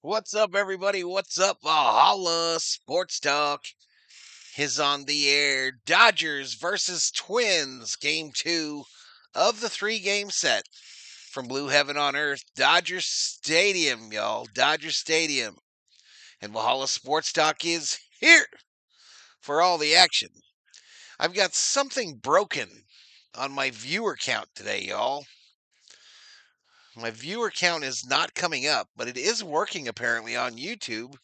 What's up, everybody? What's up? Valhalla Sports Talk is on the air. Dodgers versus Twins, game two of the three-game set from Blue Heaven on Earth. Dodger Stadium, y'all. Dodger Stadium. And Valhalla Sports Talk is here for all the action. I've got something broken on my viewer count today, y'all. My viewer count is not coming up, but it is working apparently on YouTube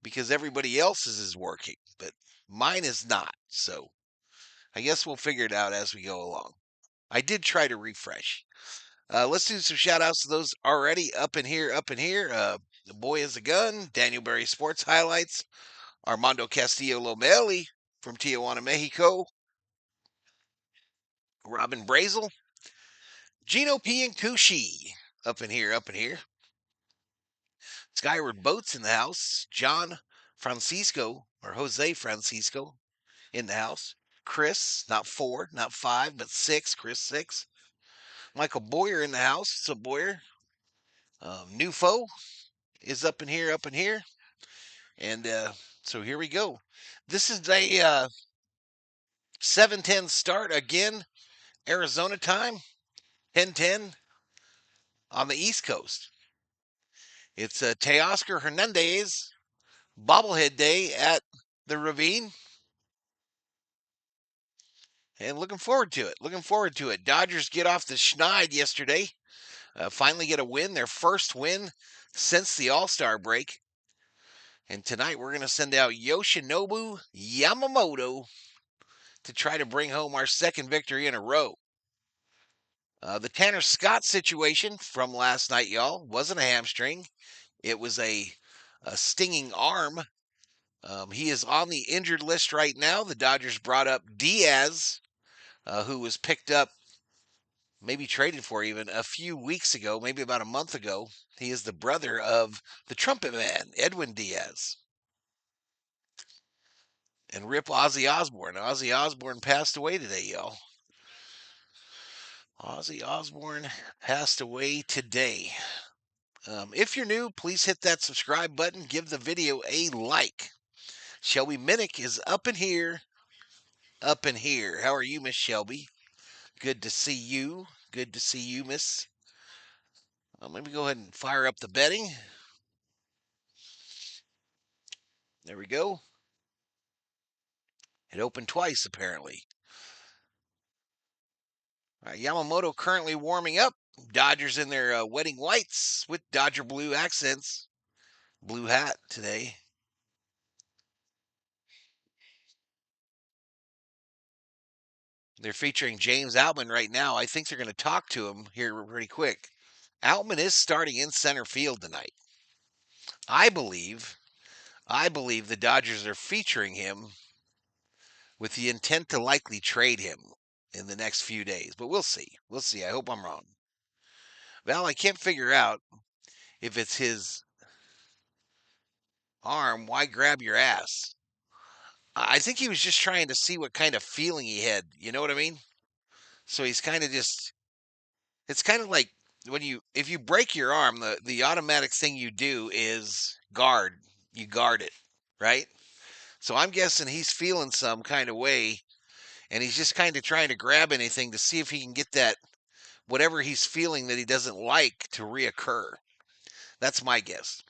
because everybody else's is working, but mine is not. So I guess we'll figure it out as we go along. I did try to refresh. Let's do some shout outs to those already up in here. The boy is a gun, Daniel Berry Sports Highlights, Armando Castillo Lomeli from Tijuana, Mexico, Robin Brazel, Gino P. and Kushi up in here. Skyward Boats in the house, John Francisco, or Jose Francisco in the house. Chris, not 4, not 5, but 6. Chris 6. Michael Boyer in the house. So Boyer. New foe is up in here. And so here we go. This is a 7:10 start again, Arizona time, 10:10 on the East Coast. It's Teoscar Hernandez bobblehead day at the Ravine. And looking forward to it. Dodgers get off the schneid yesterday. Finally get a win, their first win since the All-Star break. And tonight we're going to send out Yoshinobu Yamamoto to try to bring home our second victory in a row. The Tanner Scott situation from last night, y'all, wasn't a hamstring. It was a stinging arm. He is on the injured list right now. The Dodgers brought up Diaz, who was picked up, maybe traded for even a few weeks ago, maybe about a month ago. He is the brother of the trumpet man, Edwin Diaz. And rip Ozzy Osbourne. Ozzy Osbourne passed away today, y'all. Ozzy Osbourne passed away today. If you're new, please hit that subscribe button. Give the video a like. Shelby Minnick is up in here. How are you, Miss Shelby? Good to see you. Miss. Let me go ahead and fire up the betting. There we go. It opened twice, apparently. Yamamoto currently warming up. Dodgers in their wedding whites with Dodger blue accents. Blue hat today. They're featuring James Outman right now. I think they're going to talk to him here pretty quick. Outman is starting in center field tonight. I believe the Dodgers are featuring him with the intent to likely trade him in the next few days. But we'll see. I hope I'm wrong. Val, I can't figure out if it's his arm. Why grab your ass? I think he was just trying to see what kind of feeling he had. You know what I mean? So he's kind of just. It's kind of like if you break your arm, the automatic thing you do is guard. You guard it, right? So I'm guessing he's feeling some kind of way, and he's just kind of trying to grab anything to see if he can get that whatever he's feeling that he doesn't like to reoccur. That's my guess.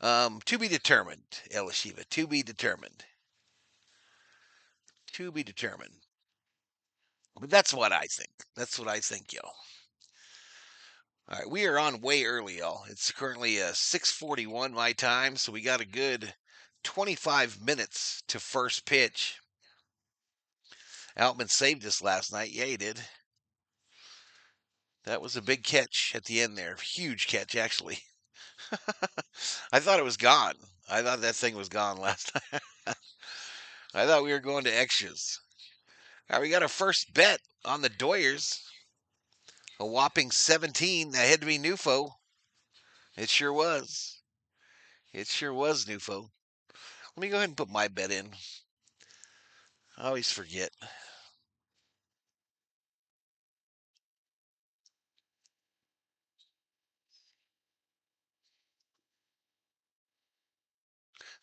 To be determined, Elishiva. To be determined. To be determined. But that's what I think. Y'all. All right, we are on way early, y'all. It's currently 6:41 my time, so we got a good 25 minutes to first pitch. Outman saved us last night. Yeah, he did. That was a big catch at the end there. Huge catch, actually. I thought it was gone. I thought that thing was gone last time. I thought we were going to extras. All right, we got our first bet on the Doyers. A whopping 17. That had to be Nufo. It sure was. Nufo. Let me go ahead and put my bet in. I always forget.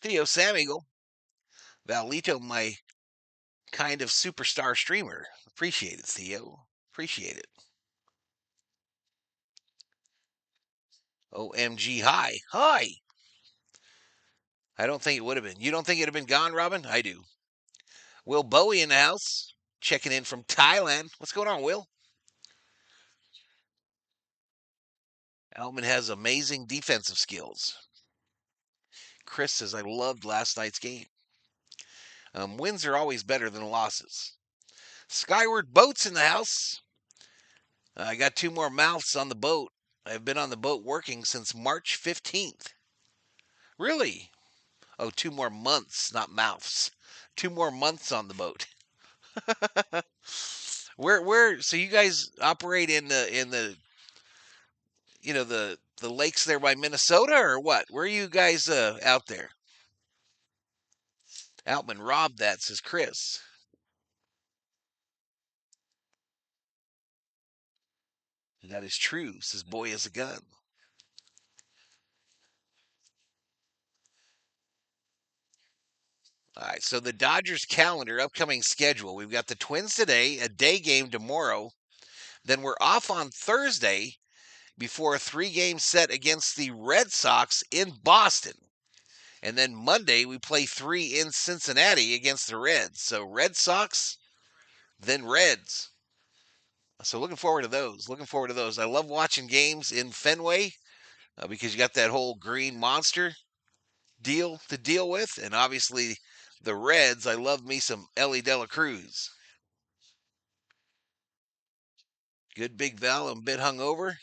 Theo Sam Eagle. Valito, my kind of superstar streamer. Appreciate it, Theo. Appreciate it. OMG, hi. Hi. I don't think it would have been. You don't think it would have been gone, Robin? I do. Will Bowie in the house. Checking in from Thailand. What's going on, Will? Altman has amazing defensive skills. Chris says, I loved last night's game. Wins are always better than losses. Skyward Boats in the house. I got 2 more mouths on the boat. I've been on the boat working since March 15th. Really? Oh, 2 more months, not mouths. 2 more months on the boat. where so you guys operate in the the lakes there by Minnesota or what? Where are you guys out there? Outman robbed that, says Chris. That is true, says Boy is a Gun. All right, so the Dodgers calendar, upcoming schedule. We've got the Twins today, a day game tomorrow. Then we're off on Thursday before a 3-game set against the Red Sox in Boston. And then Monday, we play 3 in Cincinnati against the Reds. So Red Sox, then Reds. So looking forward to those. Looking forward to those. I love watching games in Fenway because you got that whole green monster deal to deal with. And obviously, the Reds, I love me some Ellie De La Cruz. Good Big Val, I'm a bit hungover.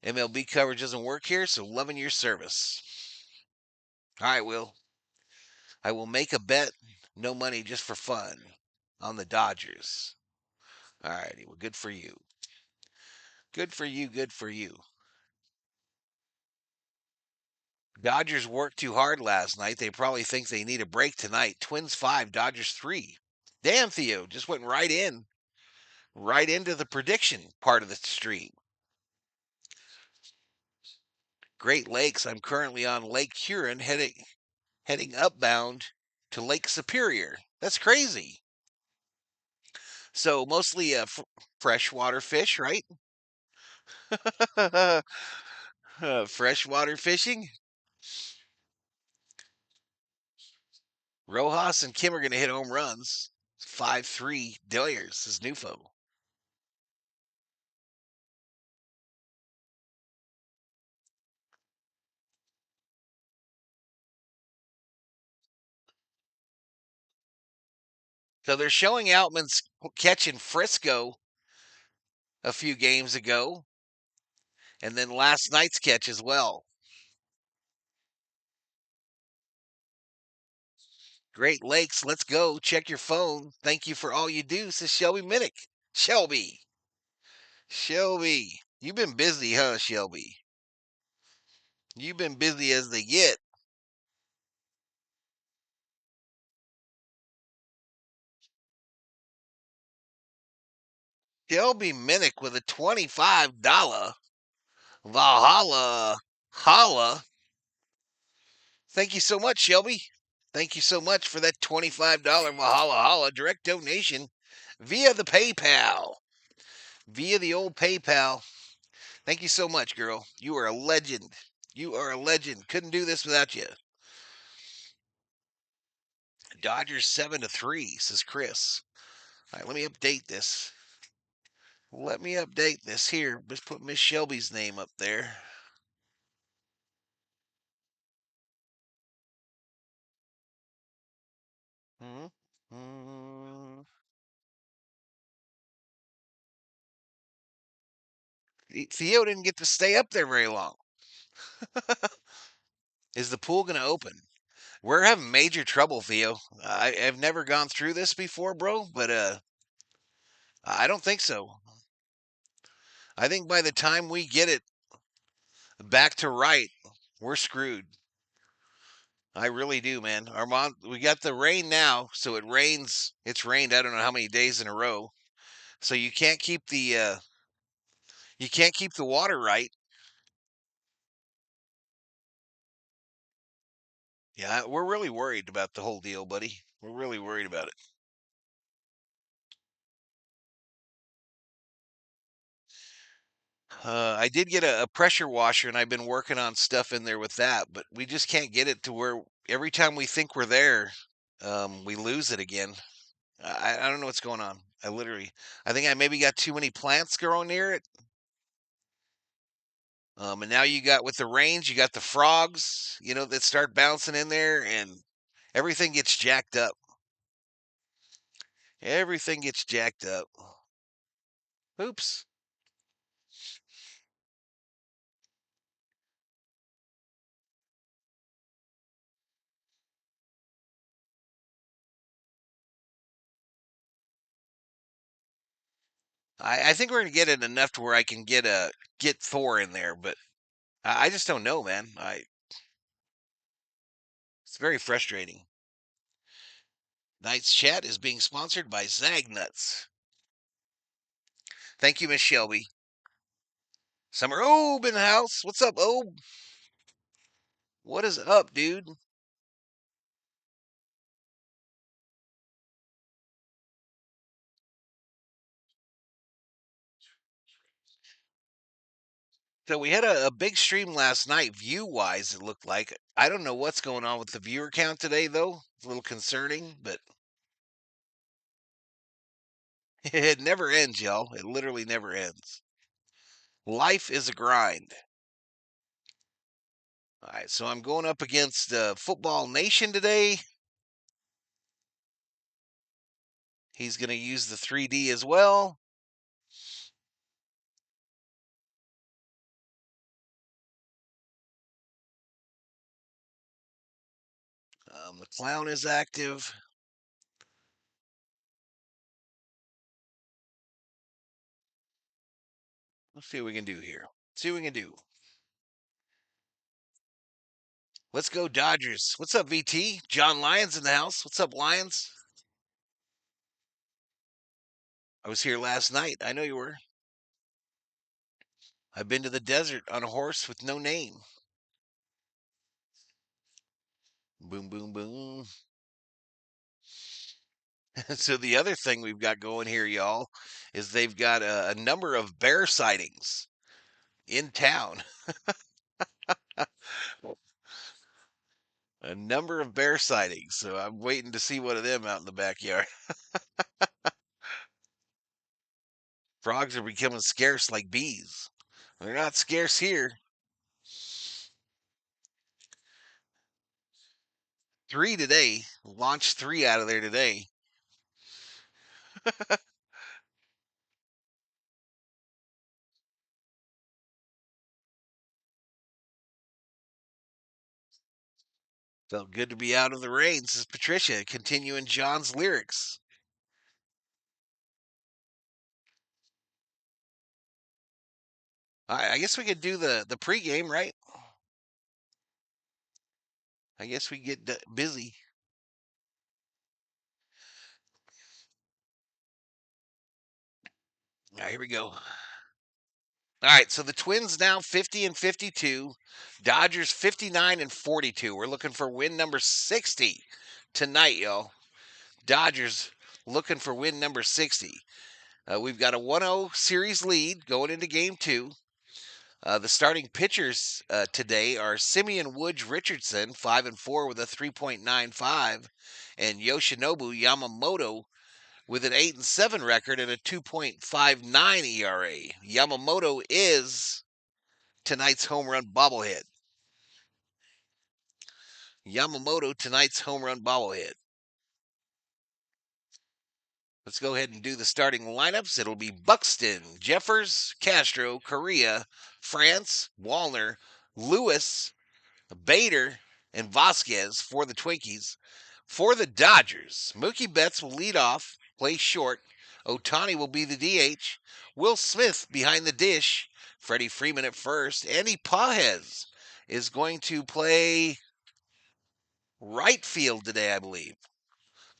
MLB coverage doesn't work here, so loving your service. All right, Will. I will make a bet, no money, just for fun, on the Dodgers. All righty, well, good for you. Good for you, good for you. Dodgers worked too hard last night. They probably think they need a break tonight. Twins 5, Dodgers 3. Damn, Theo, just went right into the prediction part of the stream. Great Lakes, I'm currently on Lake Huron heading upbound to Lake Superior. That's crazy. So mostly freshwater fish, right? Freshwater fishing. Rojas and Kim are going to hit home runs. 5-3 Dillers is Nufo. So they're showing Outman's catch in Frisco a few games ago, and then last night's catch as well. Great Lakes, let's go. Check your phone. Thank you for all you do, says Shelby Minnick. Shelby. Shelby. You've been busy, huh, Shelby? You've been busy as they get. Shelby Minnick with a $25 Valhalla Holla. Thank you so much, Shelby. Thank you so much for that $25 Valhalla Holla direct donation via the PayPal. Via the old PayPal. Thank you so much, girl. You are a legend. You are a legend. Couldn't do this without you. Dodgers 7-3, says Chris. All right, let me update this. Let me update this here. Just put Miss Shelby's name up there. Mm-hmm. Theo didn't get to stay up there very long. Is the pool going to open? We're having major trouble, Theo. I've never gone through this before, bro, but I don't think so. I think by the time we get it back to right, we're screwed. I really do, man. We got the rain now, so it rains. It's rained. I don't know how many days in a row. So you can't keep the water right. Yeah, we're really worried about the whole deal, buddy. We're really worried about it. I did get a pressure washer, and I've been working on stuff in there with that, but we just can't get it to where every time we think we're there, we lose it again. I don't know what's going on. I think I maybe got too many plants growing near it. And now you got with the range, you got the frogs, that start bouncing in there, and everything gets jacked up. Everything gets jacked up. Oops. I think we're gonna get it enough to where I can get Thor in there, but I just don't know, man. It's very frustrating. Tonight's chat is being sponsored by Zag Nuts. Thank you, Miss Shelby. Summer Obe in the house. What's up, Obe? What is up, dude? So we had a big stream last night, view wise. It looked like. I don't know what's going on with the viewer count today, though. It's a little concerning, but it never ends, y'all. It literally never ends. Life is a grind. All right, so I'm going up against Football Nation today. He's going to use the 3D as well. The clown is active. Let's see what we can do here. See what we can do. Let's go Dodgers. What's up, VT? John Lyons in the house. What's up, Lions? I was here last night. I know you were. I've been to the desert on a horse with no name. Boom, boom, boom. So the other thing we've got going here, y'all, is they've got a number of bear sightings in town. A number of bear sightings. So I'm waiting to see one of them out in the backyard. Frogs are becoming scarce like bees. They're not scarce here. 3 today. Launched 3 out of there today. Felt good to be out of the rain, says Patricia, continuing John's lyrics. I guess we could do the pregame, right? I guess we get busy. All right, here we go. All right, so the Twins now 50 and 52, Dodgers 59 and 42. We're looking for win number 60 tonight, y'all. Dodgers looking for win number 60. We've got a 1-0 series lead going into game 2. The starting pitchers today are Simeon Woods Richardson, 5 and 4 with a 3.95, and Yoshinobu Yamamoto with an 8 and 7 record and a 2.59 ERA. Yamamoto is tonight's home run bobblehead. Yamamoto tonight's home run bobblehead. Let's go ahead and do the starting lineups. It'll be Buxton, Jeffers, Castro, Correa, France, Wallner, Lewis, Bader, and Vasquez for the Twinkies. For the Dodgers, Mookie Betts will lead off, play short. Otani will be the DH. Will Smith behind the dish. Freddie Freeman at first. Andy Pajes is going to play right field today, I believe.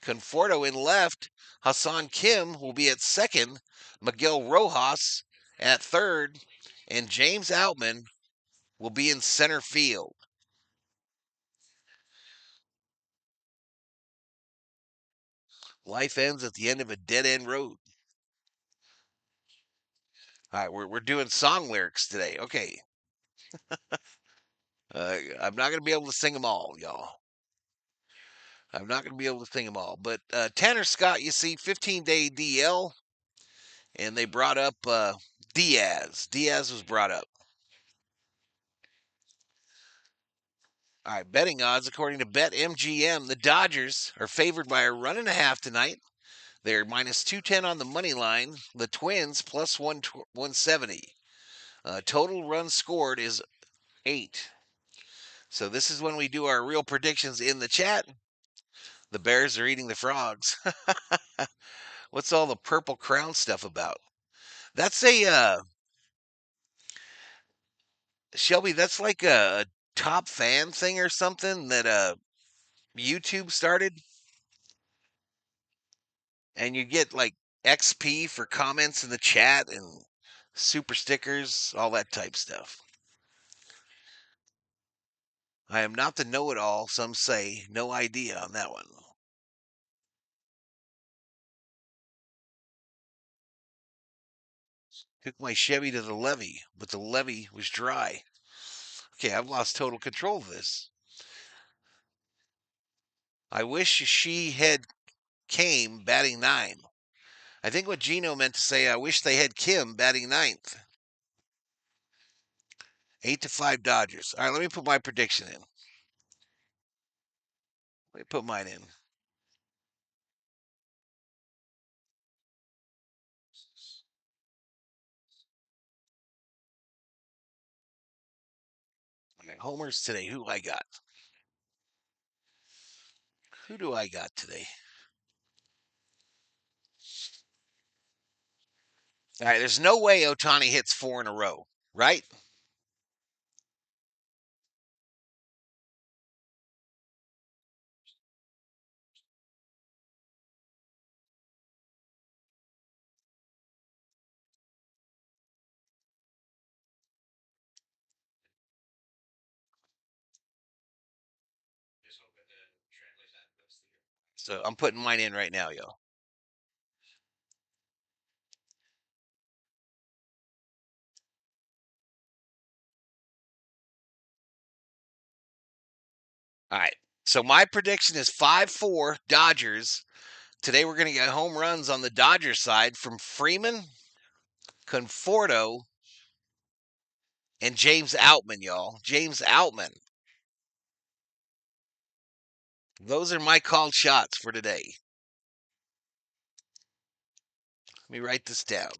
Conforto in left. Hassan Kim will be at second. Miguel Rojas at third. And James Outman will be in center field. Life ends at the end of a dead end road. All right, we're doing song lyrics today. Okay. I'm not going to be able to sing them all, y'all. I'm not going to be able to sing them all. But Tanner Scott, you see, 15-day DL, and they brought up Diaz. Diaz was brought up. All right, betting odds according to BetMGM, the Dodgers are favored by a run and a half tonight. They're minus 210 on the money line. The Twins plus 170. Total runs scored is 8. So this is when we do our real predictions in the chat. The Bears are eating the frogs. What's all the purple crown stuff about? That's a Shelby. That's like a top fan thing or something that YouTube started, and you get like XP for comments in the chat and super stickers, all that type stuff. I am not the know-it-all. Some say no idea on that one. Took my Chevy to the levee, but the levee was dry. Okay, I've lost total control of this. I wish she had came batting 9. I think what Gino meant to say, I wish they had Kim batting 9th. 8-5 Dodgers. All right, let me put my prediction in. Let me put mine in. All right, homers today. Who I got? Who do I got today? All right, there's no way Otani hits 4 in a row, right? So I'm putting mine in right now, yo. All right. So my prediction is 5-4 Dodgers. Today we're going to get home runs on the Dodgers side from Freeman, Conforto, and James Outman, y'all. James Outman. Those are my called shots for today. Let me write this down.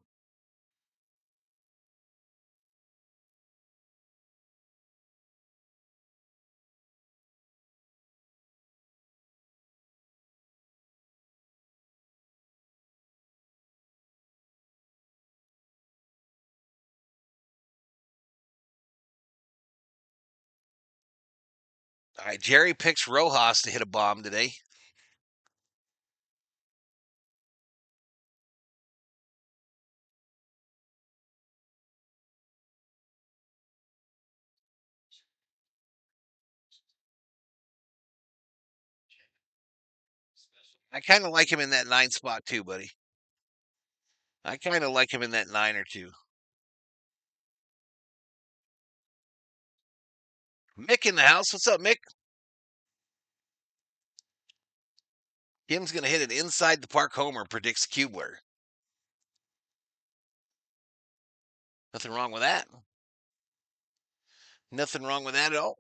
All right, Jerry picks Rojas to hit a bomb today. I kind of like him in that 9 spot too, buddy. I kind of like him in that 9 or 2. Mick in the house. What's up, Mick? Kim's going to hit an inside the park homer, predicts Kubler. Nothing wrong with that. Nothing wrong with that at all.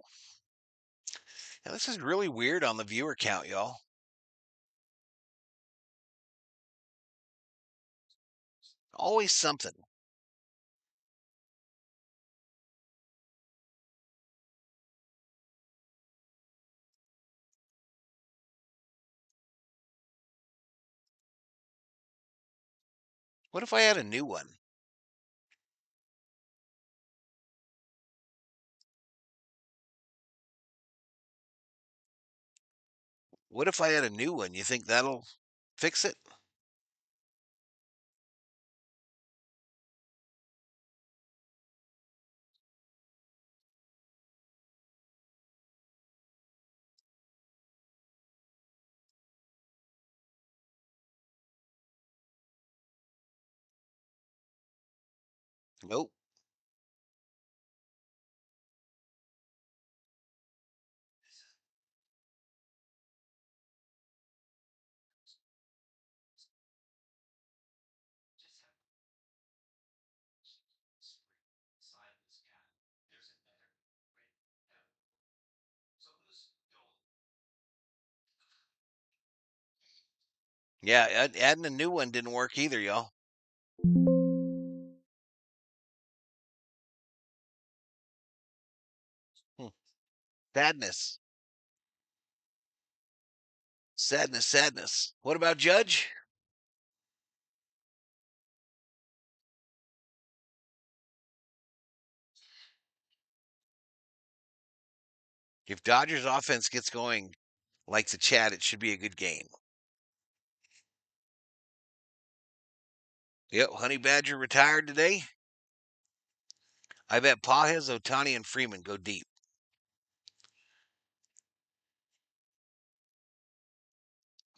Now, this is really weird on the viewer count, y'all. Always something. What if I had a new one? What if I had a new one? You think that'll fix it? Nope. Yeah, adding a new one didn't work either, y'all. Hmm. Sadness. Sadness, sadness. What about Judge? If Dodgers offense gets going like the chat, it should be a good game. Yep, Honey Badger retired today. I bet Pajes, Otani, and Freeman go deep.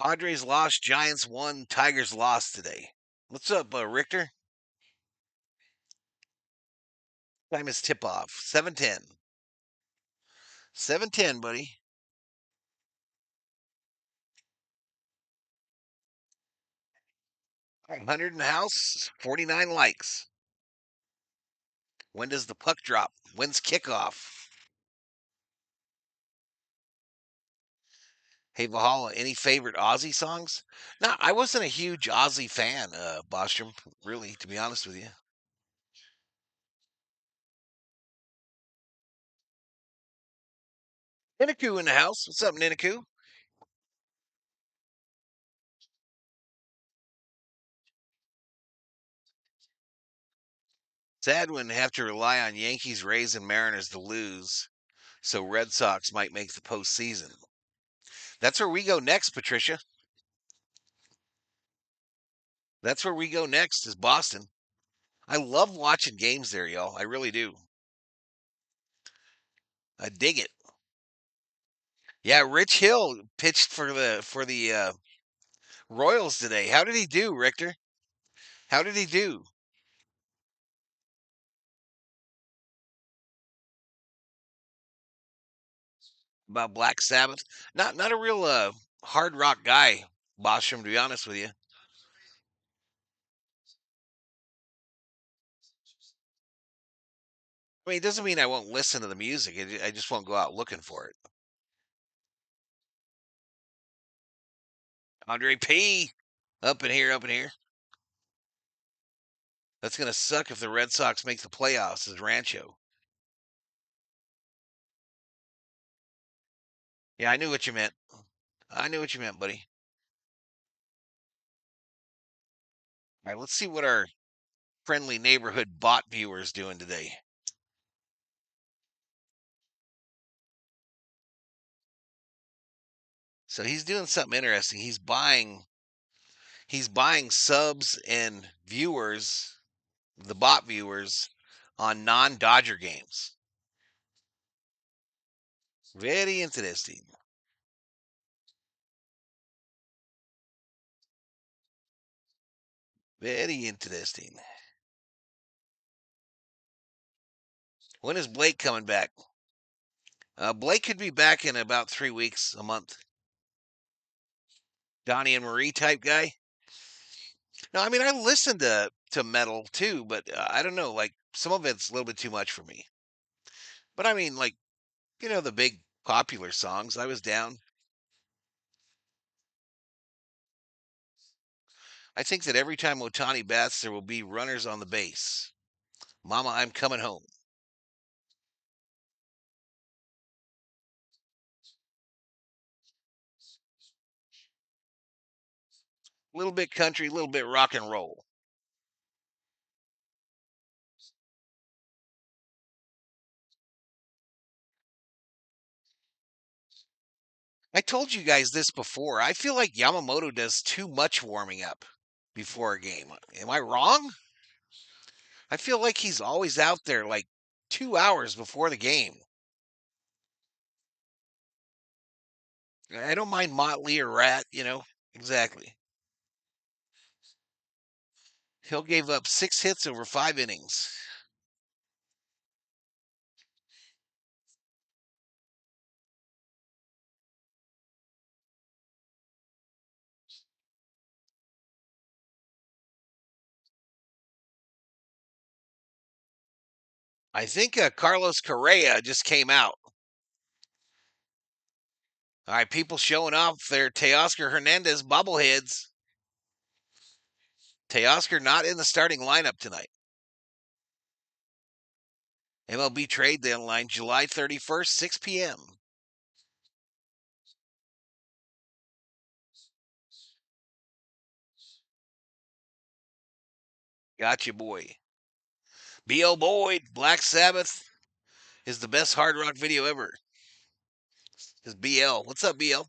Padres lost, Giants won, Tigers lost today. What's up, Richter? Time is tip off. 7:10. 7:10, buddy. 100 in the house, 49 likes. When does the puck drop? When's kickoff? Hey, Valhalla, any favorite Aussie songs? No, I wasn't a huge Aussie fan, Bostrom, really, to be honest with you. Ninaku in the house. What's up, Ninaku? Sad when have to rely on Yankees, Rays, and Mariners to lose, so Red Sox might make the postseason. That's where we go next, Patricia. That's where we go next is Boston. I love watching games there, y'all. I really do. I dig it. Yeah, Rich Hill pitched for the Royals today. How did he do, Richter? How did he do? About Black Sabbath? Not a real hard rock guy, Bostrom, to be honest with you. I mean, it doesn't mean I won't listen to the music. I just won't go out looking for it. Andre P. Up in here, up in here. That's gonna suck if the Red Sox make the playoffs as Rancho. Yeah, I knew what you meant. I knew what you meant, buddy. All right, let's see what our friendly neighborhood bot viewer is doing today. So he's doing something interesting. He's buying subs and viewers, the bot viewers, on non-Dodger games. Very interesting. Very interesting. When is Blake coming back? Blake could be back in about 3 weeks, a month. Donnie and Marie type guy. No, I mean I listen to metal too, but I don't know. Like some of it's a little bit too much for me. But I mean, like the big popular songs. I was down. I think that every time Otani bats, there will be runners on the base. Mama, I'm coming home. A little bit country, a little bit rock and roll. I told you guys this before. I feel like Yamamoto does too much warming up before a game. Am I wrong? I feel like he's always out there like 2 hours before the game. I don't mind Motley or Rat. Exactly. Hill gave up 6 hits over 5 innings. I think Carlos Correa just came out. All right, people showing off their Teoscar Hernandez bobbleheads. Teoscar not in the starting lineup tonight. MLB trade deadline July 31st, 6 p.m. Gotcha, boy. B.L. Boyd, Black Sabbath is the best hard rock video ever. Is BL. What's up, BL?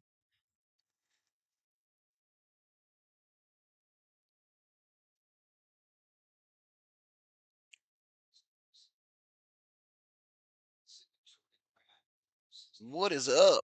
What is up?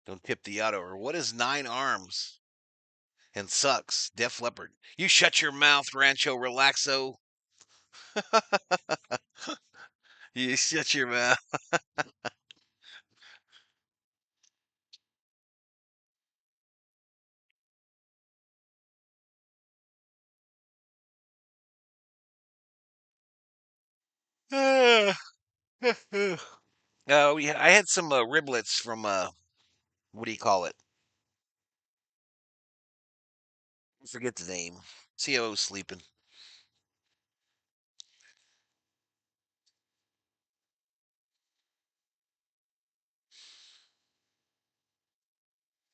Don't tip the auto. Or what is nine arms and sucks? Def Leppard. You shut your mouth, Rancho Relaxo. You shut your mouth. I had some riblets from what do you call it? I forget the name. COO sleeping.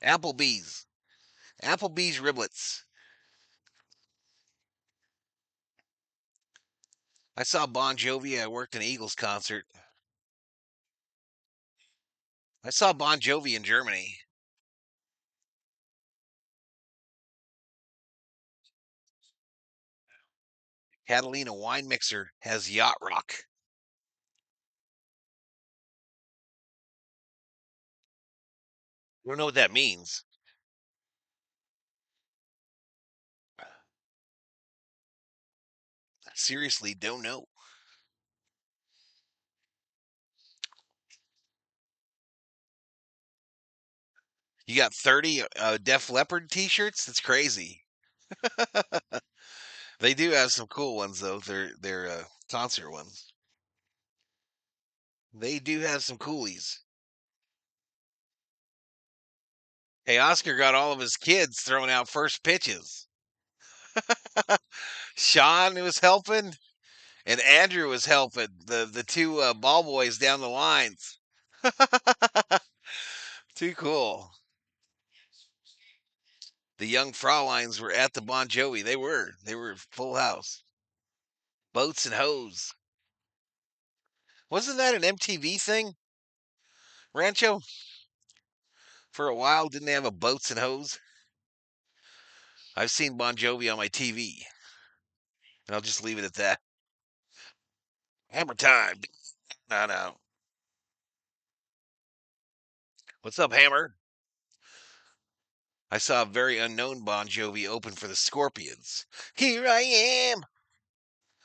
Applebee's. Applebee's riblets. I saw Bon Jovi. I worked an Eagles concert. I saw Bon Jovi in Germany. Catalina Wine Mixer has Yacht Rock. I don't know what that means. Seriously, don't know. You got 30 Def Leppard t-shirts? That's crazy. They do have some cool ones though. They're concert ones. They do have some coolies. Hey, Oscar got all of his kids throwing out first pitches. Sean was helping, and Andrew was helping the two ball boys down the lines. Too cool. The young Frauleins were at the Bon Jovi. They were full house. Boats and hose. Wasn't that an MTV thing, Rancho? For a while, didn't they have a boats and hose? I've seen Bon Jovi on my TV, and I'll just leave it at that. Hammer time. No, no. What's up, Hammer? I saw a very unknown Bon Jovi open for the Scorpions. Here I am,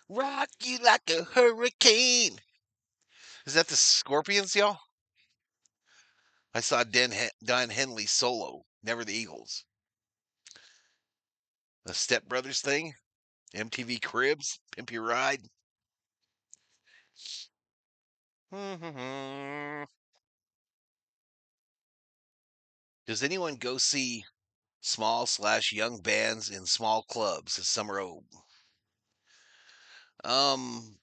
rock you like a hurricane. Is that the Scorpions, y'all? I saw Don Henley solo, never the Eagles. A Step Brothers thing, MTV Cribs, Pimp Your Ride. Does anyone go see small/young bands in small clubs as summer old? Um,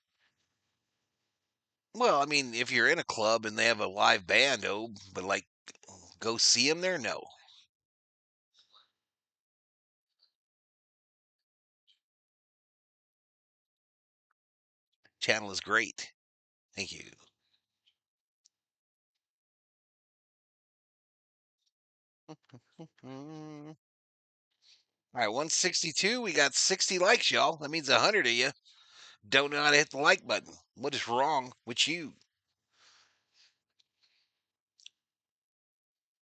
well, I mean, if you're in a club and they have a live band, oh, but like, go see them there? No. Channel is great. Thank you. All right, 162. We got 60 likes, y'all. That means 100 of you don't know how to hit the like button. What is wrong with you?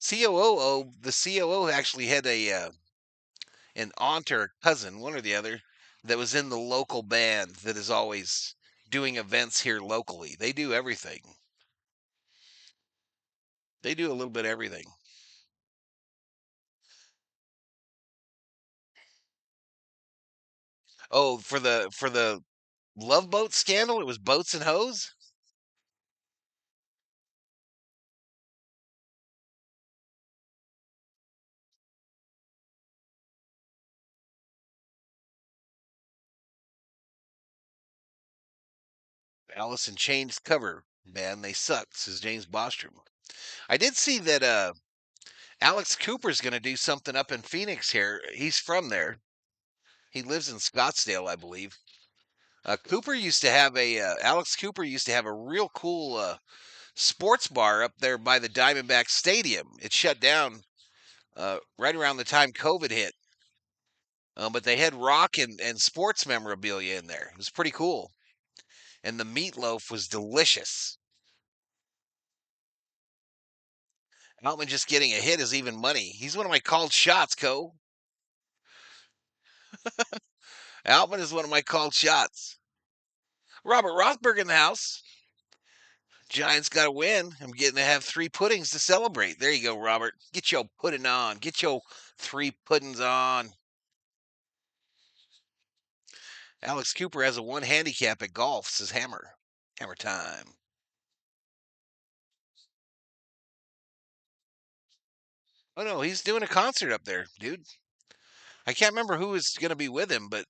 COO, the COO actually had an aunt or cousin, one or the other, that was in the local band that is always doing events here locally. They do everything. They do a little bit of everything. Oh, for the Love Boat scandal, it was boats and hose. Alice in Chains cover band, they suck, says James Bostrom. I did see that Alex Cooper's going to do something up in Phoenix here. He's from there. He lives in Scottsdale, I believe. Cooper used to have a Alex Cooper used to have a real cool sports bar up there by the Diamondback Stadium. It shut down right around the time COVID hit, but they had rock and sports memorabilia in there. It was pretty cool, and the meatloaf was delicious. Altman just getting a hit is even money. He's one of my called shots, Co. Altman is one of my called shots. Robert Rothberg in the house. Giants got to win. I'm getting to have three puddings to celebrate. There you go, Robert. Get your pudding on. Get your three puddings on. Alex Cooper has a one handicap at golf, says Hammer. Hammer time. Oh, no, he's doing a concert up there, dude. I can't remember who is going to be with him, but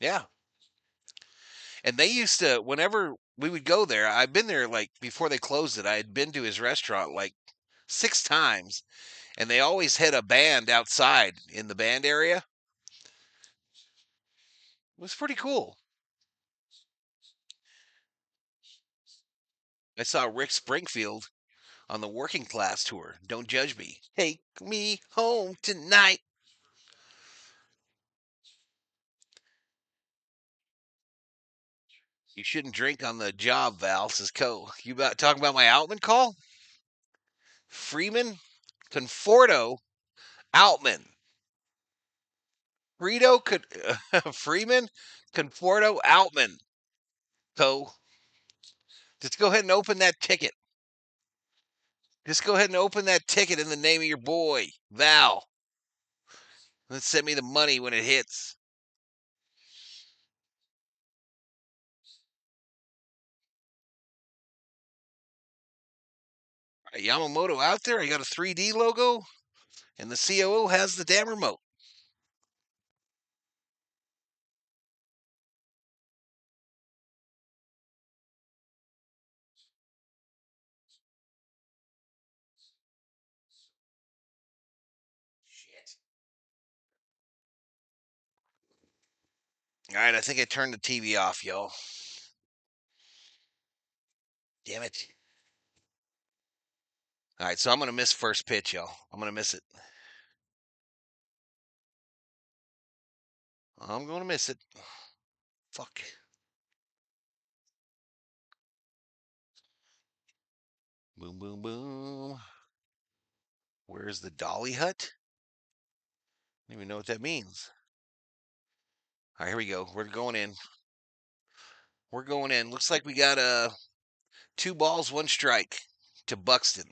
yeah. And they used to, whenever we would go there, I've been there like before they closed it. I had been to his restaurant like 6 times, and they always had a band outside in the band area. It was pretty cool. I saw Rick Springfield on the Working Class tour. Don't judge me. Take me home tonight. You shouldn't drink on the job, Val, says Co. You about talking about my Outman call? Freeman, Conforto, Outman. Frito could Freeman, Conforto, Outman. Co. Just go ahead and open that ticket. Just go ahead and open that ticket in the name of your boy, Val. And send me the money when it hits. Right, Yamamoto out there. I got a 3D logo, and the COO has the damn remote. Shit. All right, I think I turned the TV off, y'all. Damn it. All right, so I'm going to miss first pitch, y'all. I'm going to miss it. I'm going to miss it. Fuck. Boom, boom, boom. Where's the Dolly Hut? I don't even know what that means. All right, here we go. We're going in. We're going in. Looks like we got 2 balls, 1 strike to Buxton.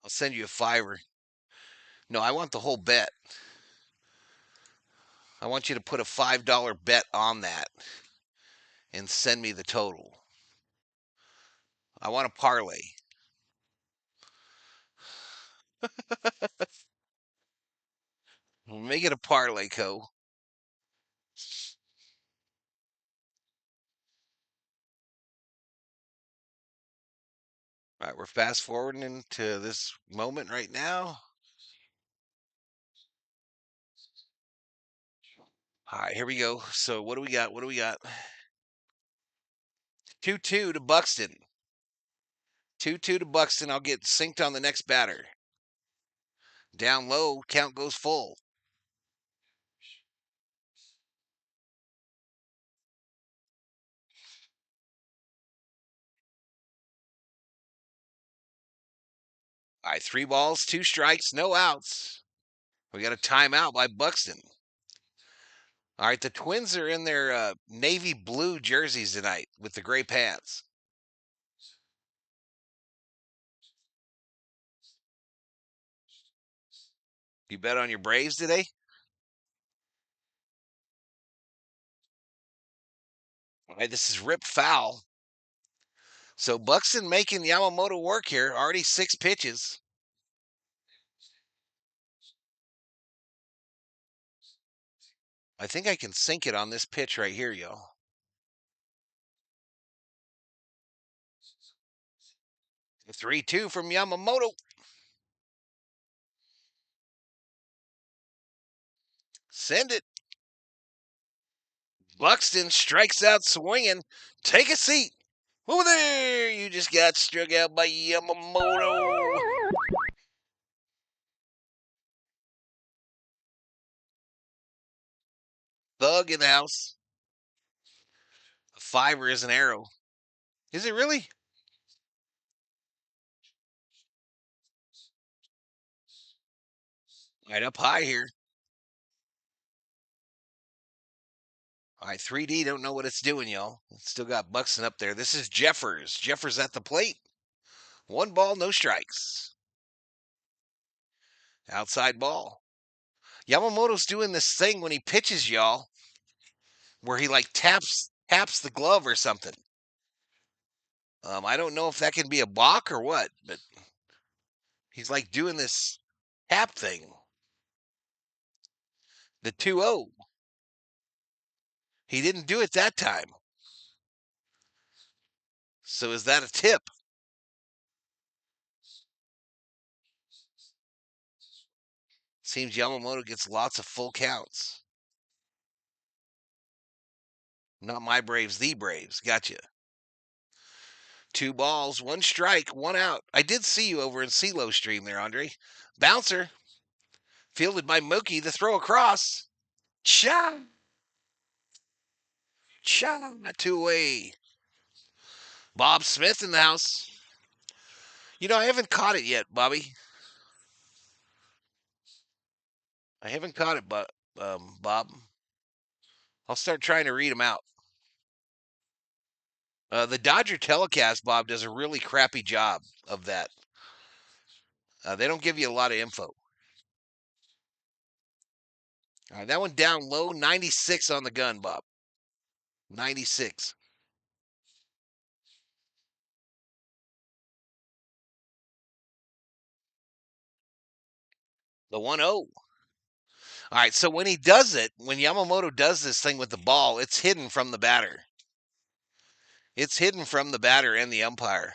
I'll send you a fiver. No, I want the whole bet. I want you to put a $5 bet on that and send me the total. I want a parlay. Make it a parlay, Co. All right, we're fast forwarding into this moment right now. All right, here we go. So what do we got? What do we got? 2-2 to Buxton. 2-2 to Buxton. I'll get synced on the next batter. Down low, count goes full. All right, 3 balls, 2 strikes, no outs. We got a timeout by Buxton. All right, the Twins are in their navy blue jerseys tonight with the gray pants. You bet on your Braves today? All right, this is rip foul. So Buxton making Yamamoto work here. Already 6 pitches. I think I can sink it on this pitch right here, y'all. The 3-2 from Yamamoto. Send it. Buxton strikes out swinging. Take a seat. Over there. You just got struck out by Yamamoto. Thug in the house. A 5 is an arrow. Is it really? Right up high here. All right, 3D don't know what it's doing, y'all. It's still got Buxton up there. This is Jeffers. Jeffers at the plate. 1 ball, no strikes. Outside ball. Yamamoto's doing this thing when he pitches, y'all, where he like taps the glove or something. I don't know if that can be a balk or what, but he's like doing this tap thing. The 2-0. He didn't do it that time. So is that a tip? Seems Yamamoto gets lots of full counts. Not my Braves, the Braves. Gotcha. 2 balls, 1 strike, 1 out. I did see you over in CeeLo stream there, Andre. Bouncer. Fielded by Mookie. The throw across. Shot. Shot. 2 away. Bob Smith in the house. You know, I haven't caught it yet, Bobby. I haven't caught it, but Bob. I'll start trying to read them out. The Dodger telecast, Bob, does a really crappy job of that. They don't give you a lot of info. All right, that one down low, 96 on the gun, Bob. 96. The 1-0. All right, so when he does it, when Yamamoto does this thing with the ball, it's hidden from the batter. It's hidden from the batter and the umpire.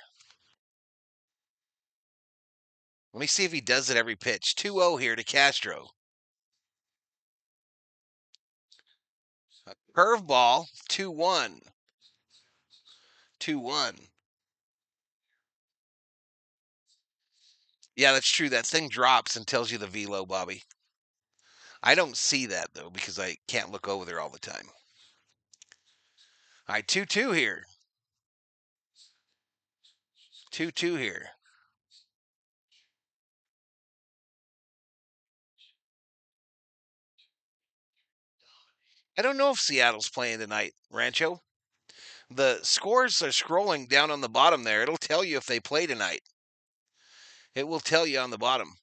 Let me see if he does it every pitch. 2-0 here to Castro. Curveball, 2-1. 2-1. Yeah, that's true. That thing drops and tells you the velo, Bobby. I don't see that, though, because I can't look over there all the time. All right, 2-2 here. 2-2 here. I don't know if Seattle's playing tonight, Rancho. The scores are scrolling down on the bottom there. It'll tell you if they play tonight. It will tell you on the bottom.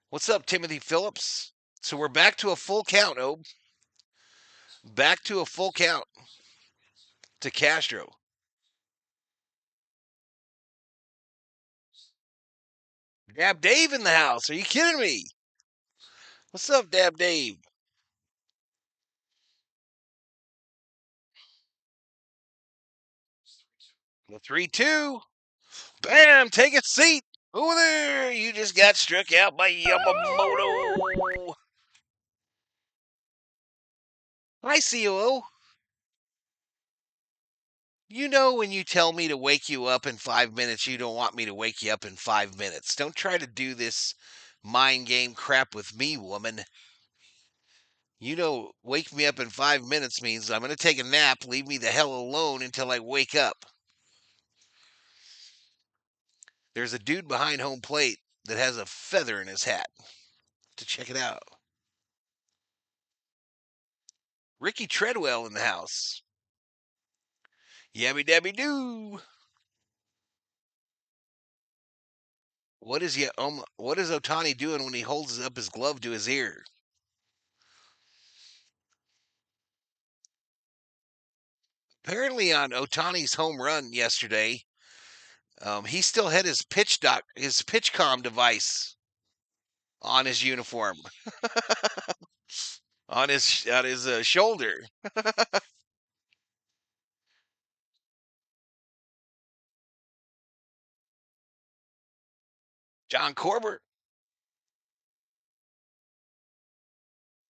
What's up, Timothy Phillips? So we're back to a full count, Obe. Back to a full count to Castro. Dab Dave in the house. Are you kidding me? What's up, Dab Dave? The 3-2. Bam! Take a seat. Over there. You just got struck out by Yamamoto. Hi, COO. You know when you tell me to wake you up in 5 minutes, you don't want me to wake you up in 5 minutes. Don't try to do this mind game crap with me, woman. You know, wake me up in 5 minutes means I'm going to take a nap, leave me the hell alone until I wake up. There's a dude behind home plate that has a feather in his hat. To check it out. Ricky Treadwell in the house. Yabby dabby doo. What is Otani doing when he holds up his glove to his ear? Apparently, on Otani's home run yesterday, he still had his pitch.com device on his uniform, on his shoulder. John Corbett.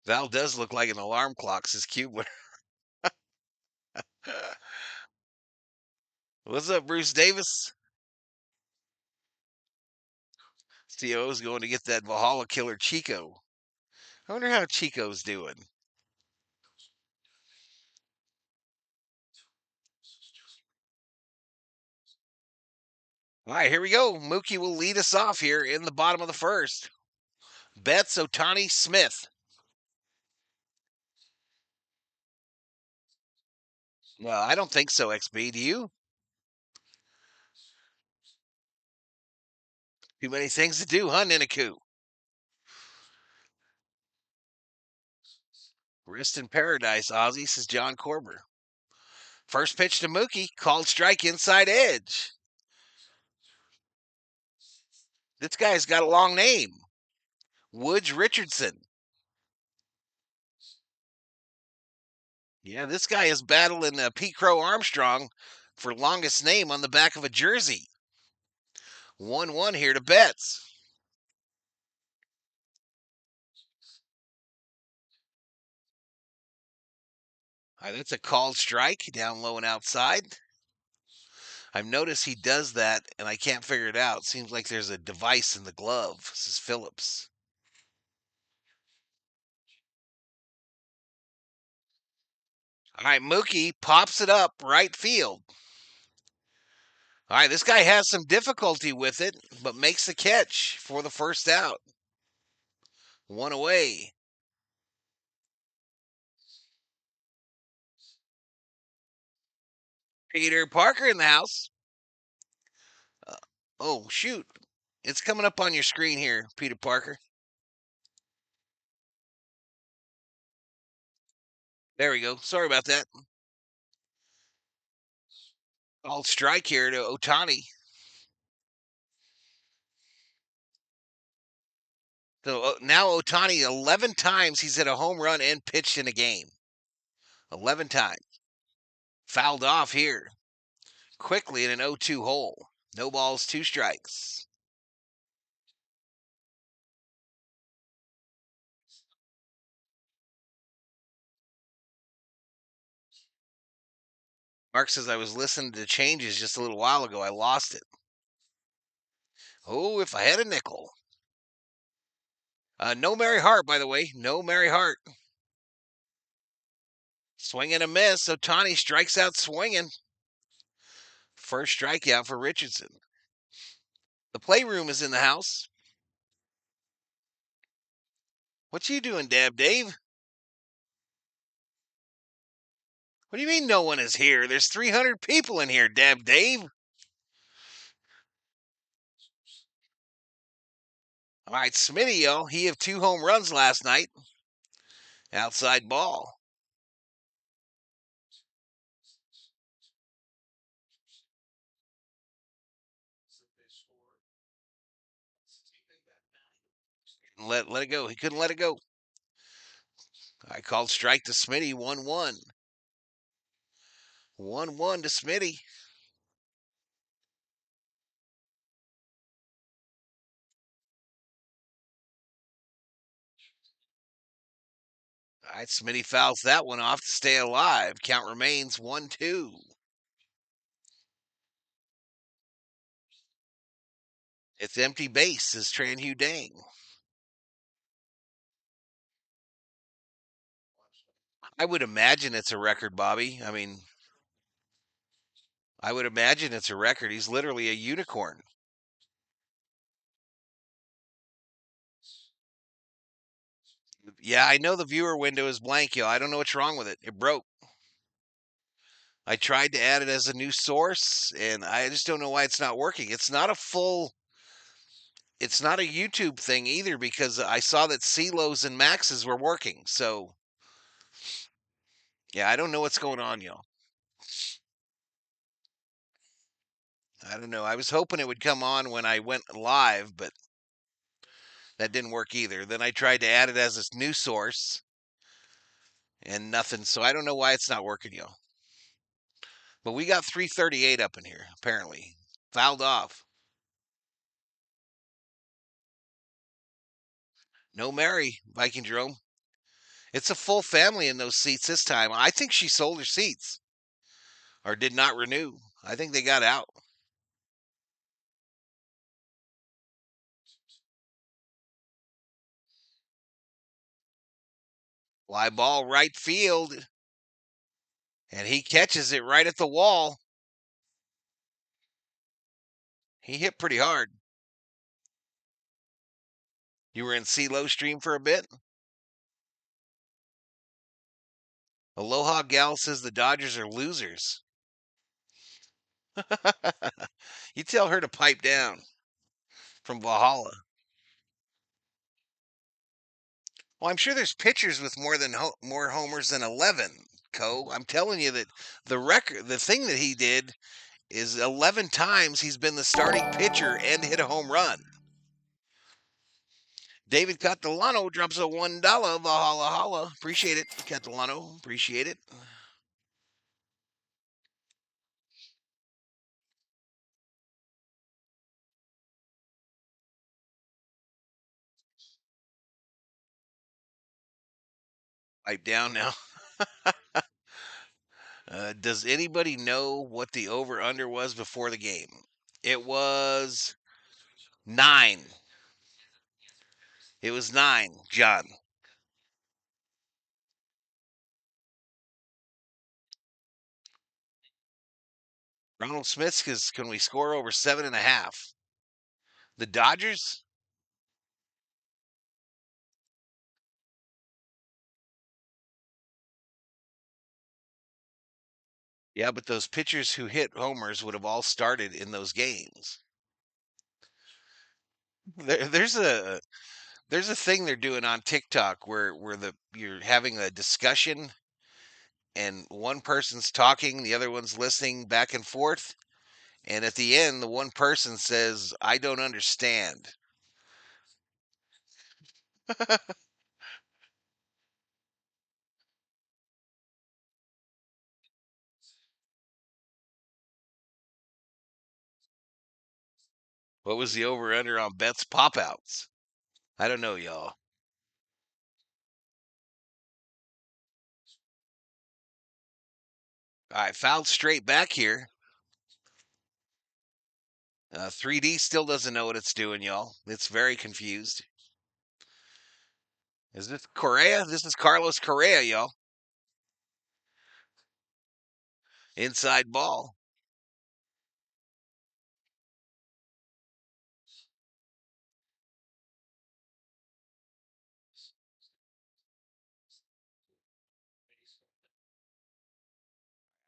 Val does look like an alarm clock, says Cube. What's up, Bruce Davis? CO's going to get that Valhalla killer Chico. I wonder how Chico's doing. All right, here we go. Mookie will lead us off here in the bottom of the first. Betts, Otani, Smith. Well, I don't think so, XB. Do you? Too many things to do, huh, Ninaku? Rest in paradise, Ozzy, says John Corber. First pitch to Mookie, called strike inside edge. This guy's got a long name. Woods Richardson. Yeah, this guy is battling Pete Crow Armstrong for longest name on the back of a jersey. 1-1 here to Betts. All right, that's a called strike down low and outside. I've noticed he does that, and I can't figure it out. Seems like there's a device in the glove, says Phillips. All right, Mookie pops it up right field. All right, this guy has some difficulty with it, but makes the catch for the first out. One away. Peter Parker in the house. Uh, oh, shoot. It's coming up on your screen here, Peter Parker. There we go. Sorry about that. Called strike here to Otani. So now Otani, 11 times he's hit a home run and pitched in a game. 11 times. Fouled off here. Quickly in an 0-2 hole. No balls, 2 strikes. Mark says, I was listening to changes just a little while ago. I lost it. Oh, if I had a nickel. No Mary Hart, by the way. No Mary Hart. Swing and a miss. Otani strikes out swinging. First strikeout for Richardson. The playroom is in the house. What you doing, Dab Dave? What do you mean no one is here? There's 300 people in here, Dab Dave. All right, Smitty, yo, he had 2 home runs last night. Outside ball. Let it go. He couldn't let it go. I called strike to Smitty, 1-1. 1-1 to Smitty. All right, Smitty fouls that one off to stay alive. Count remains 1-2. It's empty base, says Tran Hu Dang. I would imagine it's a record, Bobby. I mean, I would imagine it's a record. He's literally a unicorn. Yeah, I know the viewer window is blank, yo. I don't know what's wrong with it. It broke. I tried to add it as a new source, and I just don't know why it's not working. It's not a YouTube thing either because I saw that CeeLo's and Max's were working. So, yeah, I don't know what's going on, yo. I don't know. I was hoping it would come on when I went live, but that didn't work either. Then I tried to add it as a new source and nothing. So I don't know why it's not working, yo. But we got 338 up in here, apparently. Fouled off. No Mary, Viking Jerome. It's a full family in those seats this time. I think she sold her seats or did not renew. I think they got out. Fly ball right field, and he catches it right at the wall. He hit pretty hard. You were in CeeLo stream for a bit. Aloha Gal says the Dodgers are losers. You tell her to pipe down from Valhalla. Well, I'm sure there's pitchers with more homers than 11. Co, I'm telling you that the thing that he did is 11 times he's been the starting pitcher and hit a home run. David Catalano drops a $1 Valhalla Holla. Appreciate it, Catalano. Appreciate it. Pipe down now. Does anybody know what the over under was before the game? It was 9. It was 9, John. Ronald Smith says, can we score over 7.5? The Dodgers? Yeah, but those pitchers who hit homers would have all started in those games. There, there's a thing they're doing on TikTok where you're having a discussion and one person's talking, the other one's listening back and forth, and at the end the one person says, "I don't understand." What was the over under on Bet's pop outs? I don't know, y'all. All right, fouled straight back here. 3D still doesn't know what it's doing, y'all. It's very confused. Is this Correa? This is Carlos Correa, y'all. Inside ball.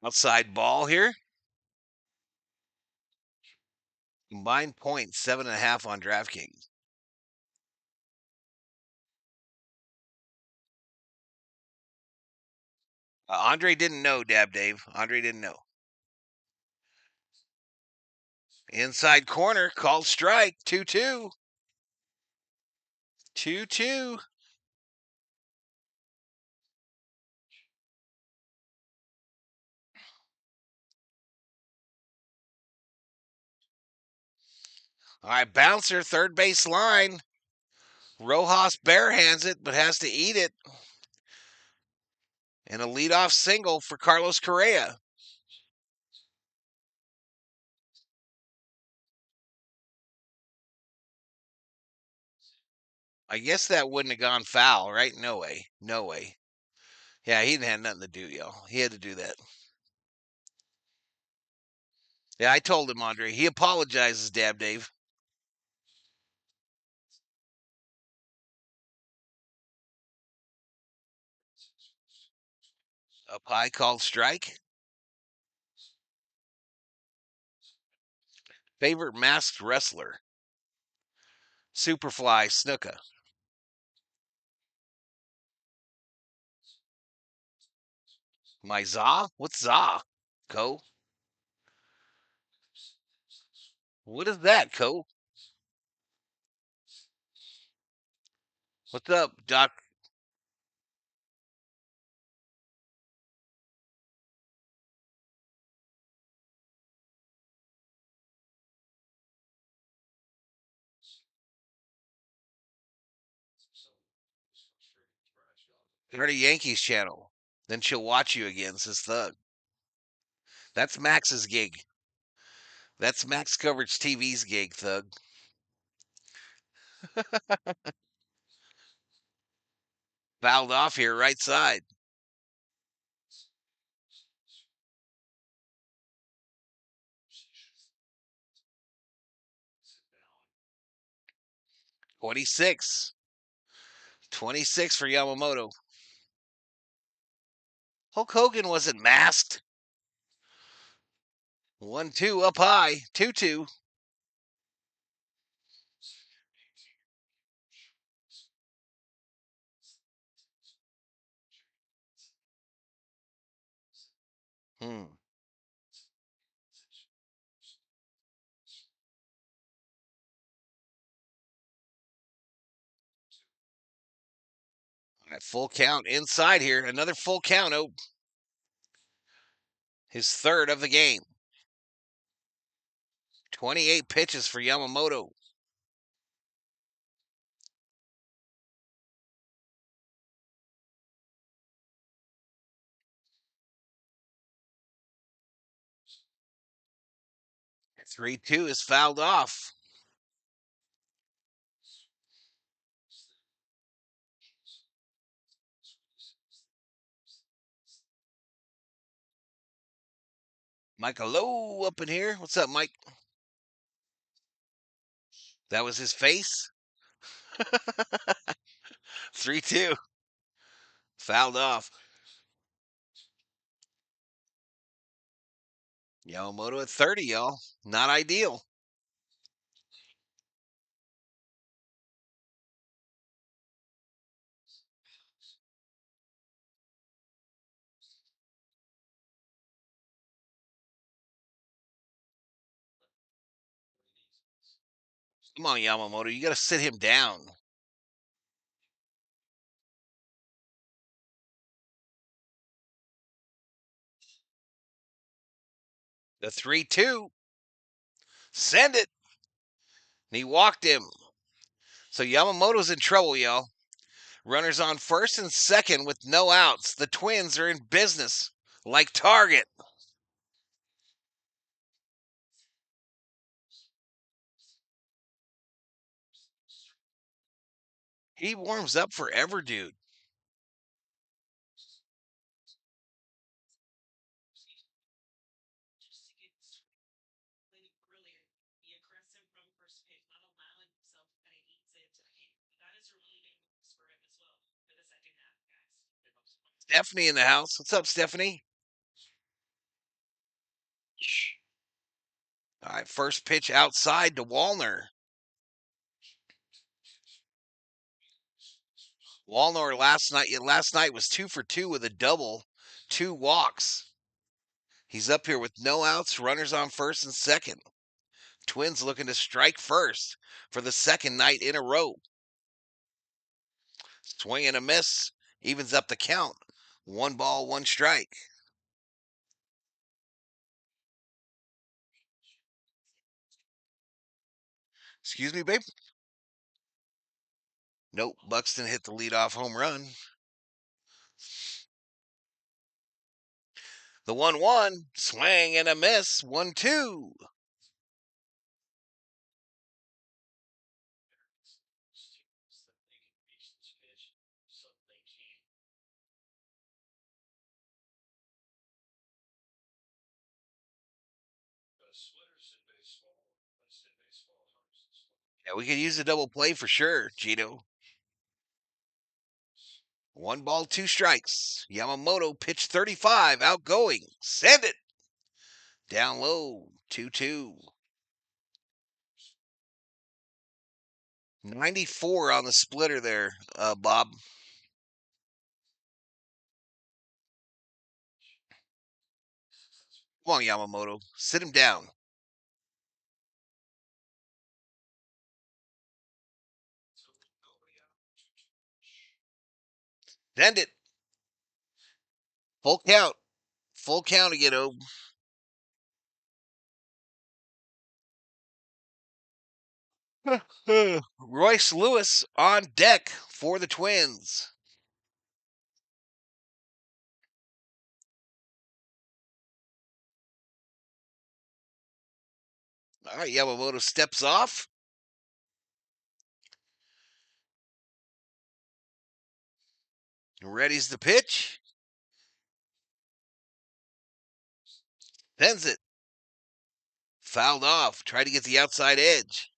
Outside ball here. Combined points 7.5 on DraftKings. Andre didn't know, Dab Dave. Andre didn't know. Inside corner, called strike. 2-2. 2-2. All right, bouncer, third base line. Rojas barehands it, but has to eat it. And a leadoff single for Carlos Correa. I guess that wouldn't have gone foul, right? No way. No way. Yeah, he didn't have nothing to do, yo. He had to do that. Yeah, I told him, Andre. He apologizes, Dab Dave. Up high called strike. Favorite masked wrestler. Superfly Snuka. My Za? What's Za? Co? What is that, Co? What's up, Doc? 30 Yankees channel. Then she'll watch you again, says Thug. That's Max's gig. That's Max Coverage TV's gig, Thug. Fouled off here, right side. Twenty-six. 26 for Yamamoto. Hulk Hogan wasn't masked. 1-2 up high. 2-2. Hmm. At full count inside here. Another full count. Oh, his third of the game. 28 pitches for Yamamoto. Three two is fouled off. Michael Lowe up in here. What's up, Mike? That was his face. 3-2. Fouled off. Yamamoto at 30, y'all. Not ideal. Come on, Yamamoto. You got to sit him down. The 3-2. Send it. And he walked him. So Yamamoto's in trouble, y'all. Runners on first and second with no outs. The Twins are in business like Target. He warms up forever, dude. Stephanie in the house. What's up, Stephanie? All right, first pitch outside to Wallner. Wallner last night was 2 for 2 with a double, 2 walks. He's up here with no outs, runners on first and second. Twins looking to strike first for the second night in a row. Swing and a miss, evens up the count. 1 ball, 1 strike. Excuse me, babe? Nope, Buxton hit the leadoff home run. The 1-1, swing and a miss, 1-2. Yeah, we could use a double play for sure, Gino. 1 ball, 2 strikes. Yamamoto pitch 35, outgoing. Send it. Down low, 2-2. 94 on the splitter there, Bob. Come on, Yamamoto. Sit him down. Send it. Full count. Full count again, Obe. Royce Lewis on deck for the Twins. All right, Yamamoto steps off. Ready's the pitch. Sends it. Fouled off. Tried to get the outside edge.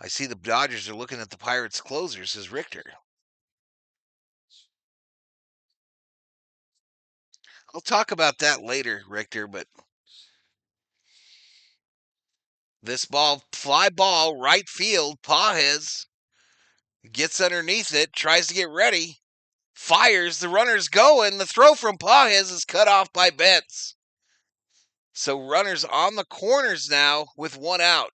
I see the Dodgers are looking at the Pirates closer, says Richter. I'll talk about that later, Richter, but this ball, fly ball, right field, Pages gets underneath it, tries to get ready, fires, the runner's going, the throw from Pages is cut off by Betts. So runners on the corners now with 1 out.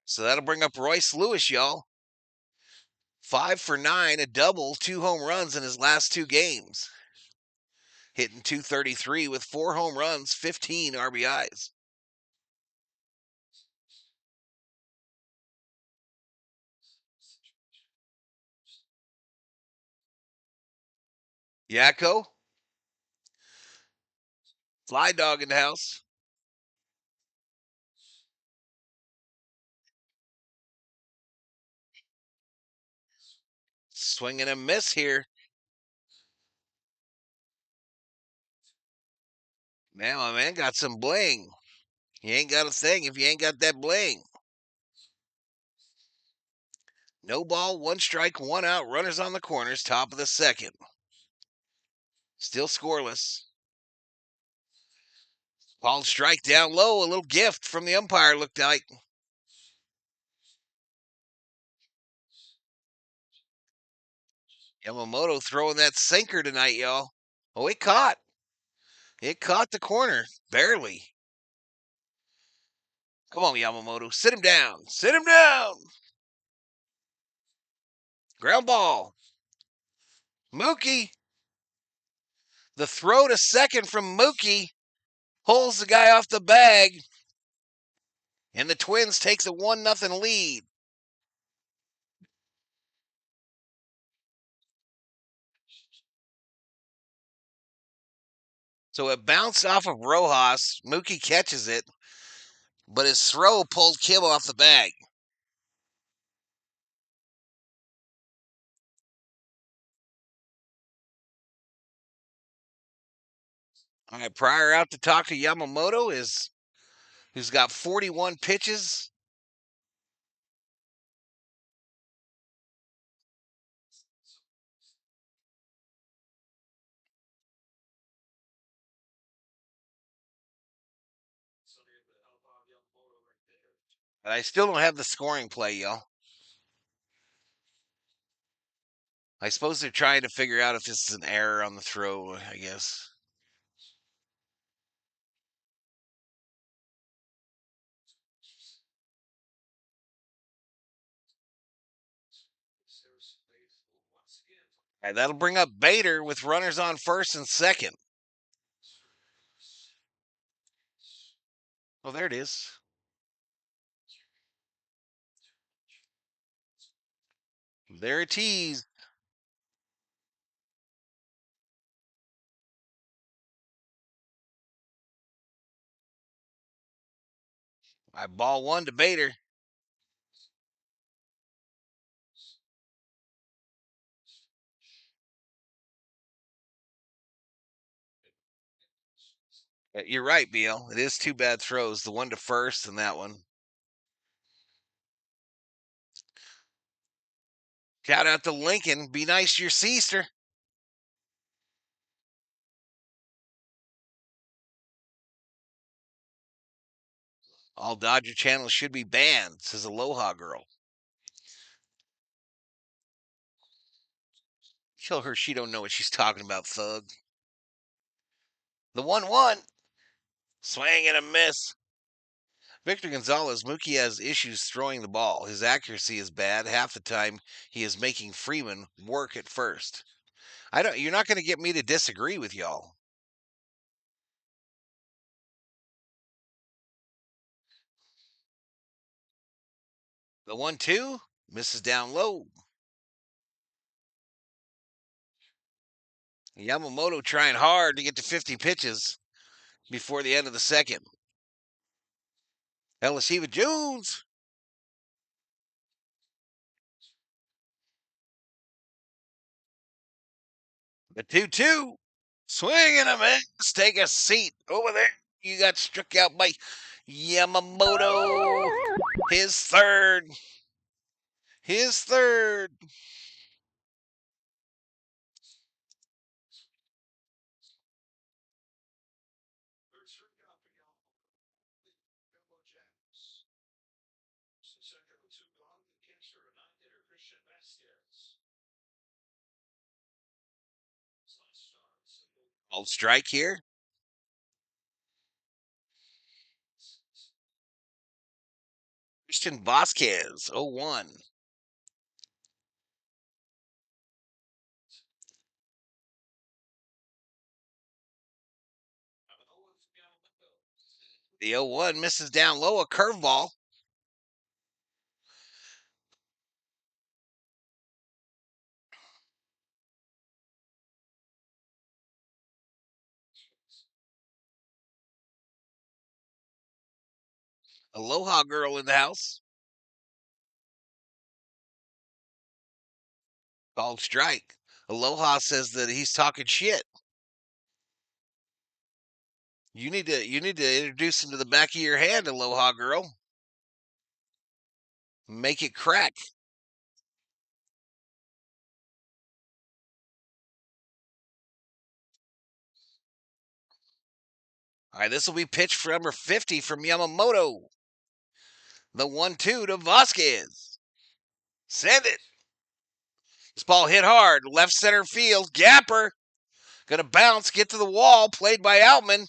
So that'll bring up Royce Lewis, y'all. 5 for 9, a double, 2 home runs in his last 2 games. Hitting .233 with 4 home runs, 15 RBIs. Yakko. Fly dog in the house. Swing and a miss here. Man, my man got some bling. You ain't got a thing if you ain't got that bling. No ball, 1 strike, 1 out. Runners on the corners, top of the second. Still scoreless. Called strike down low. A little gift from the umpire, looked like. Yamamoto throwing that sinker tonight, y'all. Oh, it caught. It caught the corner. Barely. Come on, Yamamoto. Sit him down. Sit him down. Ground ball. Mookie. The throw to second from Mookie pulls the guy off the bag. And the Twins takes a 1-0 lead. So it bounced off of Rojas. Mookie catches it, but his throw pulled Kim off the bag. All right, Pryor out to talk to Yamamoto, who's got 41 pitches. And I still don't have the scoring play, y'all. I suppose they're trying to figure out if this is an error on the throw, I guess. All right, that'll bring up Bader with runners on first and second. Oh, there it is. There it is. I ball one to Bader. You're right, Beal. It is two bad throws. The one to first and that one. Shout out to Lincoln. Be nice to your sister. All Dodger channels should be banned, says Aloha Girl. Tell her she don't know what she's talking about, thug. The 1-1. Swing and a miss. Victor Gonzalez, Mookie has issues throwing the ball. His accuracy is bad. Half the time he is making Freeman work at first. You're not going to get me to disagree with y'all. The 1-2 misses down low. Yamamoto trying hard to get to 50 pitches before the end of the second. Elisheva Jones. The 2-2. Swing and a miss. Take a seat over there. You got struck out by Yamamoto. His third. His third. Old strike here. Christian Vasquez, 0-1. The 0-1 misses down low, a curveball. Aloha Girl in the house. Called strike. Aloha says that he's talking shit. You need to introduce him to the back of your hand, Aloha Girl. Make it crack. All right, this will be pitch for number 50 from Yamamoto. The 1-2 to Vasquez. Send it. This ball hit hard. Left center field. Gapper. Gonna bounce, get to the wall. Played by Outman.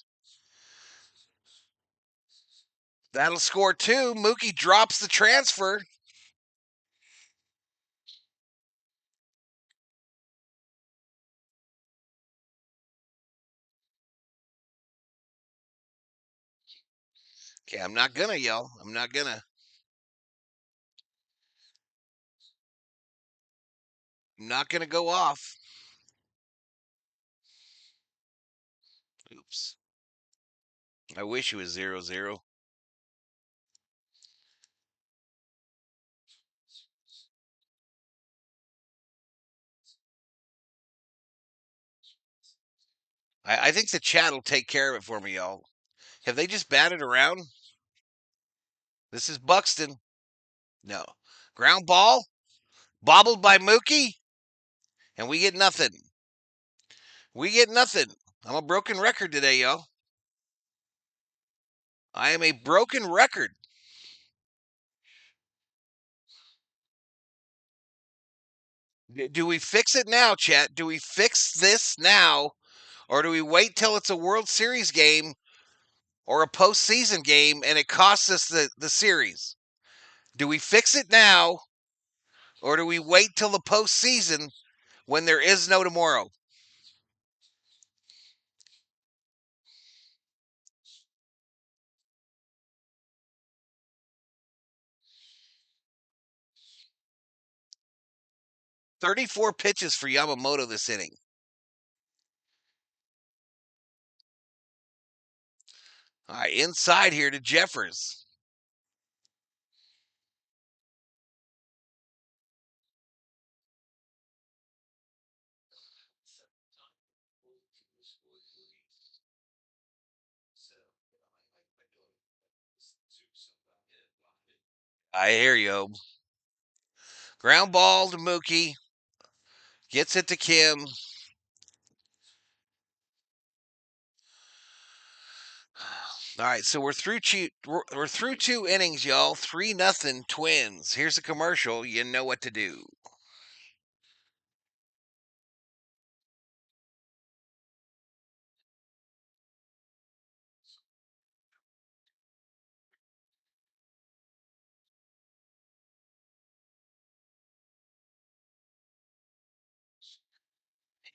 That'll score two. Mookie drops the transfer. Okay, I'm not gonna yell. I'm not gonna. I'm not gonna go off. Oops. I wish it was 0-0. I think the chat will take care of it for me, y'all. Have they just batted around? This is Buxton. No. Ground ball. Bobbled by Mookie. And we get nothing. We get nothing. I'm a broken record today, y'all. I am a broken record. Do we fix it now, chat? Do we fix this now? Or do we wait till it's a World Series game or a postseason game and it costs us the series? Do we fix it now or do we wait till the postseason when there is no tomorrow? "34 pitches for Yamamoto this inning. All right, inside here to Jeffers. I hear you. Ground ball to Mookie. Gets it to Kim. All right, so we're through 2 innings, y'all. 3-0 Twins. Here's a commercial. You know what to do.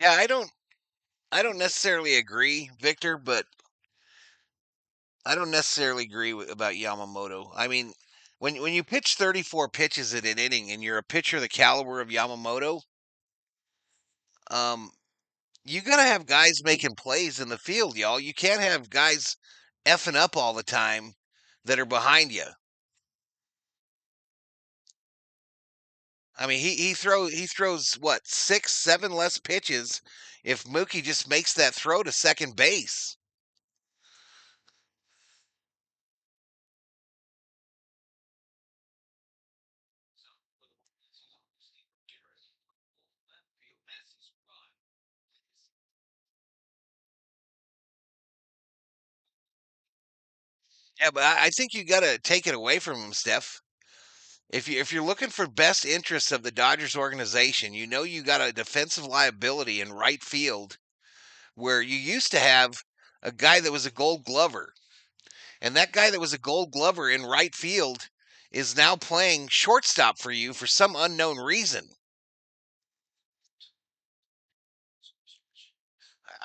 Yeah, I don't necessarily agree, Victor, but I don't necessarily agree about Yamamoto. I mean, when you pitch 34 pitches in an inning and you're a pitcher the caliber of Yamamoto, um, you gotta have guys making plays in the field, y'all. You can't have guys effing up all the time that are behind you. I mean, he throws what 6, 7 less pitches if Mookie just makes that throw to second base. Yeah, but I think you got to take it away from him, Steph. If you're looking for best interests of the Dodgers organization, you know you got a defensive liability in right field where you used to have a guy that was a Gold Glover, and that guy that was a Gold Glover in right field is now playing shortstop for you for some unknown reason.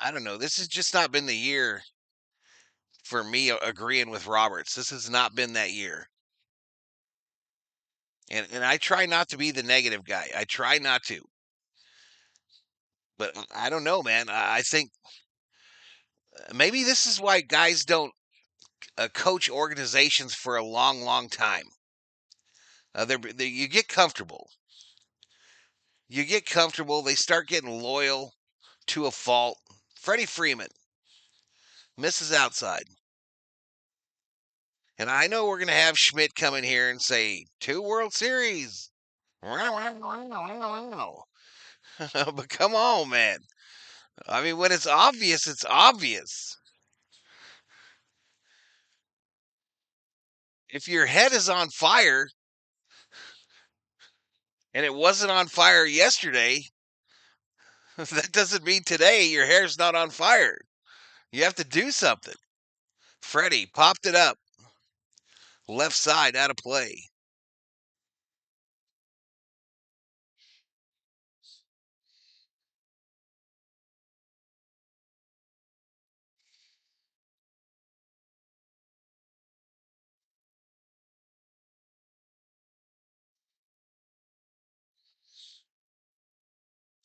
I don't know. This has just not been the year for me agreeing with Roberts. This has not been that year. And I try not to be the negative guy. I try not to. But I don't know, man. I think maybe this is why guys don't coach organizations for a long, long time. You get comfortable. You get comfortable. They start getting loyal to a fault. Freddie Freeman misses outside. And I know we're going to have Schmidt come in here and say, 2 World Series. But come on, man. I mean, when it's obvious, it's obvious. If your head is on fire and it wasn't on fire yesterday, that doesn't mean today your hair's not on fire. You have to do something. Freddie popped it up. Left side out of play.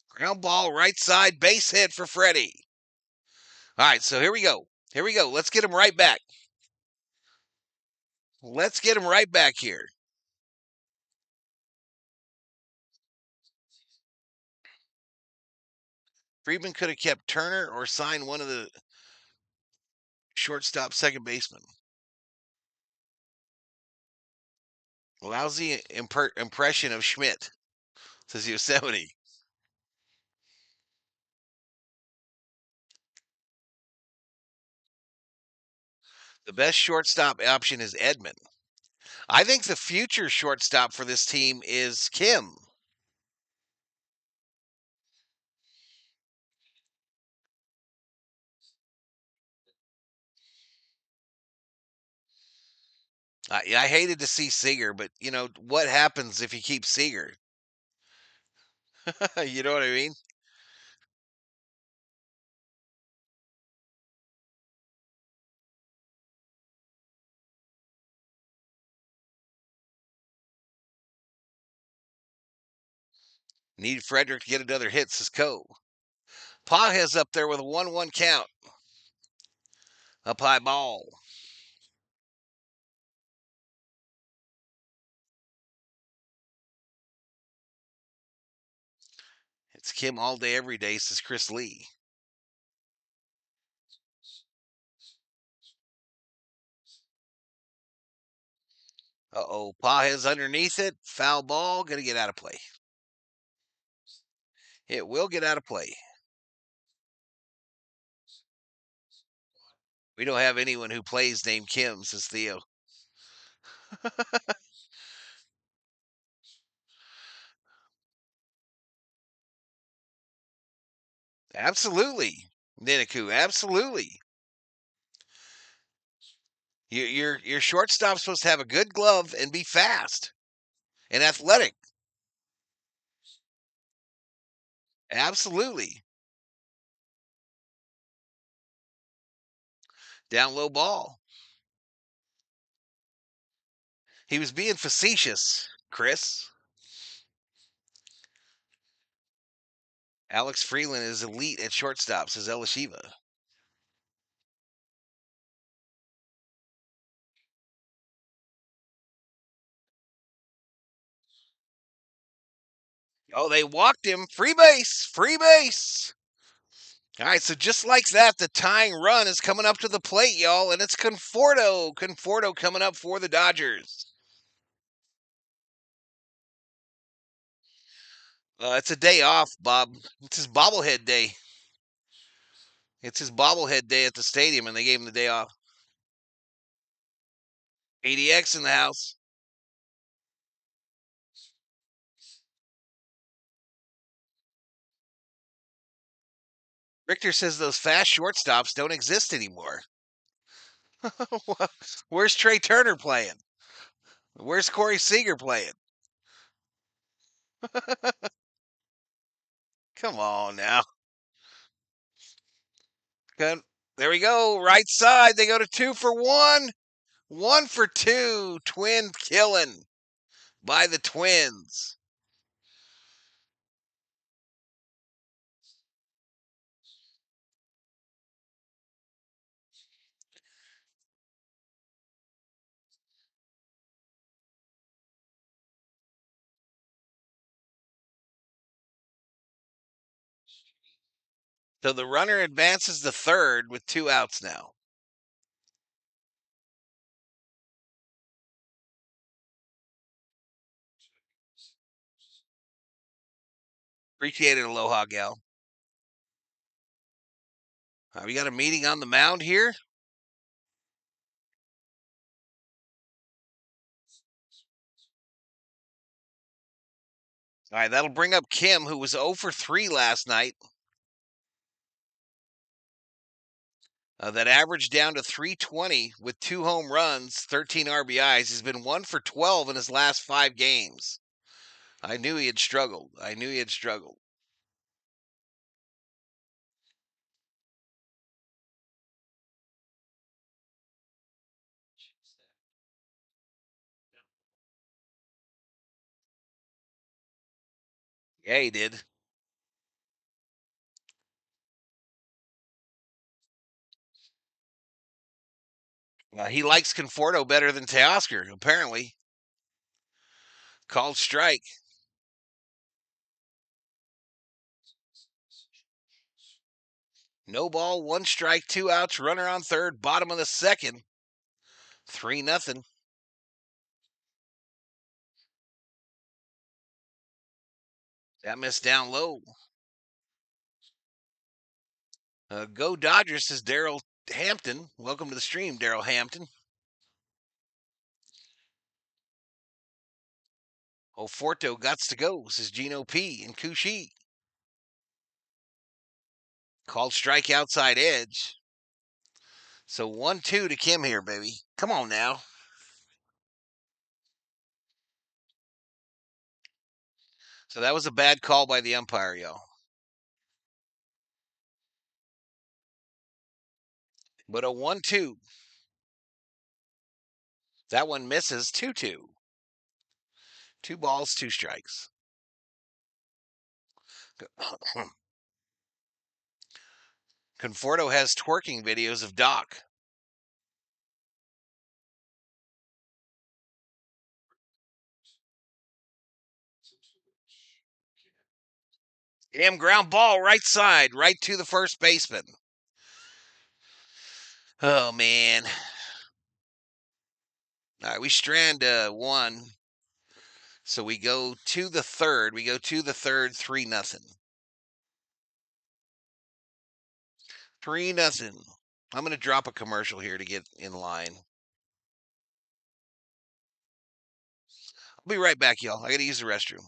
Ground ball, right side, base hit for Freddie. All right, so here we go. Here we go. Let's get him right back. Let's get him right back here. Friedman could have kept Turner or signed one of the shortstop second baseman. Lousy impression of Schmidt, says Yosemite. The best shortstop option is Edman. I think the future shortstop for this team is Kim. I hated to see Seager, but you know what happens if you keep Seager? You know what I mean? Need Frederick to get another hit, says Cole. Pages up there with a 1-1 count. Up high ball. It's Kim all day, every day, says Chris Lee. Uh-oh, Paja's underneath it. Foul ball, going to get out of play. It will get out of play. We don't have anyone who plays named Kim, says Theo. Absolutely. Ninaku, absolutely. Your shortstop's supposed to have a good glove and be fast and athletic. Absolutely. Down low ball. He was being facetious, Chris. Alex Freeland is elite at shortstop, says Elishiva. Oh, they walked him. Free base. Free base. All right, so just like that, the tying run is coming up to the plate, y'all, and it's Conforto. Conforto coming up for the Dodgers. It's a day off, Bob. It's his bobblehead day. It's his bobblehead day at the stadium, and they gave him the day off. ADX in the house. Richter says those fast shortstops don't exist anymore. Where's Trey Turner playing? Where's Corey Seager playing? Come on now. Good. There we go. Right side. They go to 2-for-1. 1-for-2. Twin killing by the Twins. So the runner advances to third with 2 outs now. Appreciate it, Aloha Gal. We got a meeting on the mound here. All right, that'll bring up Kim, who was 0-for-3 last night. That averaged down to 320 with 2 home runs, 13 RBIs. He's been 1-for-12 in his last 5 games. I knew he had struggled. Yeah, he did. He likes Conforto better than Teoscar, apparently. Called strike. No ball, 1 strike, 2 outs, runner on third, bottom of the second. 3-0. That missed down low. Go Dodgers, says Daryl Hampton. Welcome to the stream, Daryl Hampton. Forto gots to go, says Gino P. and Kushi. Called strike outside edge. So 1-2 to Kim here, baby. Come on now. So that was a bad call by the umpire, y'all. But a 1-2. That one misses. 2-2. 2 balls, 2 strikes. Conforto has twerking videos of Doc. Damn ground ball, right side, right to the first baseman. Oh, man. All right, we strand one. So we go to the third. 3-0. 3-0. I'm going to drop a commercial here to get in line. I'll be right back, y'all. I got to use the restroom.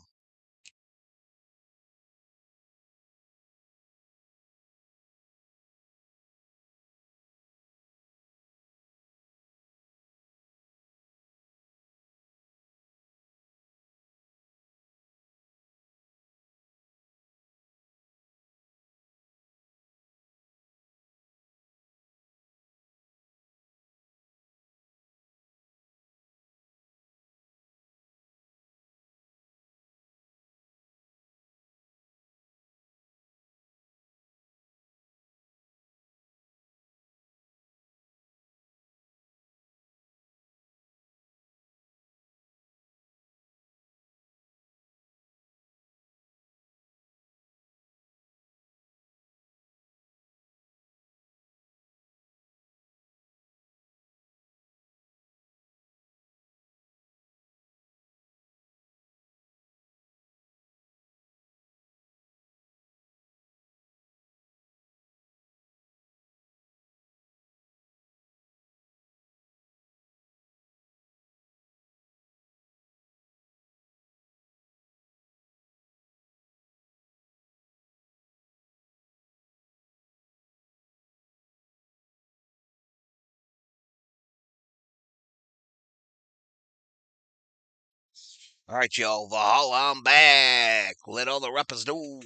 All right, y'all. Valhalla, I'm back. Let all the rappers know.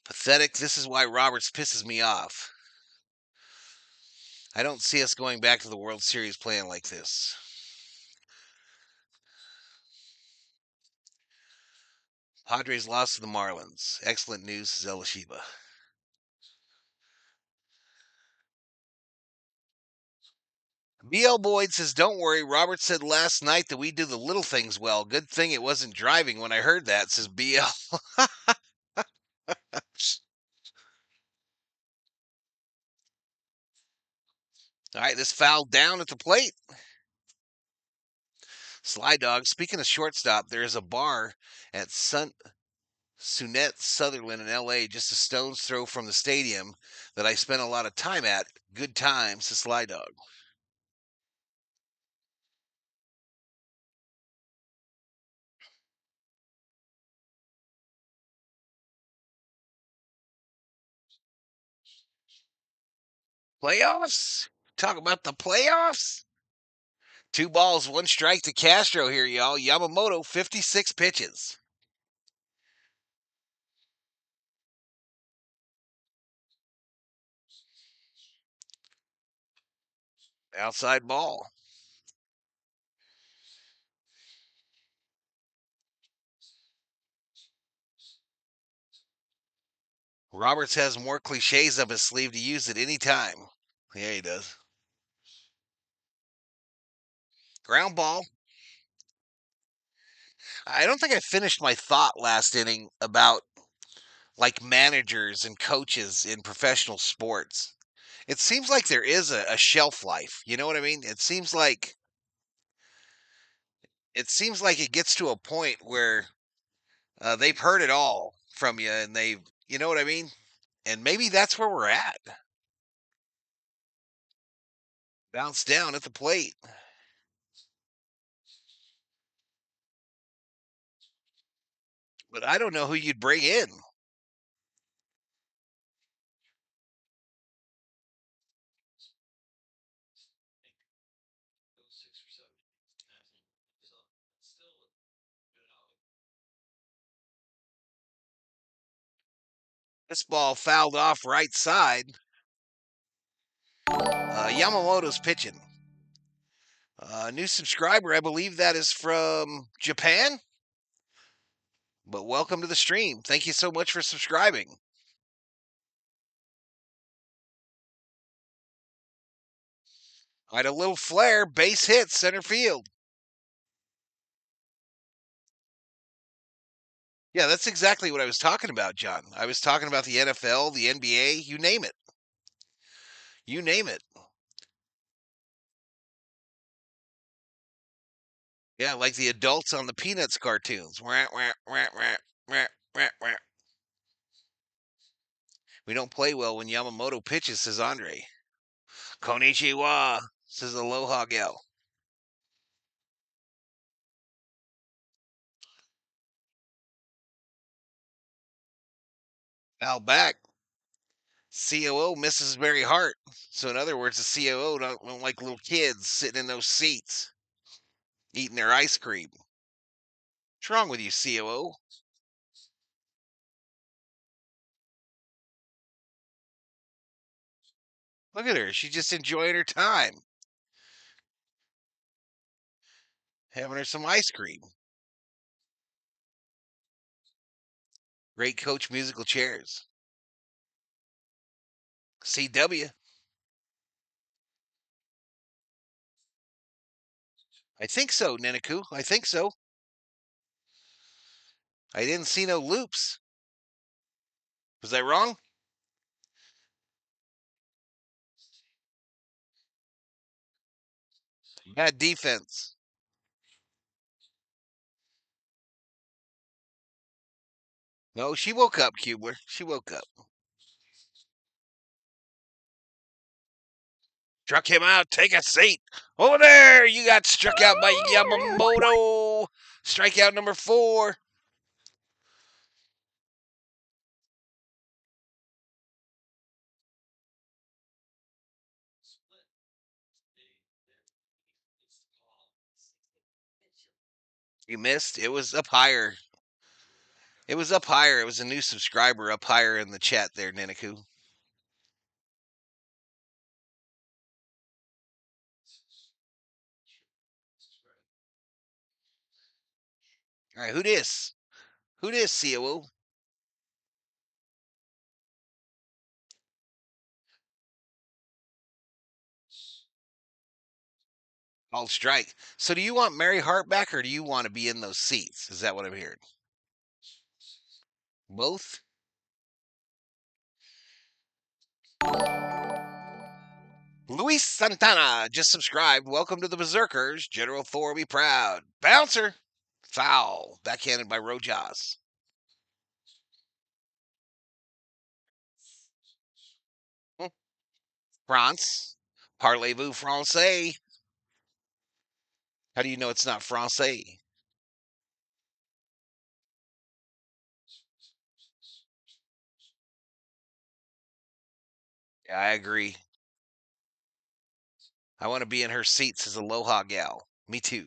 Pathetic. This is why Roberts pisses me off. I don't see us going back to the World Series playing like this. Padres lost to the Marlins. Excellent news, says Elishiba. BL Boyd says, don't worry. Robert said last night that we do the little things well. Good thing it wasn't driving when I heard that, says BL. All right, this foul down at the plate. Sly Dog, speaking of shortstop, there is a bar at Sunette Sutherland in L.A., just a stone's throw from the stadium that I spent a lot of time at. Good times, says Sly Dog. Playoffs? Talk about the playoffs? 2 balls, 1 strike to Castro here, y'all. Yamamoto, 56 pitches. Outside ball. Roberts has more cliches up his sleeve to use at any time. Yeah, he does. Ground ball. I don't think I finished my thought last inning about like managers and coaches in professional sports. It seems like there is a shelf life. You know what I mean? It seems like it gets to a point where they've heard it all from you, and you know what I mean? And maybe that's where we're at. Bounce down at the plate. But I don't know who you'd bring in. This ball fouled off right side. Yamamoto's pitching. New subscriber, I believe that is from Japan. But welcome to the stream. Thank you so much for subscribing. I had a little flare, base hit, center field. Yeah, that's exactly what I was talking about, John. I was talking about the NFL, the NBA, you name it. You name it. Yeah, like the adults on the Peanuts cartoons. Wah, wah, wah, wah, wah, wah, wah. We don't play well when Yamamoto pitches, says Andre. Konnichiwa, says Aloha Gal. Al back. COO misses Barry Hart. So, in other words, the COO don't like little kids sitting in those seats eating their ice cream. What's wrong with you, COO? Look at her. She's just enjoying her time, having her some ice cream. Great coach musical chairs. CW. I think so, Neneku. I think so. I didn't see no loops. Was I wrong? Bad defense. No, she woke up, Kubler. She woke up. Struck him out. Take a seat. Over there. You got struck out by Yamamoto. Strikeout number 4. You missed. It was up higher. It was up higher. It was a new subscriber up higher in the chat there, Neneku. All right, who this? Who this, COO? Called strike. So do you want Mary Hart back or do you want to be in those seats? Is that what I'm hearing? Both? Luis Santana just subscribed. Welcome to the Berserkers. General Thor will be proud. Bouncer. Foul. Backhanded by Rojas. France. Parlez-vous français? How do you know it's not français? Yeah, I agree. I want to be in her seat, says Aloha Gal. Me too.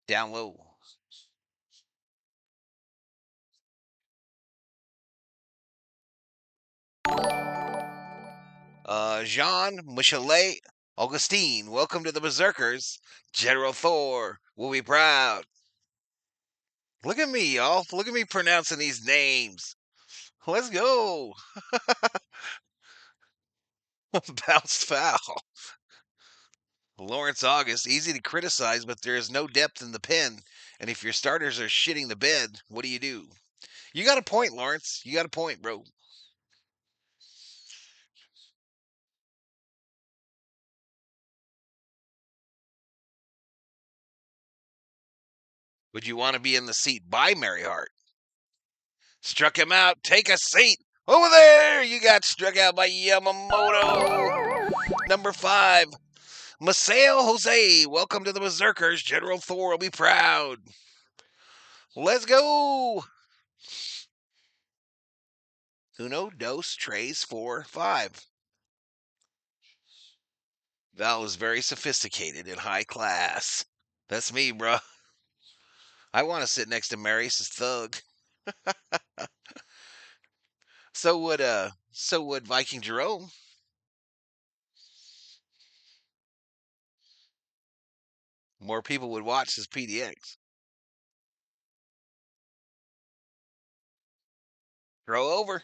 Down low. Jean Michelet Augustine, welcome to the Berserkers. General Thor will be proud. Look at me, y'all. Look at me pronouncing these names. Let's go. Bounced foul. Lawrence August, easy to criticize, but there is no depth in the pen. And if your starters are shitting the bed, what do you do? You got a point, Lawrence. You got a point, bro. Would you want to be in the seat by Mary Hart? Struck him out. Take a seat. Over there. You got struck out by Yamamoto. Number 5. Maseo Jose. Welcome to the Berserkers. General Thor will be proud. Let's go. Uno, dos, tres, four, five. Val is very sophisticated and high class. That's me, bro. I want to sit next to Marius' thug. So would Viking Jerome. More people would watch his PDX. Throw over.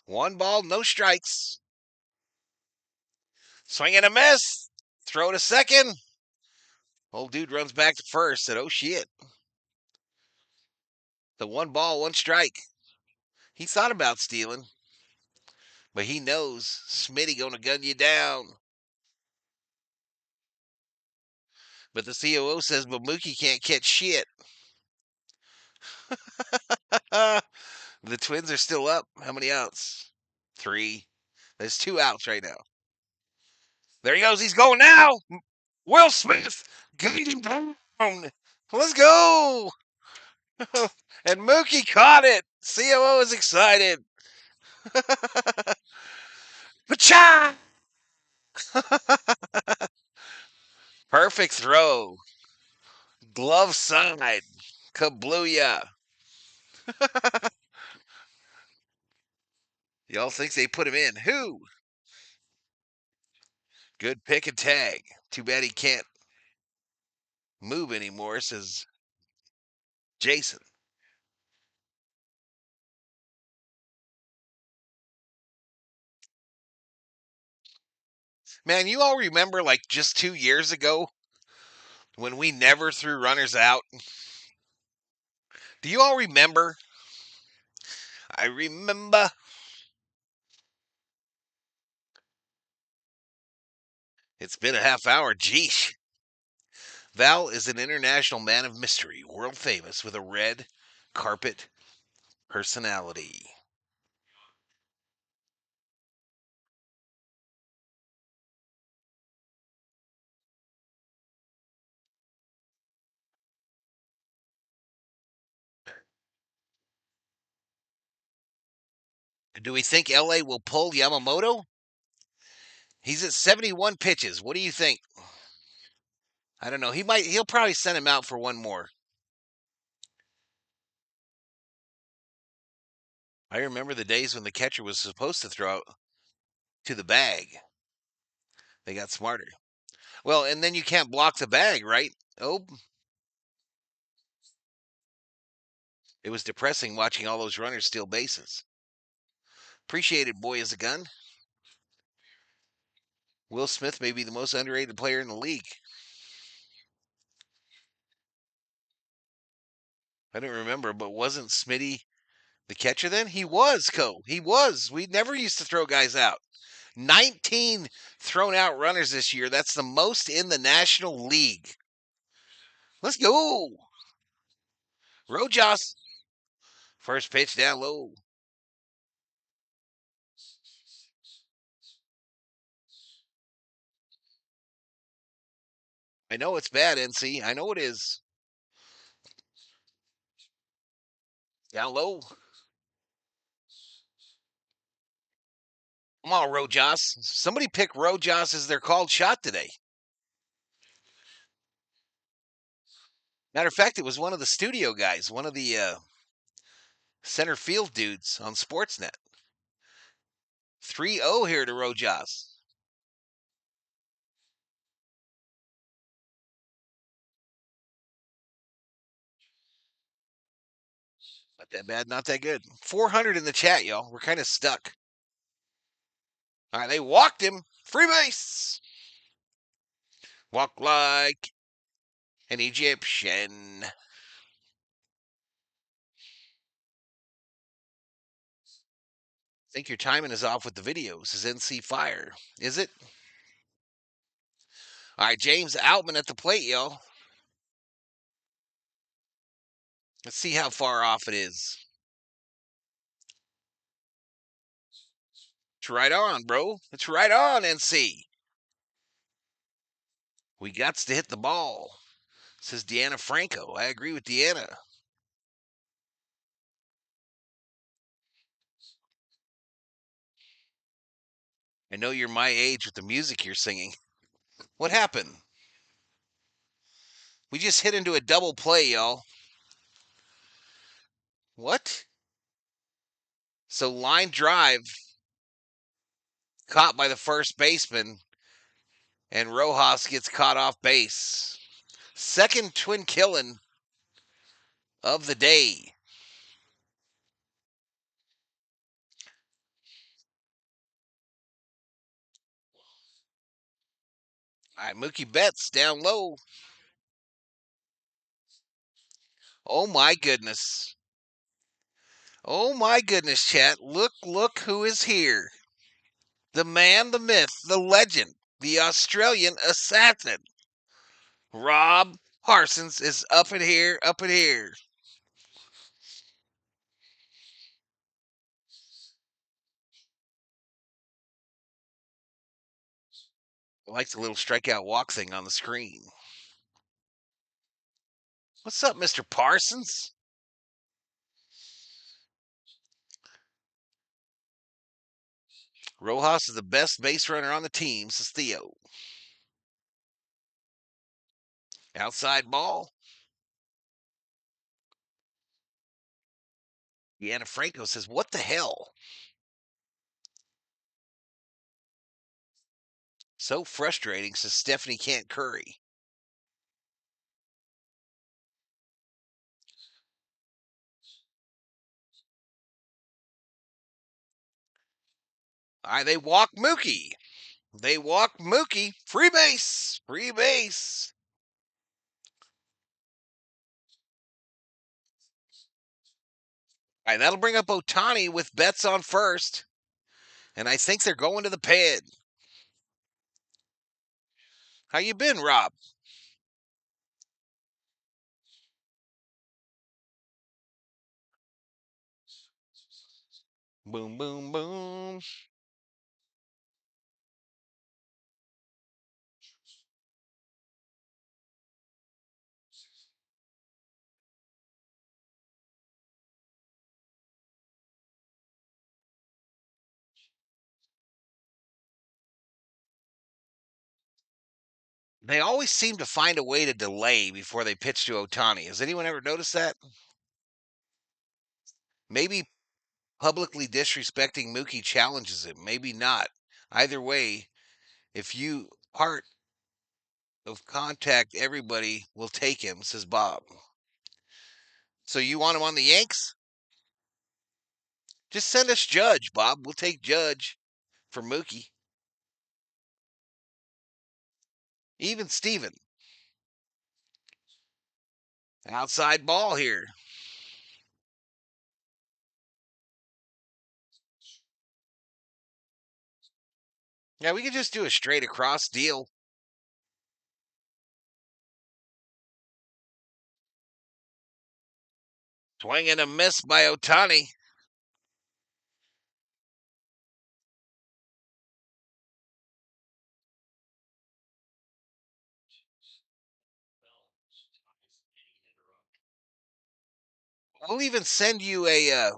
One ball, no strikes. Swing and a miss. Throw to second. Old dude runs back to first. Said, "Oh shit!" The 1 ball, 1 strike. He thought about stealing, but he knows Smitty gonna gun you down. But the COO says, "But Mookie can't catch shit." The Twins are still up. How many outs? 3. There's 2 outs right now. There he goes. He's going now. Will Smith getting him down. Let's go. And Mookie caught it. COO is excited. Pacha! Perfect throw. Glove side. Kablooya. Y'all think they put him in? Who? Good pick and tag. Too bad he can't move anymore, says Jason. Man, you all remember like just 2 years ago when we never threw runners out? Do you all remember? I remember. It's been a half hour. Geesh. Val is an international man of mystery, world famous with a red carpet personality. Do we think LA will pull Yamamoto? He's at 71 pitches. What do you think? I don't know. He'll probably send him out for one more. I remember the days when the catcher was supposed to throw out to the bag. They got smarter. Well, and then you can't block the bag, right? Oh, it was depressing watching all those runners steal bases. Appreciate it, boy is a gun. Will Smith may be the most underrated player in the league. I don't remember, but wasn't Smitty the catcher then? He was, He was. We never used to throw guys out. 19 thrown out runners this year. That's the most in the National League. Let's go. Rojas. First pitch down low. I know it's bad, NC. I know it is. Down low. Come on, Rojas. Somebody pick Rojas as their called shot today. Matter of fact, it was one of the studio guys, one of the center field dudes on Sportsnet. 3-0 here to Rojas. Not that bad, not that good. 400 in the chat, y'all. We're kind of stuck. All right, they walked him. Free base. Walk like an Egyptian. Think your timing is off with the videos. Is NC fire? Is it? All right, James Outman at the plate, y'all. Let's see how far off it is. It's right on, bro. It's right on, NC. We got to hit the ball, says Deanna Franco. I agree with Deanna. I know you're my age with the music you're singing. What happened? We just hit into a double play, y'all. What? So line drive caught by the first baseman, and Rojas gets caught off base. Second twin killing of the day. All right, Mookie Betts down low. Oh my goodness. Oh my goodness, chat. Look who is here. The man, the myth, the legend, the Australian assassin. Rob Parsons is up in here, up in here. I like the little strikeout walk thing on the screen. What's up, Mr. Parsons? Rojas is the best base runner on the team, says Theo. Outside ball. Deanna Franco says, what the hell? So frustrating, says Stephanie Can't Curry. All right, they walk Mookie. They walk Mookie. Free base. Free base. All right, that'll bring up Otani with Betts on first. And I think they're going to the pen. How you been, Rob? Boom, boom, boom. They always seem to find a way to delay before they pitch to Otani. Has anyone ever noticed that? Maybe publicly disrespecting Mookie challenges him. Maybe not. Either way, if you part of contact, everybody will take him, says Bob. So you want him on the Yanks? Just send us Judge, Bob. We'll take Judge for Mookie. Even Steven. Outside ball here. Yeah, we could just do a straight across deal. Swing and a miss by Otani. We'll even send you a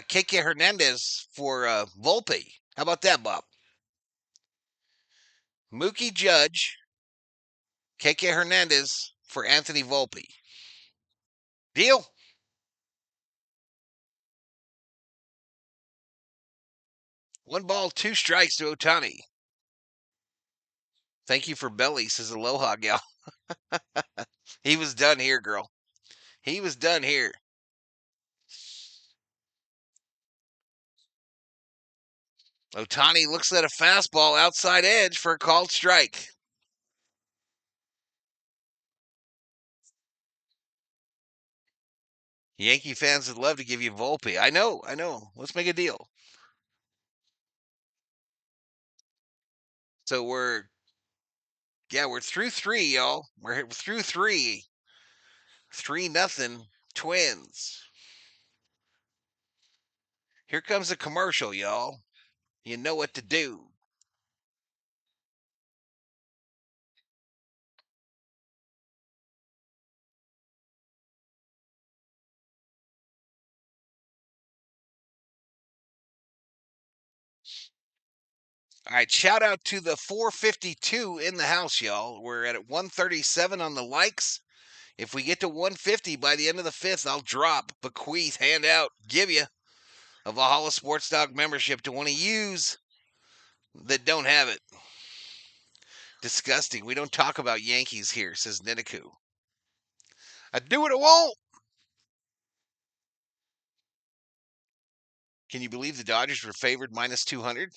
Keke Hernandez for Volpe. How about that, Bob? Mookie Judge, Keke Hernandez for Anthony Volpe. Deal? One ball, two strikes to Otani. Thank you for belly, says Aloha gal. He was done here, girl. He was done here. Otani looks at a fastball outside edge for a called strike. Yankee fans would love to give you Volpe. I know. Let's make a deal. So we're through three, y'all. We're through three. 3-0 Twins. Here comes a commercial, y'all. You know what to do. All right, shout out to the 452 in the house, y'all. We're at 137 on the likes. If we get to 150 by the end of the fifth, I'll drop, bequeath, hand out, give you a Valhalla Sports Talk membership to one of yous that don't have it. Disgusting. We don't talk about Yankees here, says Ninaku. I do what I want. Can you believe the Dodgers were favored minus 200?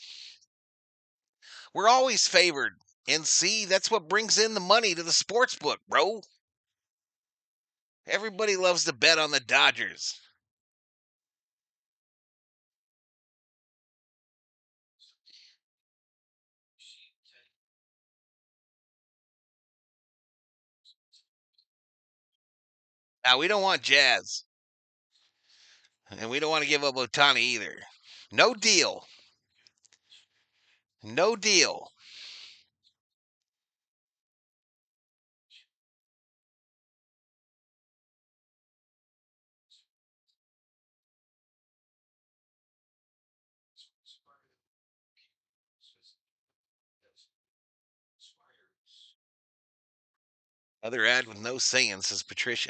We're always favored. And see, that's what brings in the money to the sports book, bro. Everybody loves to bet on the Dodgers. Now, we don't want Jazz. And we don't want to give up Otani either. No deal. No deal. Other ad with no saying, says Patricia.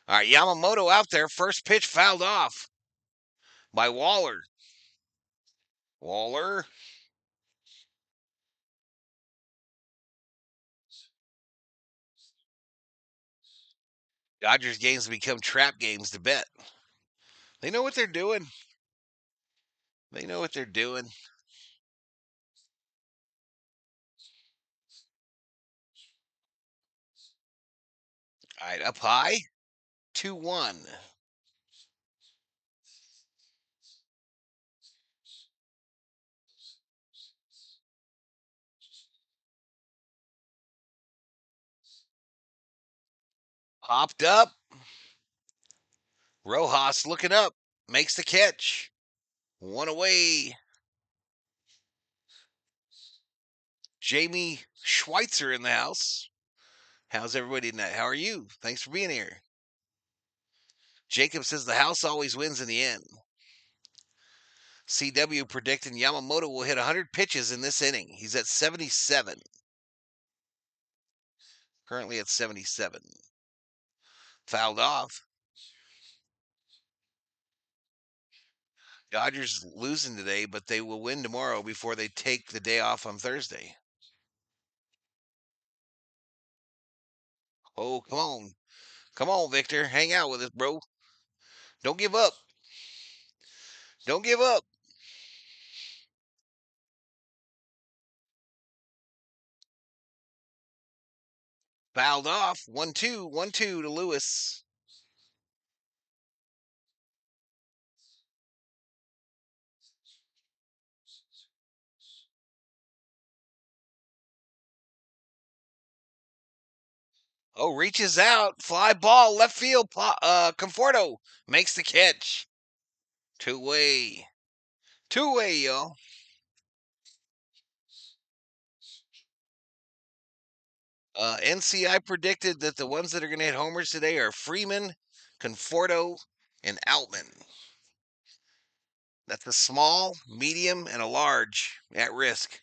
All right, Yamamoto out there. First pitch fouled off by Waller. Waller. Dodgers games become trap games to bet. They know what they're doing. They know what they're doing. All right, up high. 2-1. Popped up. Rojas looking up. Makes the catch. One away. Jamie Schweitzer in the house. How's everybody tonight? How are you? Thanks for being here. Jacob says the house always wins in the end. CW predicting Yamamoto will hit 100 pitches in this inning. He's at 77. Currently at 77. Fouled off. Dodgers losing today, but they will win tomorrow before they take the day off on Thursday. Oh, come on. Come on, Victor. Hang out with us, bro. Don't give up. Don't give up. Fouled off. 1-2. 1-2 to Lewis. Oh, reaches out. Fly ball. Left field. Conforto makes the catch. Two-way. Two-way, y'all. NCI predicted that the ones that are going to hit homers today are Freeman, Conforto, and Outman. That's a small, medium, and a large at risk.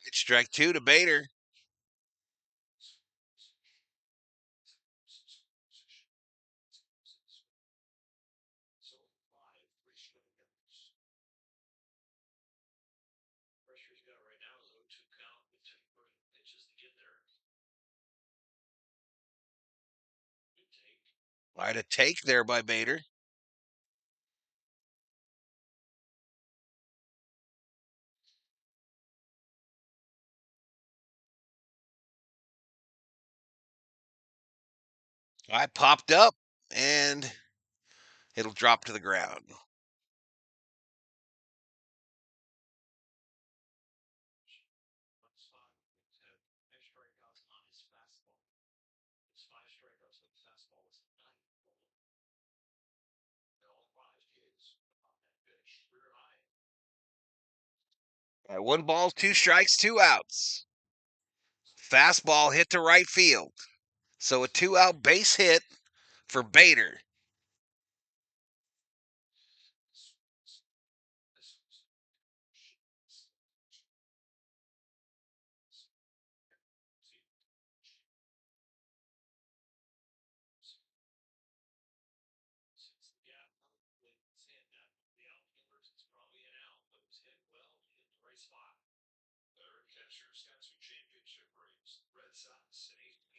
It's strike two to Bader. Right, a take there by Bader. I popped up, and it'll drop to the ground. All right, 1 ball, 2 strikes, 2 outs. Fastball hit to right field. So a 2-out base hit for Bader.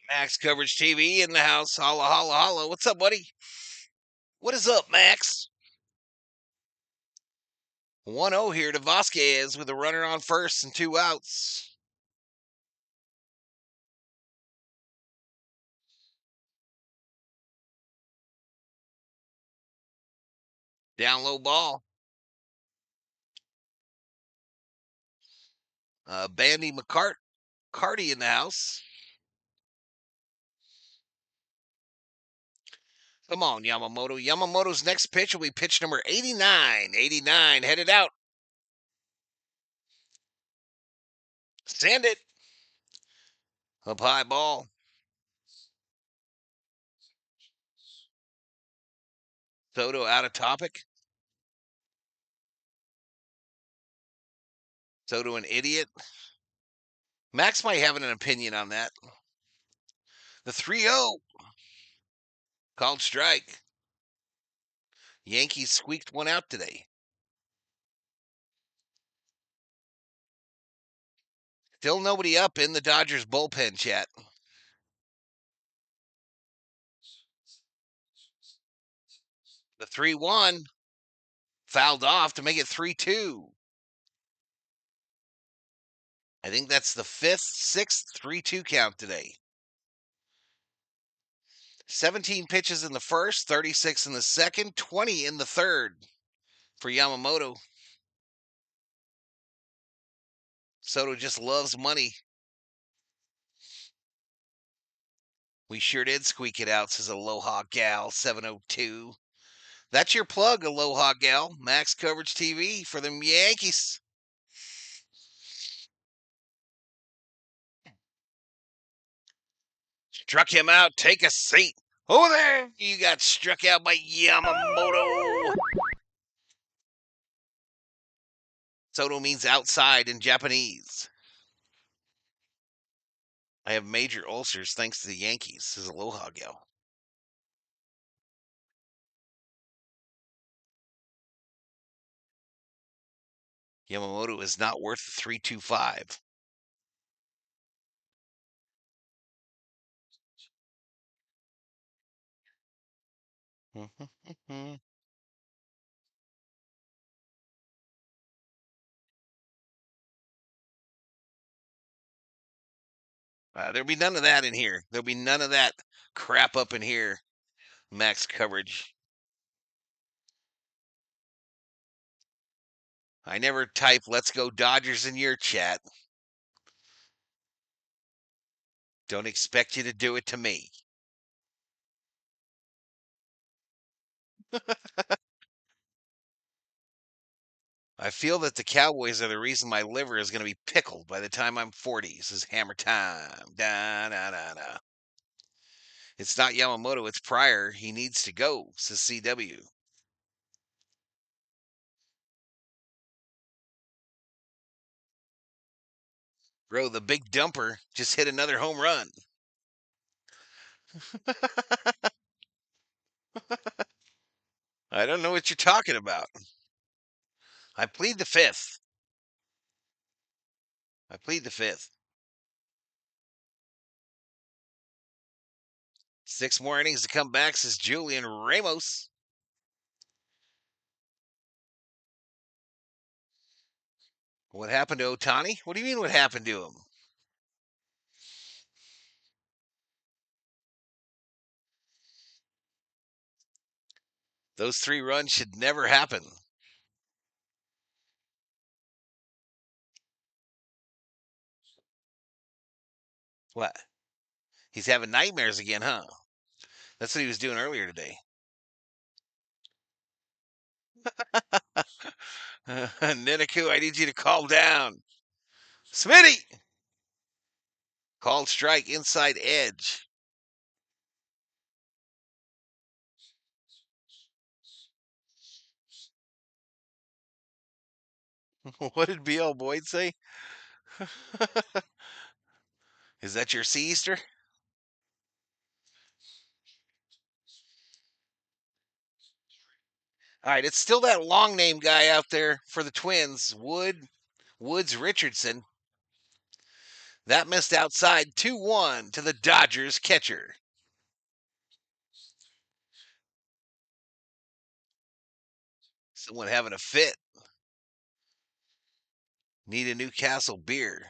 Max Coverage TV in the house. Holla, holla, holla. What's up, buddy? What is up, Max? 1-0 here to Vasquez with a runner on first and 2 outs. Down low ball. Bandy McCarty in the house. Come on, Yamamoto. Yamamoto's next pitch will be pitch number 89. 89 headed out. Send it. Up high ball. Soto out of topic. Soto an idiot. Max might have an opinion on that. The 3-0. Called strike. Yankees squeaked one out today. Still nobody up in the Dodgers bullpen chat. The 3-1 fouled off to make it 3-2. I think that's the sixth 3-2 count today. 17 pitches in the first, 36 in the second, 20 in the third for Yamamoto. Soto just loves money. We sure did squeak it out, says Aloha Gal 702. That's your plug, Aloha Gal. Max Coverage TV for the Yankees. Struck him out. Take a seat. Over there. You got struck out by Yamamoto. Soto means outside in Japanese. I have major ulcers thanks to the Yankees, says Aloha Gal. Yamamoto is not worth the 3.25. There'll be none of that in here. There'll be none of that crap up in here. Max Coverage. I never type "Let's go Dodgers" in your chat. Don't expect you to do it to me. I feel that the Cowboys are the reason my liver is going to be pickled by the time I'm 40. This is hammer time. Da, da, da, da. It's not Yamamoto, it's Pryor. He needs to go, says CW. Bro, the big dumper just hit another home run. I don't know what you're talking about. I plead the fifth. I plead the fifth. 6 more innings to come back, says Julian Ramos. What happened to Ohtani? What do you mean what happened to him? Those 3 runs should never happen. What? He's having nightmares again, huh? That's what he was doing earlier today. Ninaku, I need you to calm down. Smitty! Called strike inside edge. What did BL Boyd say? Is that your Easter? All right, it's still that long name guy out there for the Twins. Wood Woods Richardson. That missed outside 2-1 to the Dodgers catcher. Someone having a fit. Need a Newcastle beer.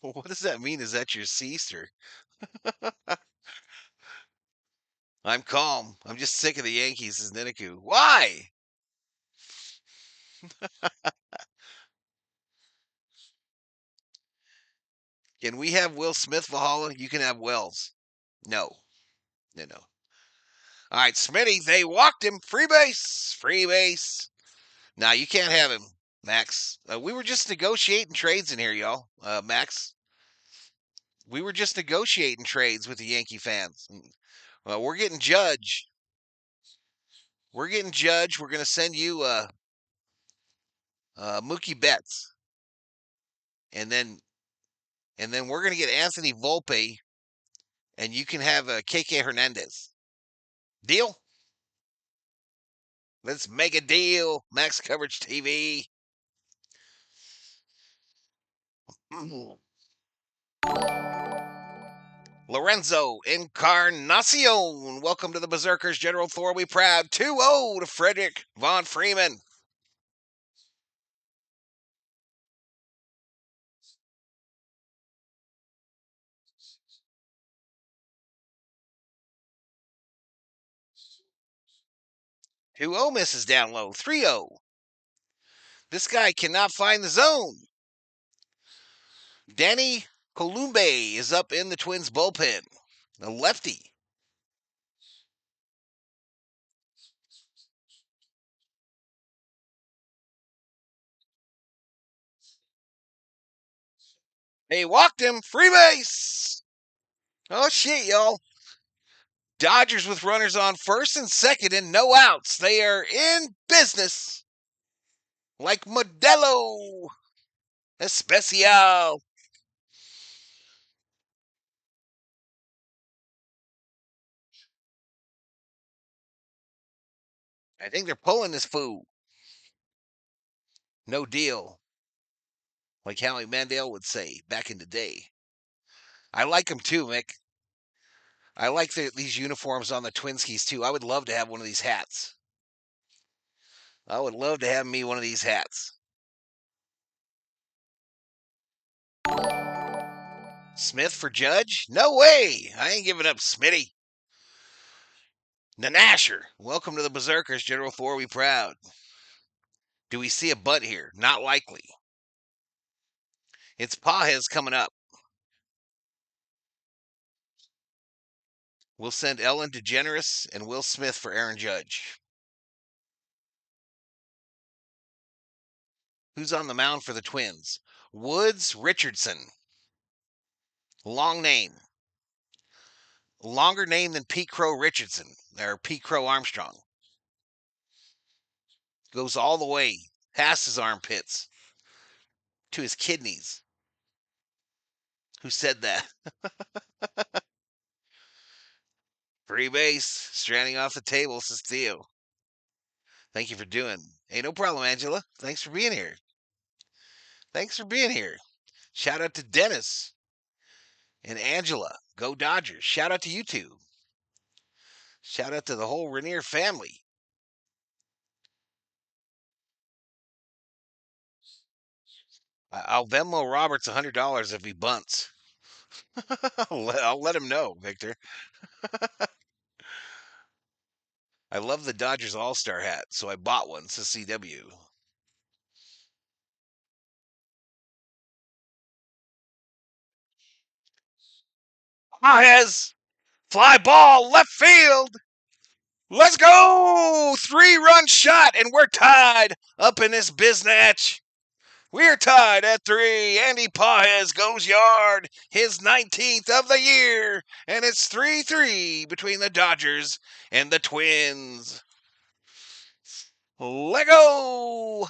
What does that mean? Is that your Caesar? I'm calm. I'm just sick of the Yankees, says Niniku. Why? Can we have Will Smith, Valhalla? You can have Wells. No. No, no. All right, Smitty, they walked him. Free base. Free base. Now you can't have him, Max. We were just negotiating trades in here, y'all. Max, we were just negotiating trades with the Yankee fans. We're getting Judge. We're getting Judge. We're going to send you Mookie Betts, and then we're going to get Anthony Volpe, and you can have KK Hernandez. Deal? Let's make a deal. Max Coverage TV. Lorenzo Encarnacion. Welcome to the Berserkers, General Thor. We proud 2-0 to Frederick Von Freeman. Two O misses down low. 3-0. This guy cannot find the zone. Danny Columbe is up in the Twins bullpen. A lefty. They walked him. Free base. Oh, shit, y'all. Dodgers with runners on first and second and no outs. They are in business. Like Modelo Especial. I think they're pulling this fool. No deal. Like Howie Mandel would say back in the day. I like them too, Mick. I like these uniforms on the Twinskies too. I would love to have one of these hats. I would love to have me one of these hats. Smith for Judge? No way. I ain't giving up Smitty. Nanasher. Welcome to the Berserkers, General Thor. We proud. Do we see a butt here? Not likely. It's Pajes coming up. We'll send Ellen DeGeneres and Will Smith for Aaron Judge. Who's on the mound for the Twins? Woods Richardson. Long name. Longer name than Pete Crow Richardson, or Pete Crow Armstrong. Goes all the way past his armpits to his kidneys. Who said that? Free base, stranding off the table, says Theo. Thank you for doing. Hey, no problem, Angela. Thanks for being here. Thanks for being here. Shout out to Dennis and Angela. Go Dodgers. Shout out to you two. Shout out to the whole Rainier family. I'll Venmo Roberts $100 if he bunts. I'll let him know, Victor. I love the Dodgers All-Star hat, so I bought one, says CW. Pajes, fly ball, left field. Let's go! 3-run shot, and we're tied up in this biznatch. We're tied at 3. Andy Pajes goes yard, his 19th of the year, and it's 3-3 between the Dodgers and the Twins. Lego!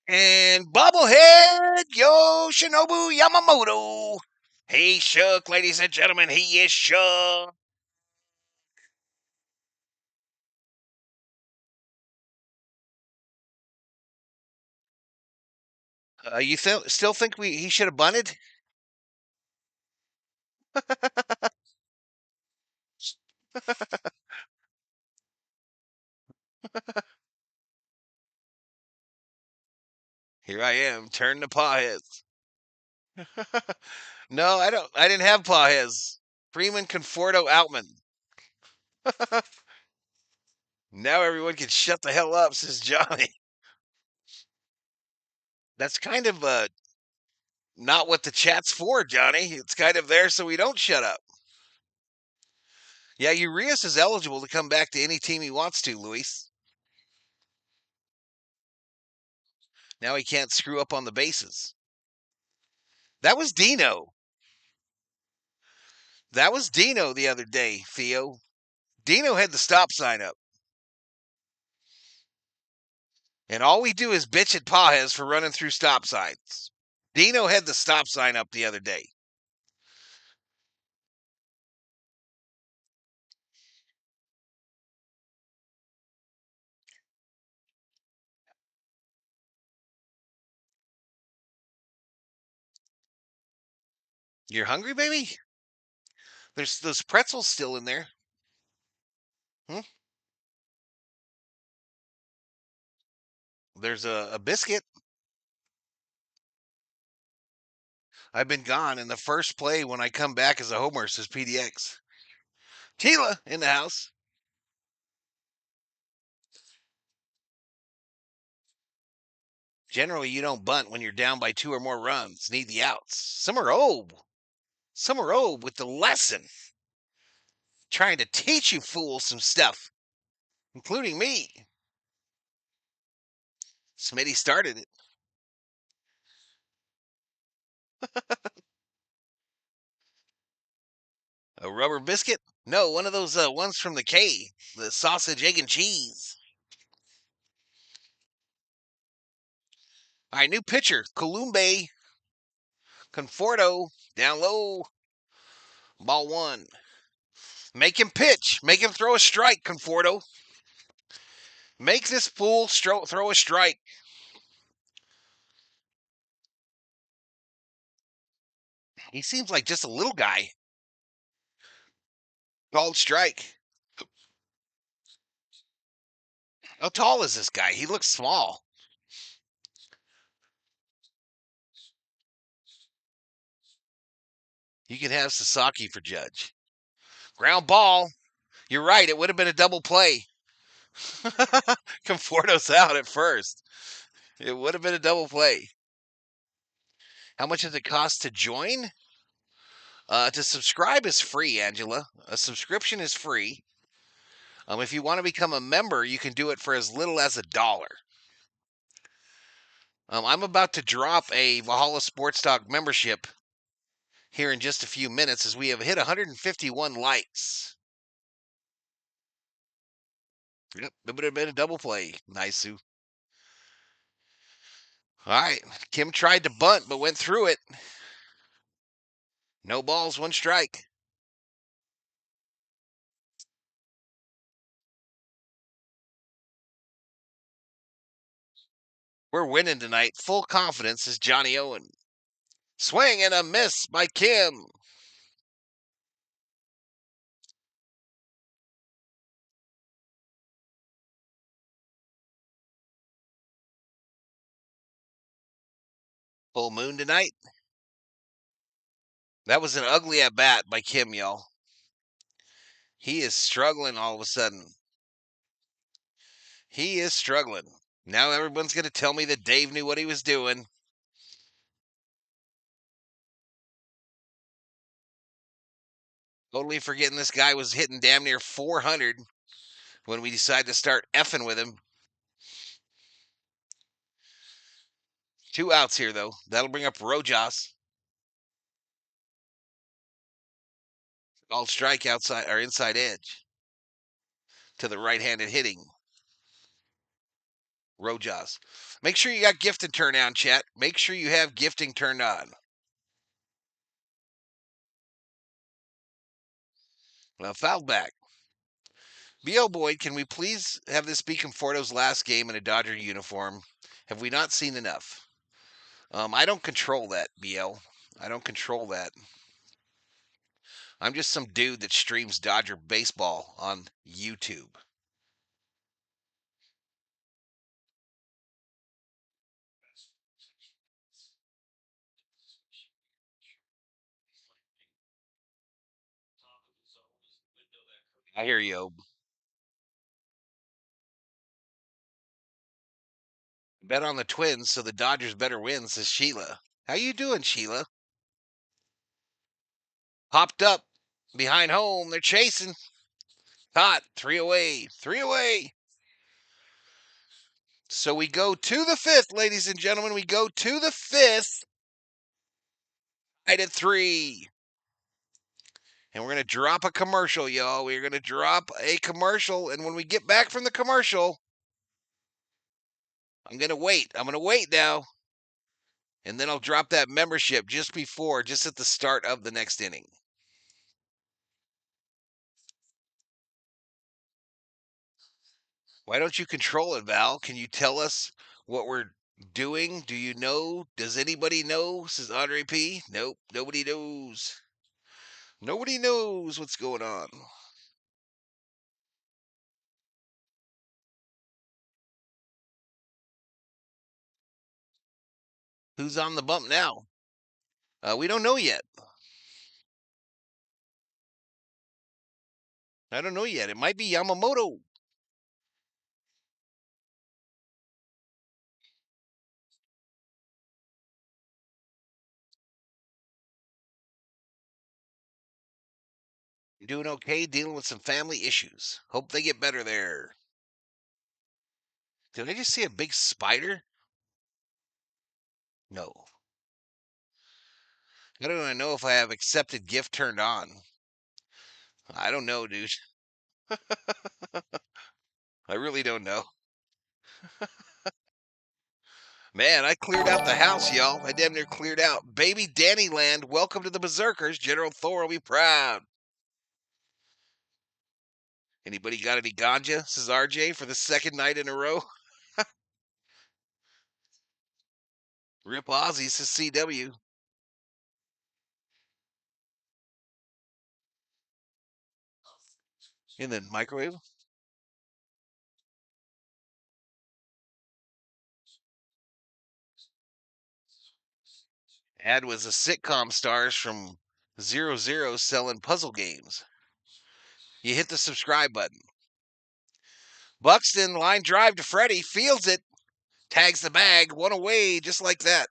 And bobblehead Yoshinobu Yamamoto. He shook, ladies and gentlemen. He is shook. You still think he should have bunted? Here I am, turn the pawheads. No, I don't. I didn't have pawheads. Freeman, Conforto, Outman. Now everyone can shut the hell up, says Johnny. That's kind of not what the chat's for, Johnny. It's kind of there so we don't shut up. Yeah, Urias is eligible to come back to any team he wants to, Luis. Now he can't screw up on the bases. That was Dino. That was Dino the other day, Theo. Dino had the stop sign up. And all we do is bitch at Pajes for running through stop signs. Dino had the stop sign up the other day. You're hungry, baby? There's those pretzels still in there. Hmm? There's a biscuit. I've been gone, and the first play when I come back as a homer says PDX. Tila in the house. Generally, you don't bunt when you're down by 2 or more runs. Need the outs. Summer with the lesson. Trying to teach you fools some stuff, including me. Smitty started it. A rubber biscuit? No, one of those ones from the K. The sausage, egg, and cheese. All right, new pitcher. Columbe. Conforto. Down low. Ball one. Make him pitch. Make him throw a strike, Conforto. Make this fool throw a strike. He seems like just a little guy. Called strike. How tall is this guy? He looks small. You can have Sasaki for judge. Ground ball. You're right. It would have been a double play. Conforto's out at first. It would have been a double play. How much does it cost to join? To subscribe is free, Angela. A subscription is free. If you want to become a member, you can do it for as little as $1. I'm about to drop a Valhalla Sports Talk membership here in just a few minutes as we have hit 151 likes. Yep, it would have been a double play. Nice, Sue. All right. Kim tried to bunt, but went through it. No balls, one strike. We're winning tonight. Full confidence is Johnny Owen. Swing and a miss by Kim. Full moon tonight. That was an ugly at bat by Kim, y'all. He is struggling all of a sudden. He is struggling. Now everyone's going to tell me that Dave knew what he was doing. Totally forgetting this guy was hitting damn near 400 when we decided to start effing with him. 2 outs here, though. That'll bring up Rojas. Called strike outside or inside edge to the right-handed hitting. Rojas. Make sure you got gifting turned on, chat. Make sure you have gifting turned on. Well, foul back. B.O. Boyd, can we please have this be Conforto's last game in a Dodger uniform? Have we not seen enough? I don't control that, BL. I don't control that. I'm just some dude that streams Dodger baseball on YouTube. I hear you. Bet on the Twins so the Dodgers better win, says Sheila. How you doing, Sheila? Popped up behind home. They're chasing. Caught. 3 away. 3 away. So we go to the fifth, ladies and gentlemen. We go to the fifth. Right at 3. And we're going to drop a commercial, y'all. We're going to drop a commercial. And when we get back from the commercial, I'm going to wait. I'm going to wait now. And then I'll drop that membership just at the start of the next inning. Why don't you control it, Val? Can you tell us what we're doing? Do you know? Does anybody know? Says Andre P. Nope, nobody knows. Nobody knows what's going on. Who's on the bump now? We don't know yet. I don't know yet. It might be Yamamoto. Doing okay, dealing with some family issues. Hope they get better there. Did I just see a big spider? No. I don't even know if I have accepted gift turned on. I don't know, dude. I really don't know. Man, I cleared out the house, y'all. I damn near cleared out. Baby Danny Land, welcome to the Berserkers. General Thor will be proud. Anybody got any ganja? Says RJ for the second night in a row. Rip Ozzy, says CW. In the microwave. Ad was a sitcom stars from 00 selling puzzle games. You hit the subscribe button. Buxton, line drive to Freddie, fields it, tags the bag, one away, just like that.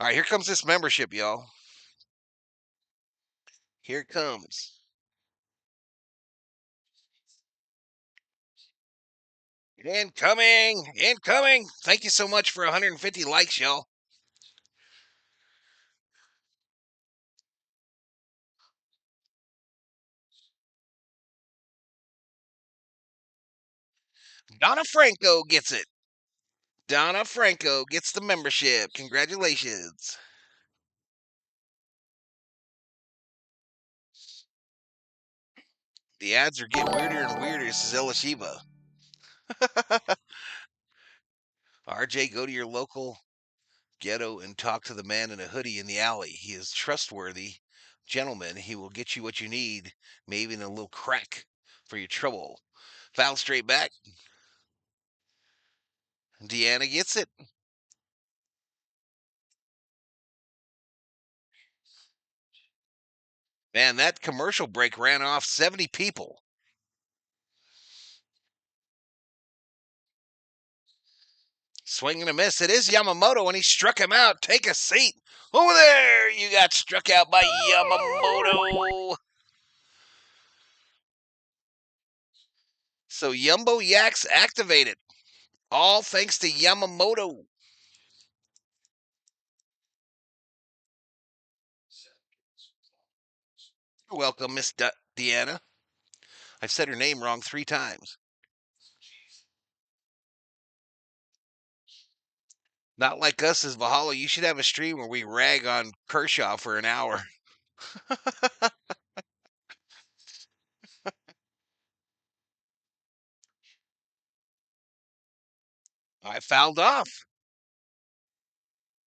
All right, here comes this membership, y'all. Here it comes. Incoming! Incoming! Thank you so much for 150 likes, y'all. Donna Franco gets it. Donna Franco gets the membership. Congratulations. The ads are getting weirder and weirder, says Elashiva. RJ, go to your local ghetto and talk to the man in a hoodie in the alley. He is trustworthy gentleman. He will get you what you need, maybe in a little crack for your trouble. Foul straight back. Deanna gets it. Man, that commercial break ran off 70 people. Swing and a miss. It is Yamamoto, and he struck him out. Take a seat. Over there, you got struck out by Yamamoto. So Yumbo Yaks activated. All thanks to Yamamoto. You're welcome, Miss Deanna. I've said her name wrong 3 times. Not like us as Valhalla. You should have a stream where we rag on Kershaw for an hour. I fouled off.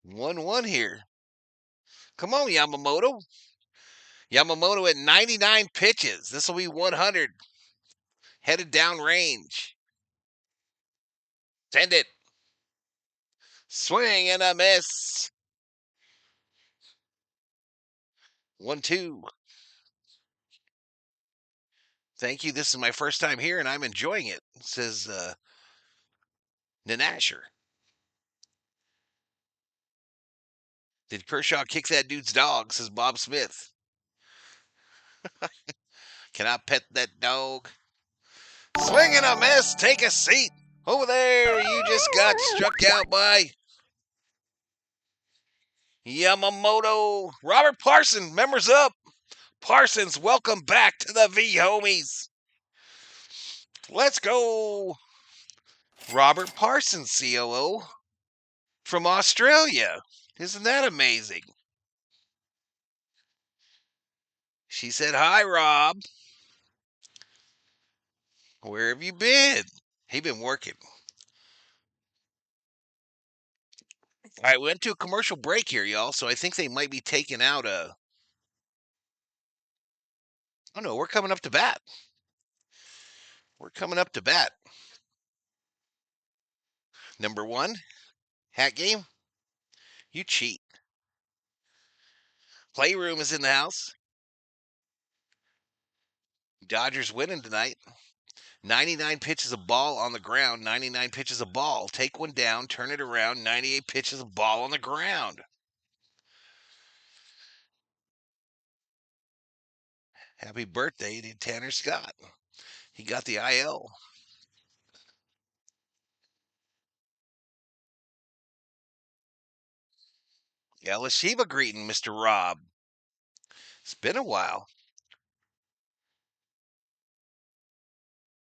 1-1 here. Come on, Yamamoto. Yamamoto at 99 pitches. This will be 100. Headed down range. Send it. Swing and a miss. 1-2. Thank you. This is my first time here, and I'm enjoying it, says Nanasher. Did Kershaw kick that dude's dog, says Bob Smith. Can I pet that dog? Swing and a miss. Take a seat. Over there, you just got struck out by Yamamoto. Robert Parsons, members up. Parsons, welcome back to the V homies. Let's go. Robert Parsons, COO from Australia. Isn't that amazing? She said, hi, Rob. Where have you been? He been working. All right, we went to a commercial break here, y'all, so I think they might be taking out a... Oh, no, we're coming up to bat. We're coming up to bat. Number 1, hat game. You cheat. Playroom is in the house. Dodgers winning tonight. 99 pitches of ball on the ground. 99 pitches of ball. Take one down, turn it around. 98 pitches of ball on the ground. Happy birthday to Tanner Scott. He got the IL. Shiva greeting, Mr. Rob. It's been a while.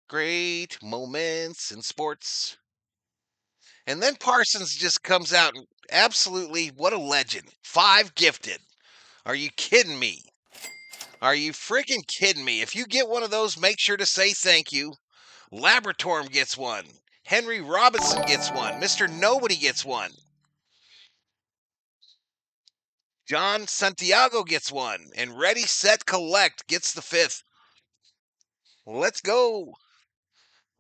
Great moments in sports. And then Parsons just comes out and absolutely, what a legend. 5 gifted. Are you kidding me? Are you freaking kidding me? If you get one of those, make sure to say thank you. Laboratorum gets one. Henry Robinson gets one. Mr. Nobody gets one. John Santiago gets one. And Ready, Set, Collect gets the 5th. Let's go.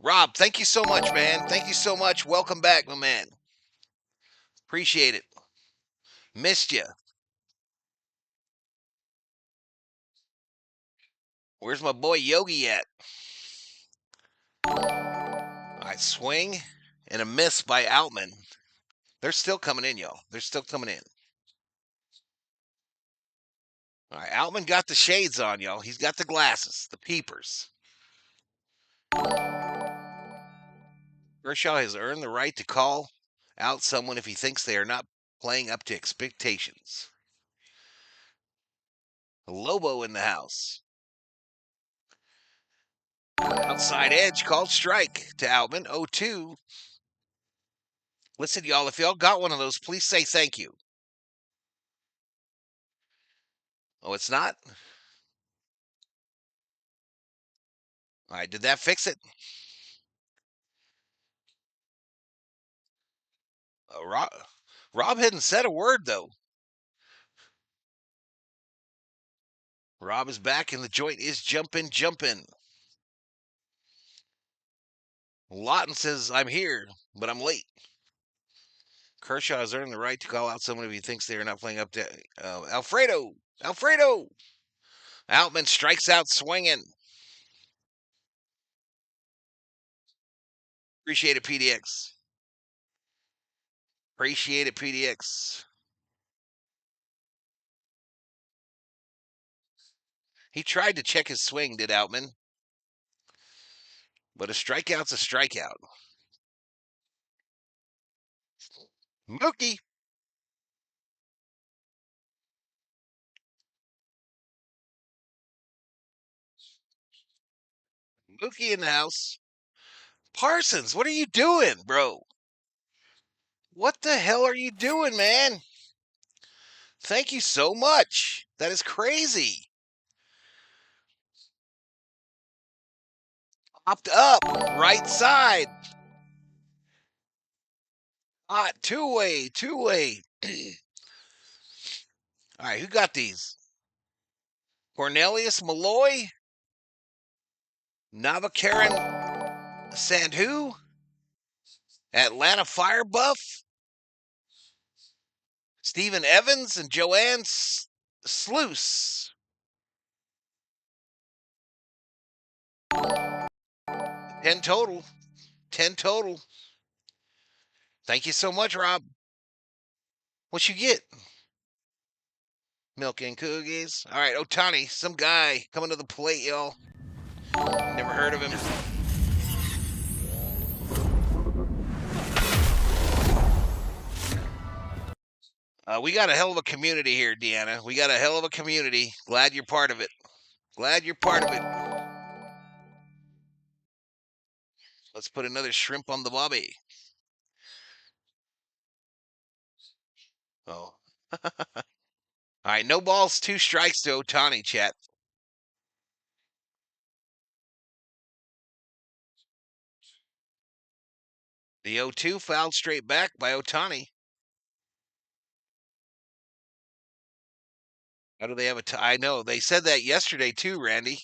Rob, thank you so much, man. Thank you so much. Welcome back, my man. Appreciate it. Missed you. Where's my boy Yogi at? All right, swing and a miss by Outman. They're still coming in, y'all. They're still coming in. All right, Outman got the shades on, y'all. He's got the glasses, the peepers. Kershaw has earned the right to call out someone if he thinks they are not playing up to expectations. Lobo in the house. Outside edge called strike to Outman. 0-2. Listen, y'all, if y'all got one of those, please say thank you. Oh, it's not? All right, did that fix it? Rob hadn't said a word, though. Rob is back, and the joint is jumping. Lawton says, I'm here, but I'm late. Kershaw has earned the right to call out someone if he thinks they are not playing up to Alfredo. Outman strikes out swinging. Appreciate it, PDX. Appreciate it, PDX. He tried to check his swing, did Outman. But a strikeout's a strikeout. Mookie. Mookie in the house. Parsons, what are you doing, bro? What the hell are you doing, man? Thank you so much. That is crazy. Popped up, right side. Hot, two-way, two-way. All right, who got these? Cornelius Malloy? Navakaran Sandhu? Atlanta Firebuff? Stephen Evans and Joanne Sluice. 10 total. 10 total. Thank you so much, Rob. What you get? Milk and cookies. All right, Otani, some guy coming to the plate, y'all. Never heard of him. We got a hell of a community here, Deanna. We got a hell of a community. Glad you're part of it. Glad you're part of it. Let's put another shrimp on the bobby. Oh. All right, no balls, 2 strikes to Otani, chat. The 0-2 fouled straight back by Otani. How do they have a tie? I know. They said that yesterday too, Randy.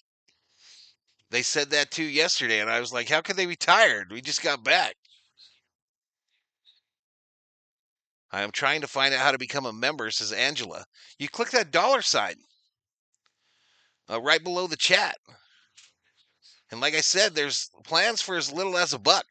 They said that too yesterday, and I was like, how could they be tired? We just got back. I am trying to find out how to become a member, says Angela. You click that dollar sign right below the chat. And like I said, there's plans for as little as $1.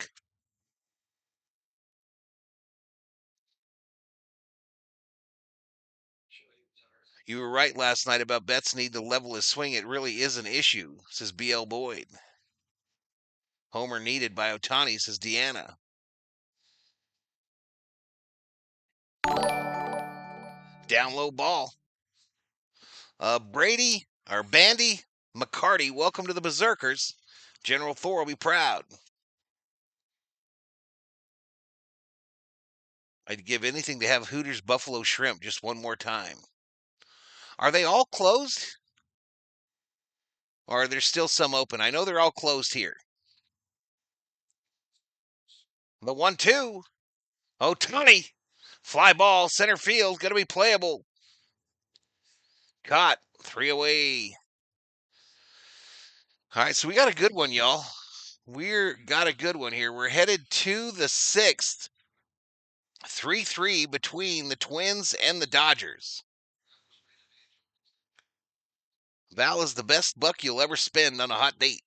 You were right last night about Betts need to level his swing. It really is an issue, says BL Boyd. Homer needed by Otani, says Deanna. Down low ball. Brady, or Bandy, McCarty, welcome to the Berserkers. General Thor will be proud. I'd give anything to have Hooters Buffalo Shrimp just one more time. Are they all closed? Or are there still some open? I know they're all closed here. The 1-2. Oh, Tony. Fly ball, center field, going to be playable. Caught. 3 away. All right, so we got a good one, y'all. We're got a good one here. We're headed to the 6th. 3-3 between the Twins and the Dodgers. Val is the best buck you'll ever spend on a hot date.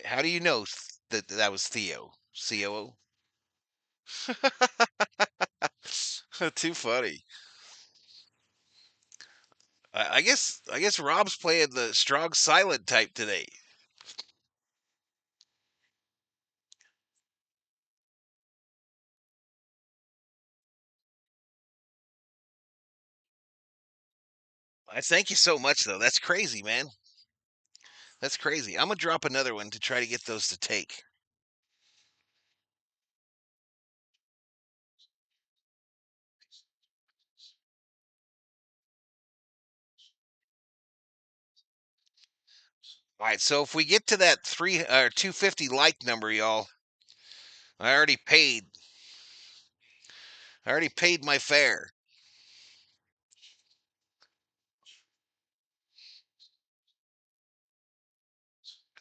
How do you know that was Theo? COO? Too funny. I guess Rob's playing the strong silent type today. I thank you so much though. That's crazy, man. That's crazy. I'm gonna drop another one to try to get those to take. All right, so if we get to that 250 like number, y'all, I already paid. I already paid my fare.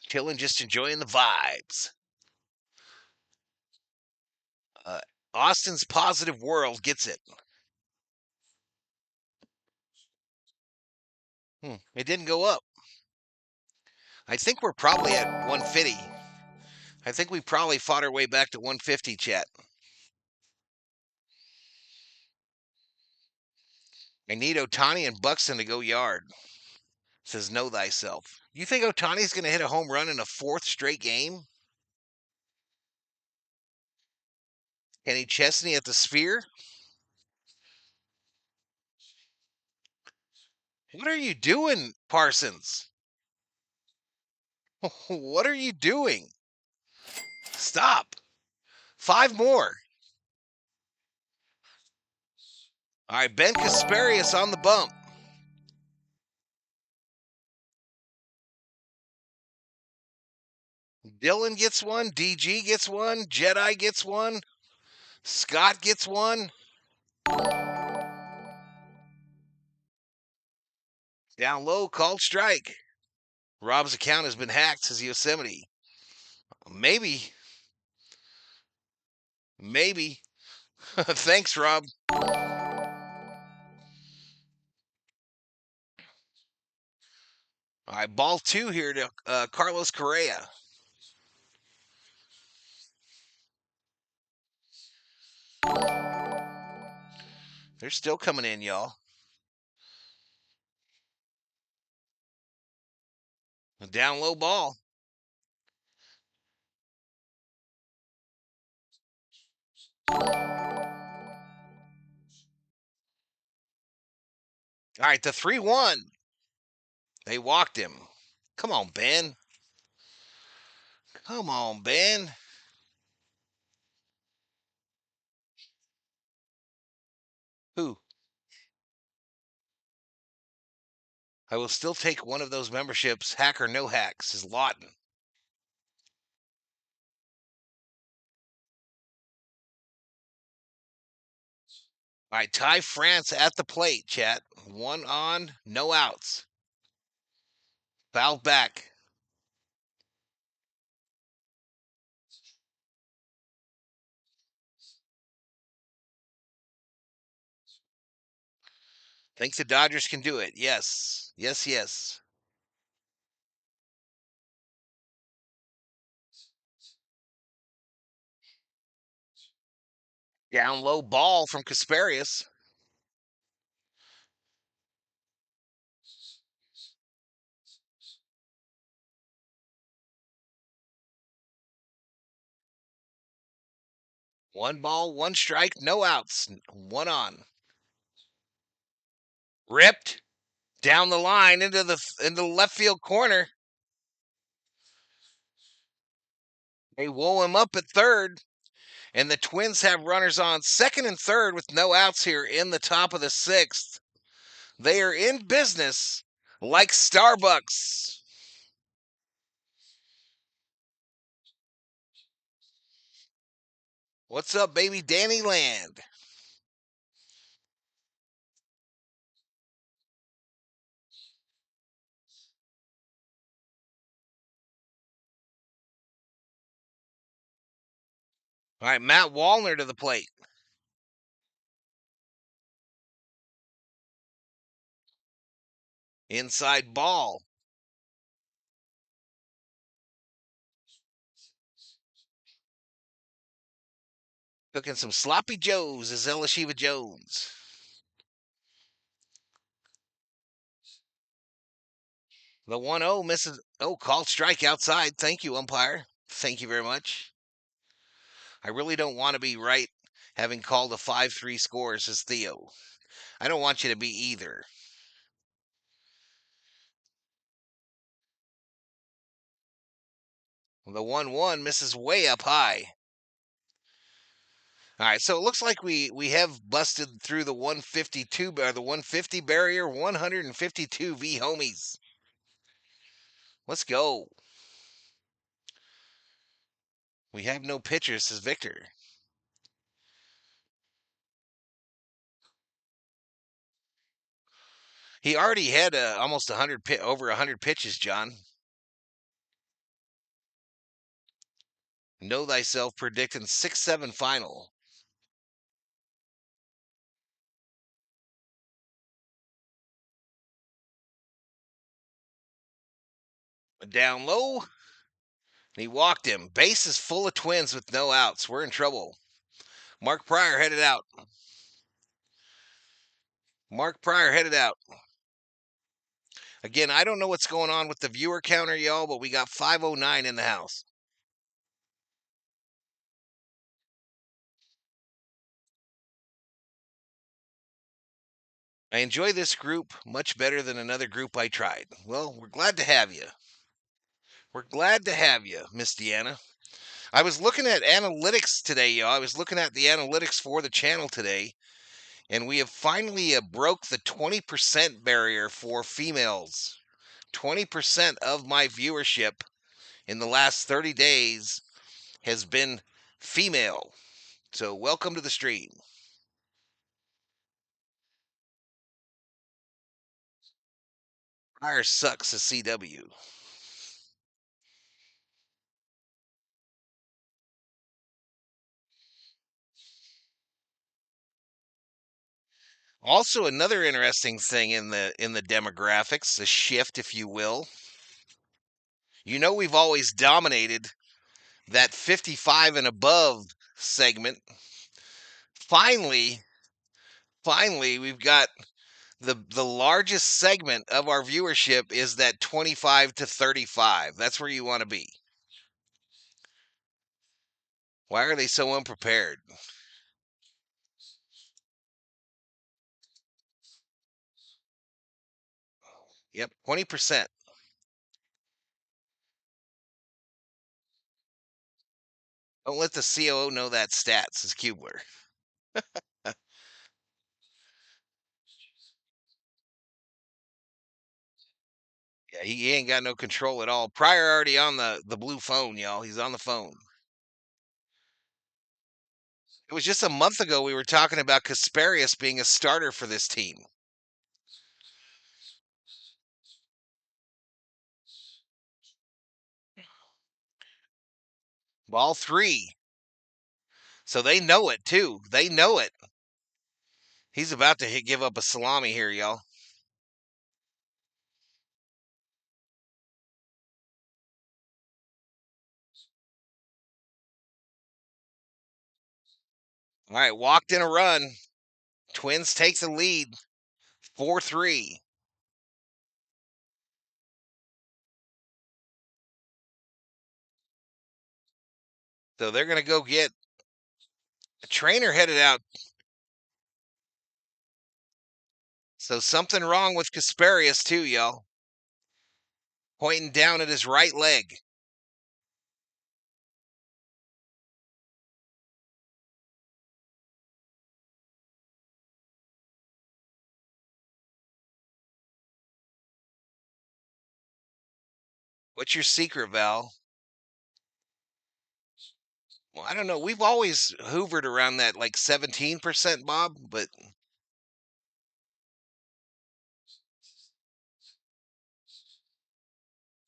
Chilling, just enjoying the vibes. Uh, Austin's positive world gets it. It didn't go up. I think we're probably at 150. I think we probably fought our way back to 150, chat. I need Otani and Buxton to go yard, says Know Thyself. You think Otani's going to hit a home run in a 4th straight game? Kenny Chesney at the Sphere? What are you doing, Parsons? What are you doing? Stop. 5 more. All right, Ben Kasparius on the bump. Dylan gets one. DG gets one. Jedi gets one. Scott gets one. Down low, called strike. Rob's account has been hacked, says Yosemite. Maybe. Thanks, Rob. All right, ball 2 here to Carlos Correa. They're still coming in, y'all. A down low ball. All right, the 3-1. They walked him. Come on, Ben. Come on, Ben. Who? I will still take one of those memberships, hack or no hack, says Lawton. All right, Ty France at the plate, chat. 1 on, no outs. Fouled back. Thinks the Dodgers can do it. Yes. Yes. Down low ball from Kasparius. One ball, one strike, no outs. 1 on. Ripped down the line into the left field corner. They woe him up at third, and the Twins have runners on second and third with no outs here in the top of the 6th. They are in business like Starbucks. What's up, baby? Danny Land. All right, Matt Wallner to the plate. Inside ball. Cooking some sloppy joes is Elishiva Jones. The 1-0 misses. Oh, called strike outside. Thank you, umpire. Thank you very much. I really don't want to be right having called a 5-3 score, says Theo. I don't want you to be either. The 1-1 misses way up high. All right, so it looks like we have busted through the 152 or the 150 barrier, 152 V homies. Let's go. We have no pitchers, says Victor. He already had almost 100 over 100 pitches, John. Know thyself predicting 6-7 final. Down low. He walked him. Base is full of Twins with no outs. We're in trouble. Mark Pryor headed out. Again, I don't know what's going on with the viewer counter, y'all, but we got 509 in the house. I enjoy this group much better than another group I tried. Well, we're glad to have you. Miss Deanna. I was looking at analytics today, y'all. I was looking at the analytics for the channel today, and we have finally broke the 20% barrier for females. 20% of my viewership in the last 30 days has been female. So welcome to the stream. Fire sucks as CW. Also, another interesting thing in the demographics, the shift, if you will. You know, we've always dominated that 55 and above segment. Finally, finally, we've got the largest segment of our viewership is that 25 to 35. That's where you want to be. Why are they so unprepared? Yep, 20%. Don't let the COO know that stat, says Kubler. Yeah, he ain't got no control at all. Pryor already on the blue phone, y'all. He's on the phone. It was just a month ago we were talking about Kasparius being a starter for this team. Ball three. So they know it too. They know it. He's about to give up a salami here, y'all. All right, walked in a run. Twins take the lead 4-3. So they're going to go get a trainer headed out. So something wrong with Kasparius too, y'all. Pointing down at his right leg. What's your secret, Val? Well, I don't know. We've always hoovered around that like 17%, Bob, but all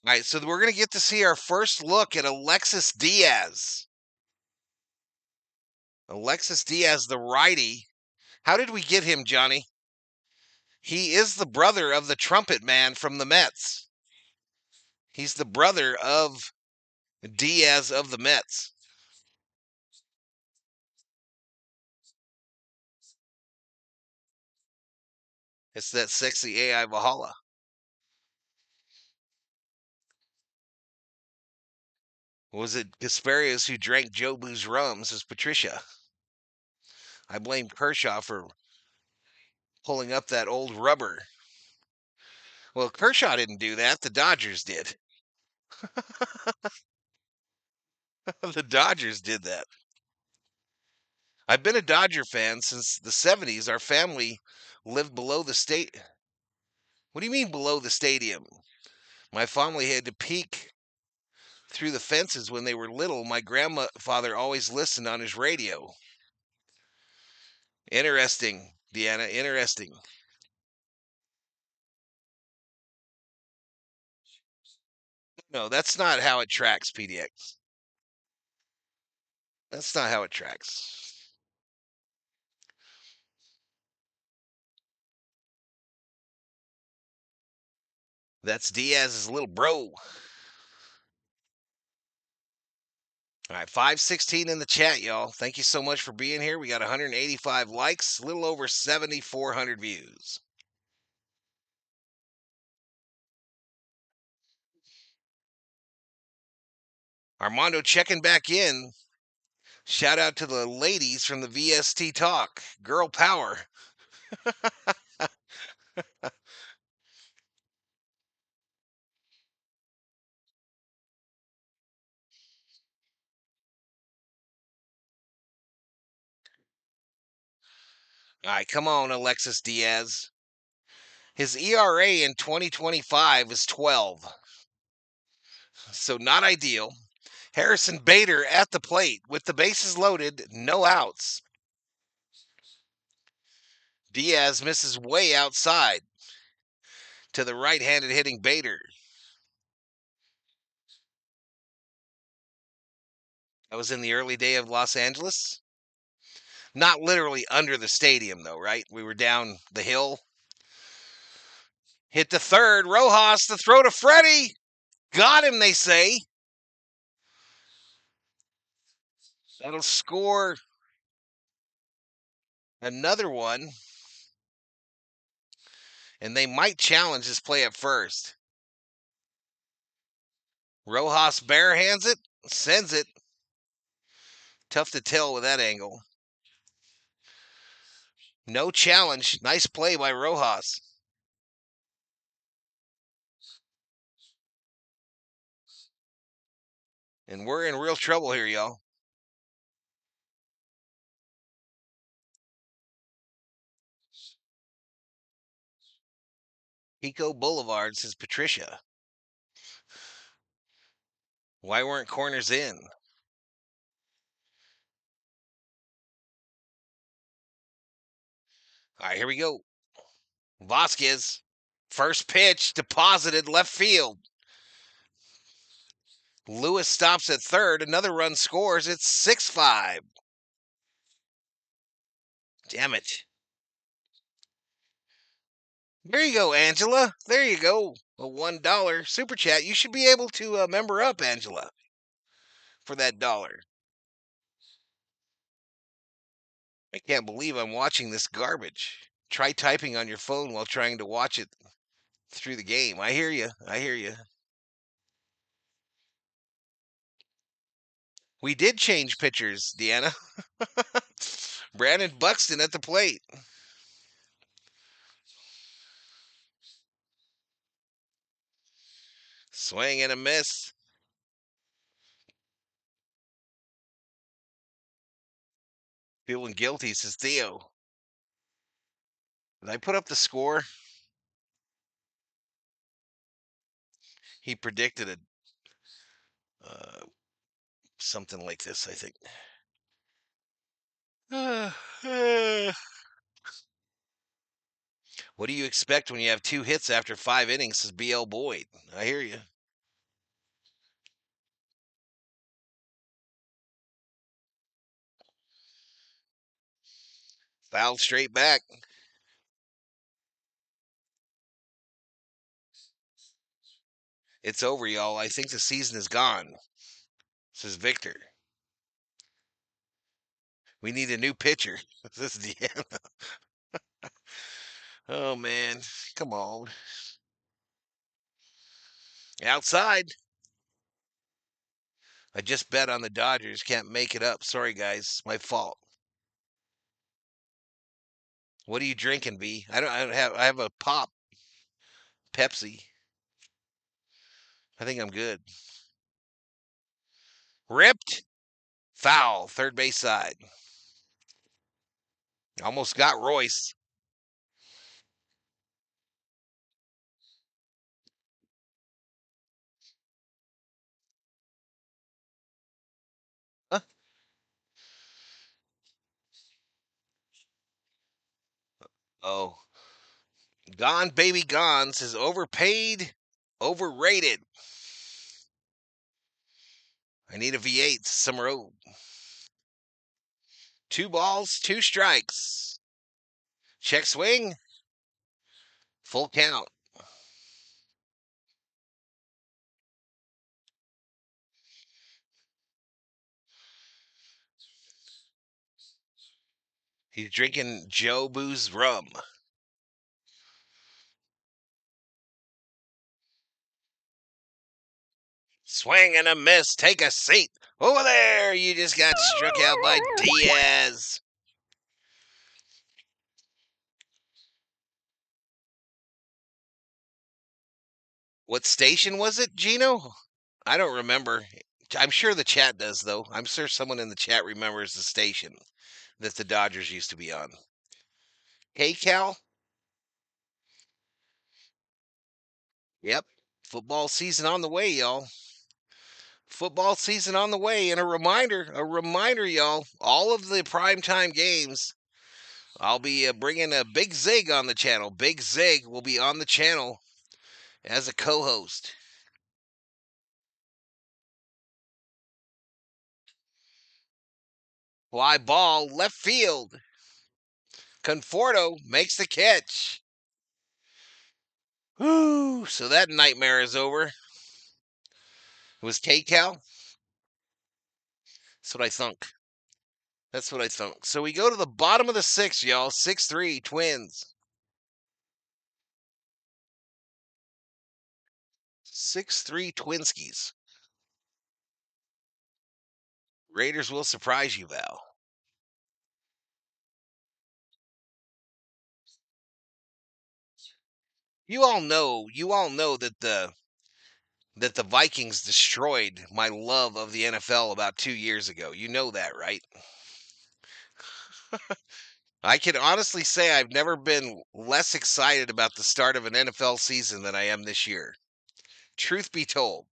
right, so we're going to get to see our first look at Alexis Diaz. Alexis Diaz, the righty. How did we get him, Johnny? He is the brother of the trumpet man from the Mets. He's the brother of Diaz of the Mets. It's that sexy AI Valhalla. Was it Gasparius who drank Jobu's rum? Says Patricia. I blame Kershaw for pulling up that old rubber. Well, Kershaw didn't do that. The Dodgers did. The Dodgers did that. I've been a Dodger fan since the 70s. Our family lived below the state. What do you mean below the stadium? My family had to peek through the fences when they were little. My grandfather always listened on his radio. Interesting, Deanna. Interesting. No, that's not how it tracks, PDX. That's not how it tracks. That's Diaz's little bro. All right, 516 in the chat, y'all. Thank you so much for being here. We got 185 likes, a little over 7,400 views. Armando checking back in. Shout out to the ladies from the VST Talk. Girl power. All right, come on, Alexis Diaz. His ERA in 2025 is 12, so not ideal. Harrison Bader at the plate with the bases loaded, no outs. Diaz misses way outside to the right-handed hitting Bader. That was in the early day of Los Angeles. Not literally under the stadium, though, right? We were down the hill. Hit the third. Rojas, the throw to Freddie. Got him, they say. That'll score another one. And they might challenge this play at first. Rojas barehands it, sends it. Tough to tell with that angle. No challenge. Nice play by Rojas. And we're in real trouble here, y'all. Pico Boulevard, says Patricia. Why weren't corners in? All right, here we go. Vasquez, first pitch, deposited left field. Lewis stops at third. Another run scores. It's 6-5. Damn it. There you go, Angela. There you go. A $1 super chat. You should be able to member up, Angela, for that dollar. I can't believe I'm watching this garbage. Try typing on your phone while trying to watch it through the game. I hear you. I hear you. We did change pitchers, Deanna. Brandon Buxton at the plate. Swing and a miss. Feeling guilty, says Theo. Did I put up the score? He predicted it. Something like this, I think. What do you expect when you have 2 hits after 5 innings, says BL Boyd. I hear you. Fouled straight back. It's over, y'all. I think the season is gone, says Victor. We need a new pitcher. This is Deanna. Oh, man. Come on. Outside. I just bet on the Dodgers. Can't make it up. Sorry, guys. My fault. What are you drinking, B? I have a pop. Pepsi. I think I'm good. Ripped. Foul. Third base side. Almost got Royce. Huh? Oh. Gone, baby, gone, says overpaid, overrated. I need a V8, Summer O. 2 balls, 2 strikes. Check swing. Full count. He's drinking Joe Boo's rum. Swing and a miss. Take a seat. Over there. You just got struck out by Diaz. What station was it, Gino? I don't remember. I'm sure the chat does, though. I'm sure someone in the chat remembers the station that the Dodgers used to be on. Hey, Cal. Yep. Football season on the way, y'all. Football season on the way. And a reminder, y'all. All of the primetime games, I'll be bringing a Big Zig on the channel. Big Zig will be on the channel as a co host. Fly ball, left field. Conforto makes the catch. Whoo! So that nightmare is over. It was K Cal. That's what I thunk. That's what I thunk. So we go to the bottom of the sixth, y'all. 6-3 Twins. 6-3 Twinskies. Raiders will surprise you, Val. You all know that the Vikings destroyed my love of the NFL about 2 years ago. You know that, right? I can honestly say I've never been less excited about the start of an NFL season than I am this year. Truth be told.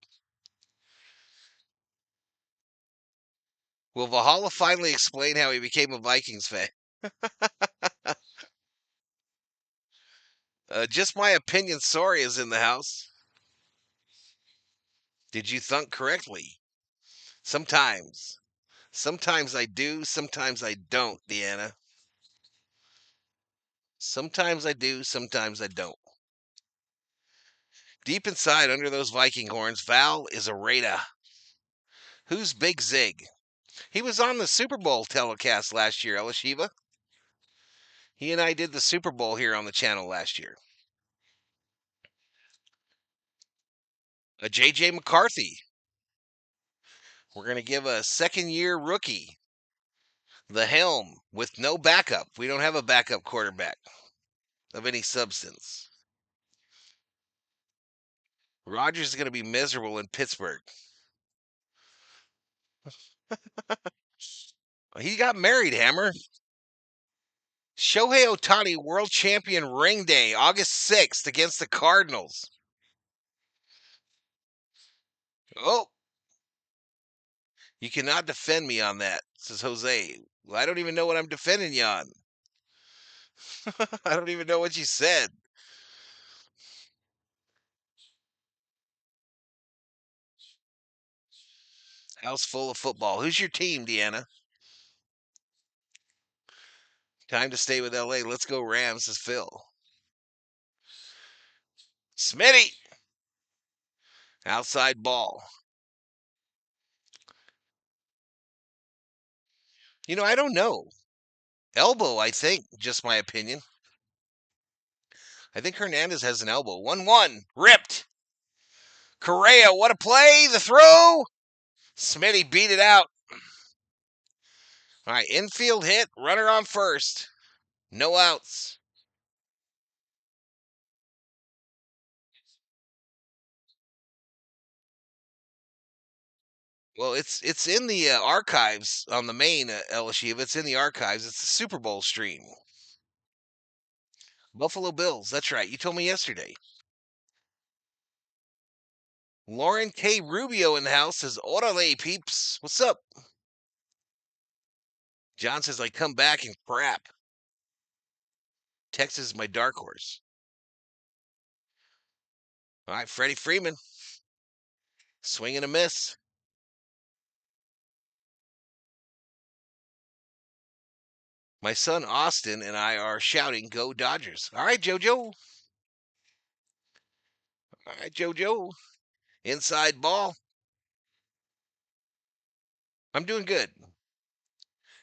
Will Valhalla finally explain how he became a Vikings fan? Just my opinion, sorry, is in the house. Did you thunk correctly? Sometimes. Sometimes I do, sometimes I don't, Deanna. Sometimes I do, sometimes I don't. Deep inside, under those Viking horns, Val is a Raider. Who's Big Zig? He was on the Super Bowl telecast last year, Elishiva. He and I did the Super Bowl here on the channel last year. A J.J. McCarthy. We're going to give a second-year rookie the helm with no backup. We don't have a backup quarterback of any substance. Rodgers is going to be miserable in Pittsburgh. He got married, Hammer. Shohei Ohtani, world champion ring day, August 6th against the Cardinals. Oh, you cannot defend me on that, says Jose. Well, I don't even know what I'm defending you on. I don't even know what you said. House full of football. Who's your team, Deanna? Time to stay with LA. Let's go Rams, says Phil. Smitty. Outside ball. I don't know. Elbow, I think. Just my opinion. I think Hernandez has an elbow. 1-1. Ripped. Correa, what a play. The throw. Smitty beat it out. All right, infield hit. Runner on first. No outs. Well, it's in the archives on the main LSU. It's in the archives. It's the Super Bowl stream. Buffalo Bills. That's right. You told me yesterday. Lauren K. Rubio in the house says, "Orale, peeps. What's up?" John says, "I come back and crap." Texas is my dark horse. All right, Freddie Freeman. Swing and a miss. My son Austin and I are shouting, "Go Dodgers." All right, JoJo. All right, JoJo. Inside ball. I'm doing good.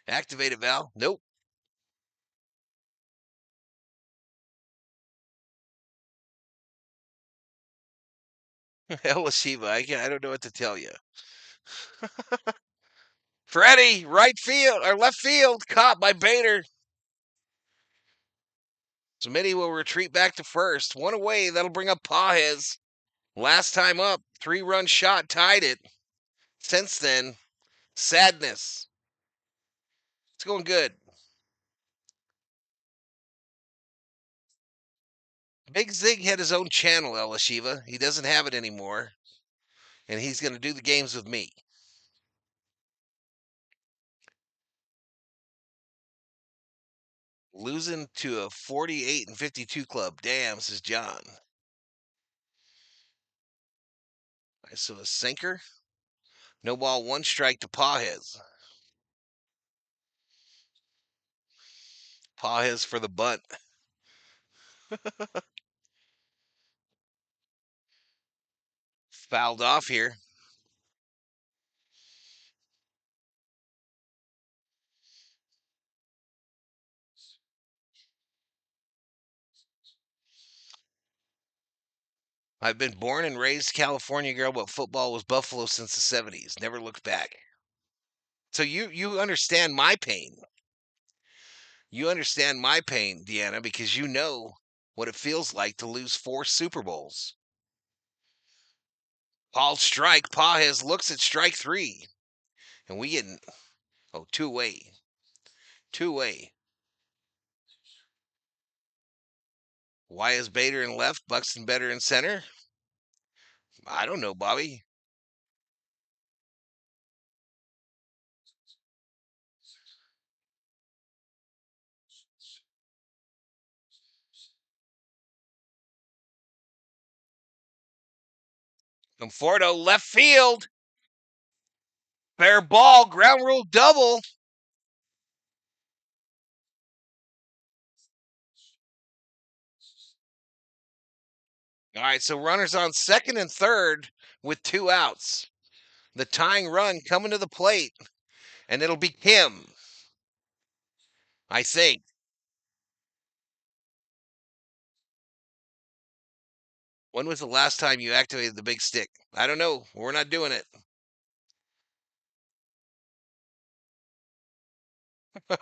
Activate it, Val. Nope. Hell, Shiva. I don't know what to tell you. Freddie, right field or left field, caught by Bader. Smitty will retreat back to first. One away. That'll bring up Pajes. Last time up, 3-run shot tied it. Since then, sadness. It's going good. Big Zig had his own channel, Elashiva. He doesn't have it anymore. And he's going to do the games with me. Losing to a 48-52 club. Damn, says John. I saw a sinker. No ball, one strike to Pajes. Pajes for the bunt. Fouled off here. I've been born and raised California girl, but football was Buffalo since the 70s. Never looked back. So you understand my pain. You understand my pain, Deanna, because you know what it feels like to lose 4 Super Bowls. Called strike. Pajes looks at strike 3. And we get, two away. 2 away. Why is Bader in left, Buxton better in center? I don't know, Bobby. Conforto, left field. Fair ball, ground rule double. All right, so runners on second and third with 2 outs. The tying run coming to the plate, and it'll be Kim, I think. When was the last time you activated the big stick? I don't know. We're not doing it.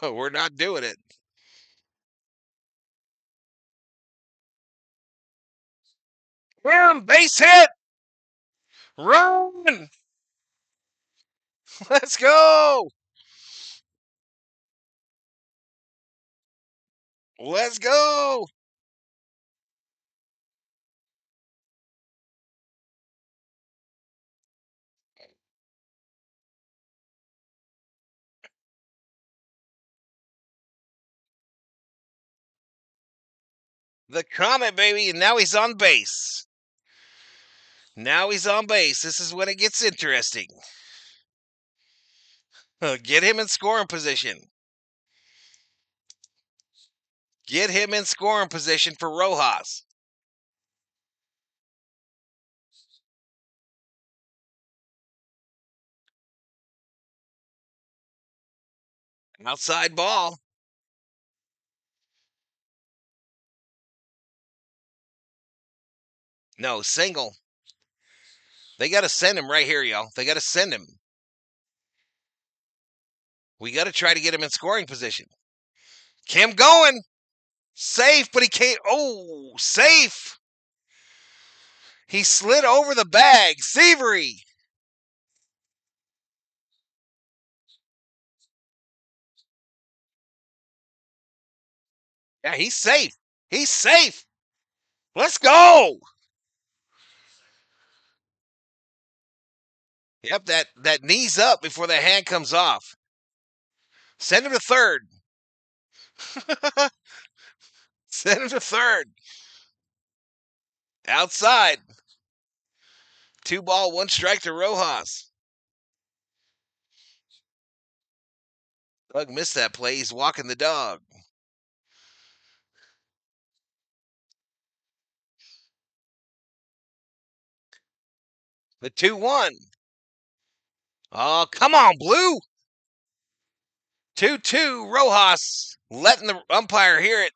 We're not doing it. Kim, base hit. Run. Let's go. Let's go. The Comet, baby, and now he's on base. Now he's on base. This is when it gets interesting. Get him in scoring position. Get him in scoring position for Rojas. Outside ball. No, single. They got to send him right here, y'all. They got to send him. We got to try to get him in scoring position. Kim going. Safe, but he can't. Oh, safe. He slid over the bag. Seavery. Yeah, he's safe. He's safe. Let's go. Yep, that knee's up before the hand comes off. Send him to third. Send him to third. Outside. 2 ball, 1 strike to Rojas. Doug missed that play. He's walking the dog. The 2-1. Oh, come on, Blue. 2-2. Rojas letting the umpire hear it.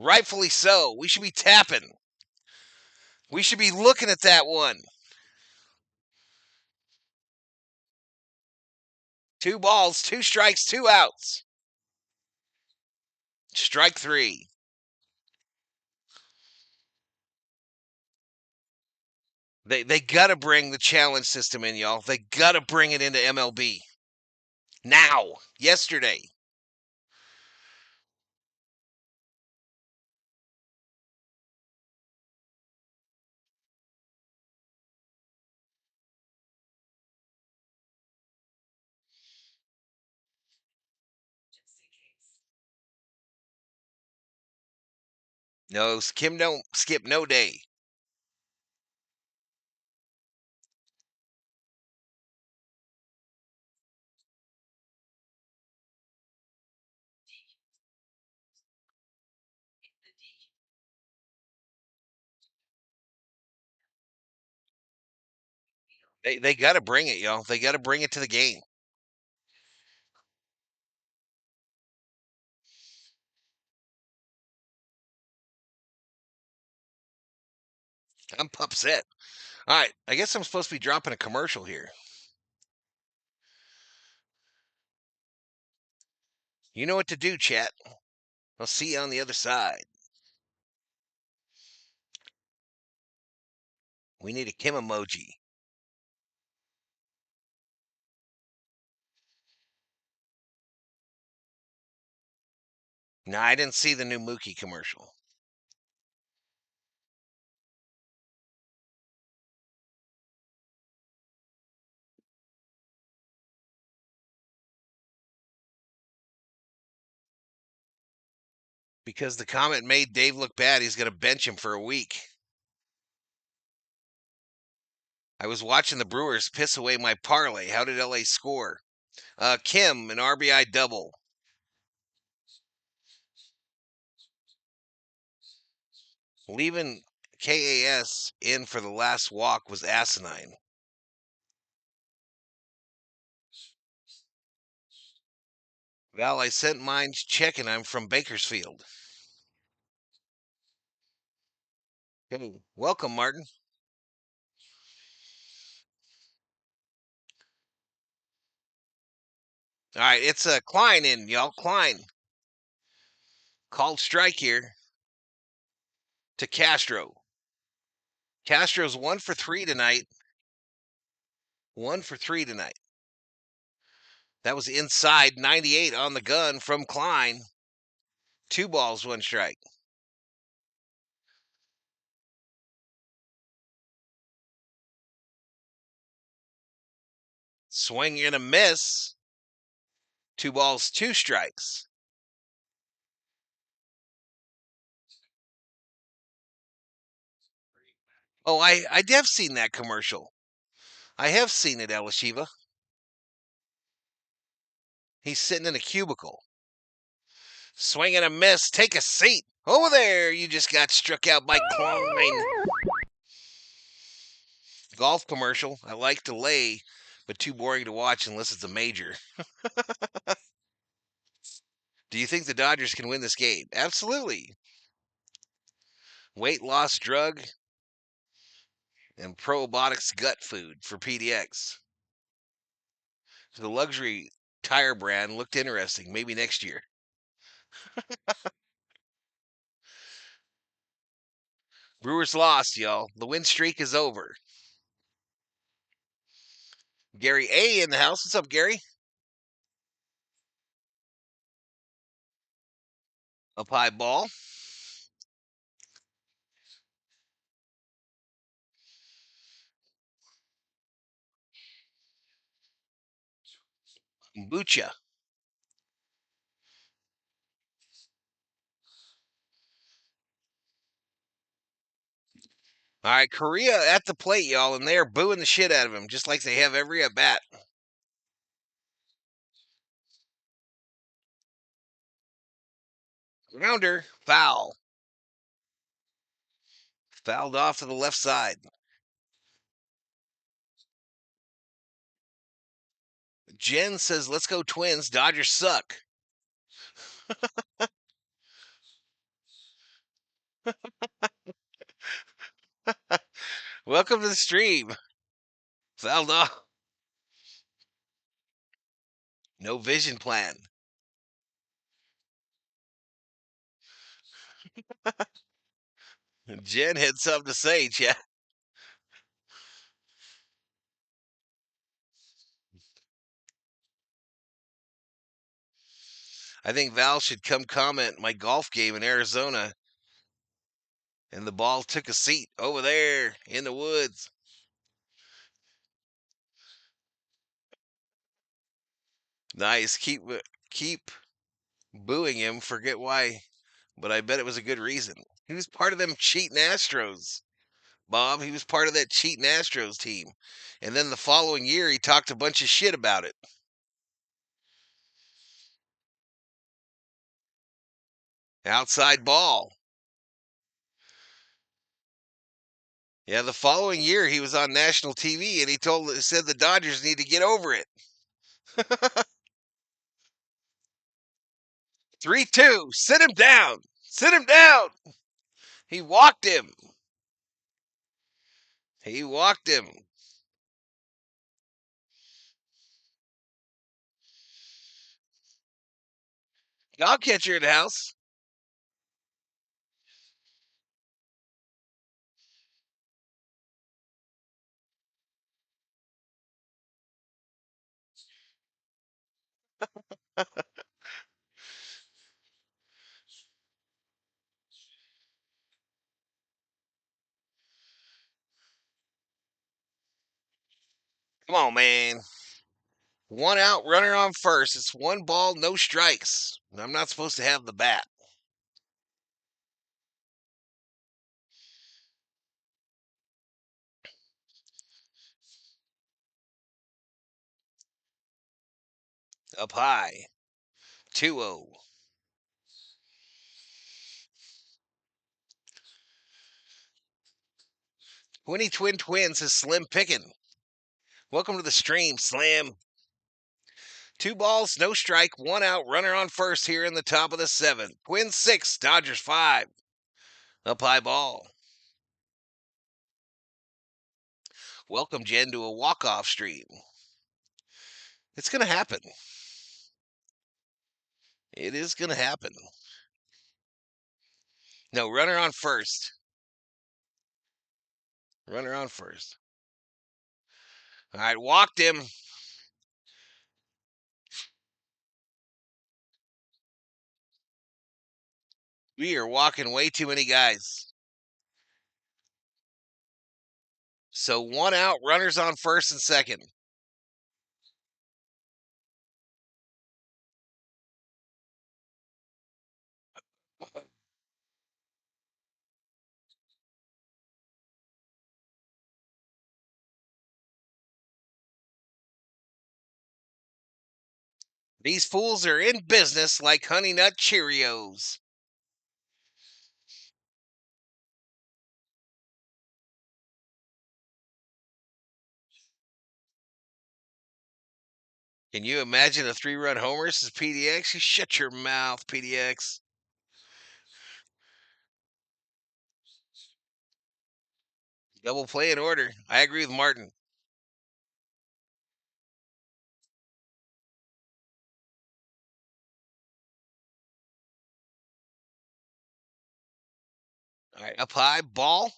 Rightfully so. We should be tapping. We should be looking at that one. 2 balls, 2 strikes, 2 outs. Strike 3. They got to bring the challenge system in, y'all. They got to bring it into MLB. Now. Yesterday. No, Kim don't skip no day. They got to bring it, y'all. They got to bring it to the game. I'm upset. All right, I guess I'm supposed to be dropping a commercial here. You know what to do, chat. I'll see you on the other side. We need a Kim emoji. No, I didn't see the new Mookie commercial. Because the comment made Dave look bad, he's going to bench him for a week. I was watching the Brewers piss away my parlay. How did LA score? Kim, an RBI double. Leaving KAS in for the last walk was asinine. Val, I sent mine checking. I'm from Bakersfield. Hey, welcome, Martin. All right, it's a Klein in, y'all. Klein. Called strike here to Castro. Castro's 1 for 3 tonight. 1 for 3 tonight. That was inside 98 on the gun from Klein. 2 balls, 1 strike. Swing and a miss. 2 balls, 2 strikes. Oh, I have seen that commercial. I have seen it, Elishiva. He's sitting in a cubicle. Swing and a miss. Take a seat. Over there, you just got struck out by Klein. Golf commercial. I like to lay, but too boring to watch unless it's a major. Do you think the Dodgers can win this game? Absolutely. Weight loss drug and probiotics gut food for PDX. The luxury tire brand looked interesting. Maybe next year. Brewers lost, y'all. The win streak is over. Gary A in the house. What's up, Gary? Up high ball. Bucha. All right, Korea at the plate, y'all, and they are booing the shit out of him, just like they have every at bat. Grounder, foul. Fouled off to the left side. Jen says, let's go Twins. Dodgers suck. Welcome to the stream. Fouled off. No vision plan. Jen had something to say, chat. I think Val should come comment my golf game in Arizona. And the ball took a seat over there in the woods. Nice. Keep booing him. Forget why, but I bet it was a good reason. He was part of them cheating Astros, Bob. He was part of that cheating Astros team. And then the following year, he talked a bunch of shit about it. Outside ball. Yeah, the following year, he was on national TV and he said the Dodgers need to get over it. 3-2. Sit him down. Sit him down. He walked him. He walked him. Dog catcher in the house. Come on, man. One out, runner on first. It's one ball, no strikes. I'm not supposed to have the bat. Up high. 2-0. 20 Twins is Slim picking. Welcome to the stream, Slim. 2 balls, no strike, 1 out, runner on first here in the top of the 7th. Twins 6, Dodgers 5. Up high ball. Welcome, Jen, to a walk-off stream. It's going to happen. It is going to happen. No, runner on first. Runner on first. All right, walked him. We are walking way too many guys. So 1 out, runners on first and second. These fools are in business like Honey Nut Cheerios. Can you imagine a 3-run homer? Says PDX. You shut your mouth, PDX. Double play in order. I agree with Martin. All right, up high, ball.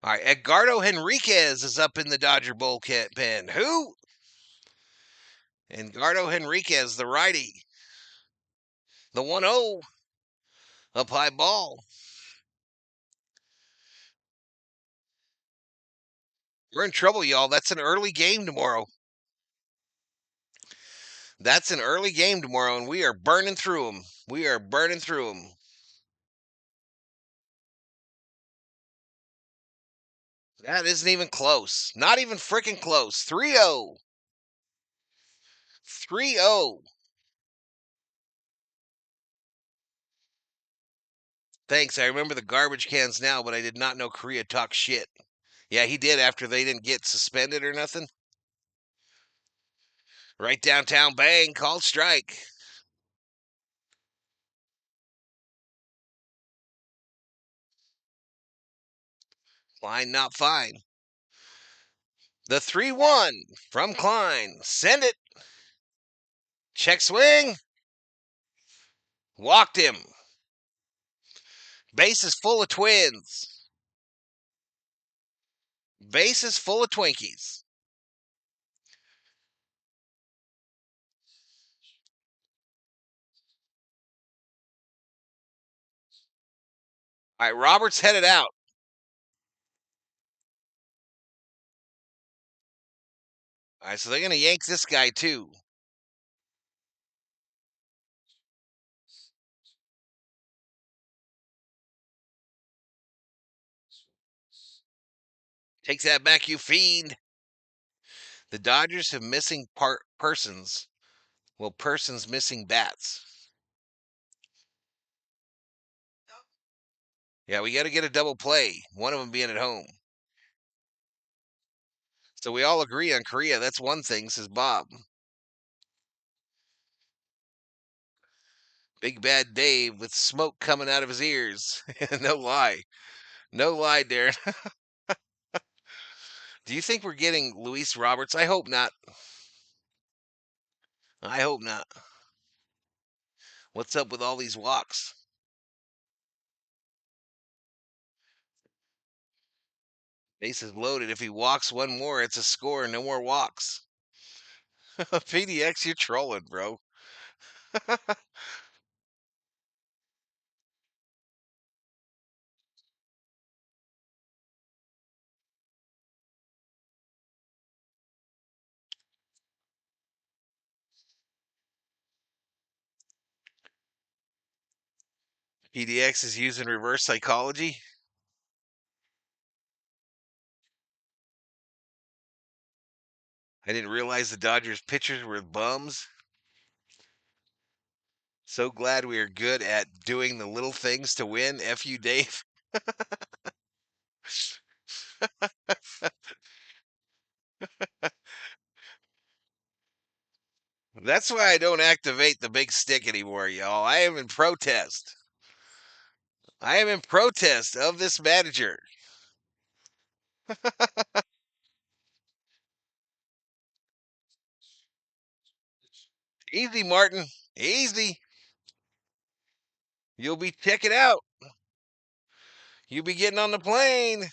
All right, Edgardo Henriquez is up in the Dodger bullpen. Who? Edgardo Henriquez, the righty. The 1-0. Up high ball. We're in trouble, y'all. That's an early game tomorrow. That's an early game tomorrow, and we are burning through them. We are burning through them. That isn't even close. Not even freaking close. 3-0. 3-0. Thanks. I remember the garbage cans now, but I did not know Korea talked shit. Yeah, he did after they didn't get suspended or nothing. Right downtown, bang, called strike. Klein not fine. The 3-1 from Klein. Send it. Check swing. Walked him. Bases full of Twins. Bases full of Twinkies. All right, Roberts headed out. All right, so they're going to yank this guy too. Take that back, you fiend. The Dodgers have missing persons. Well, persons missing bats. Yeah, we got to get a double play. One of them being at home. So we all agree on Korea. That's one thing, says Bob. Big Bad Dave with smoke coming out of his ears. No lie. No lie, Darren. Do you think we're getting Luis Roberts? I hope not. I hope not. What's up with all these walks? Bases loaded. If he walks one more, it's a score. No more walks. PDX, you're trolling, bro. PDX is using reverse psychology. I didn't realize the Dodgers pitchers were bums. So glad we are good at doing the little things to win. F you, Dave. That's why I don't activate the big stick anymore, y'all. I am in protest. I am in protest of this manager. Easy, Martin. Easy. You'll be checking out. You'll be getting on the plane.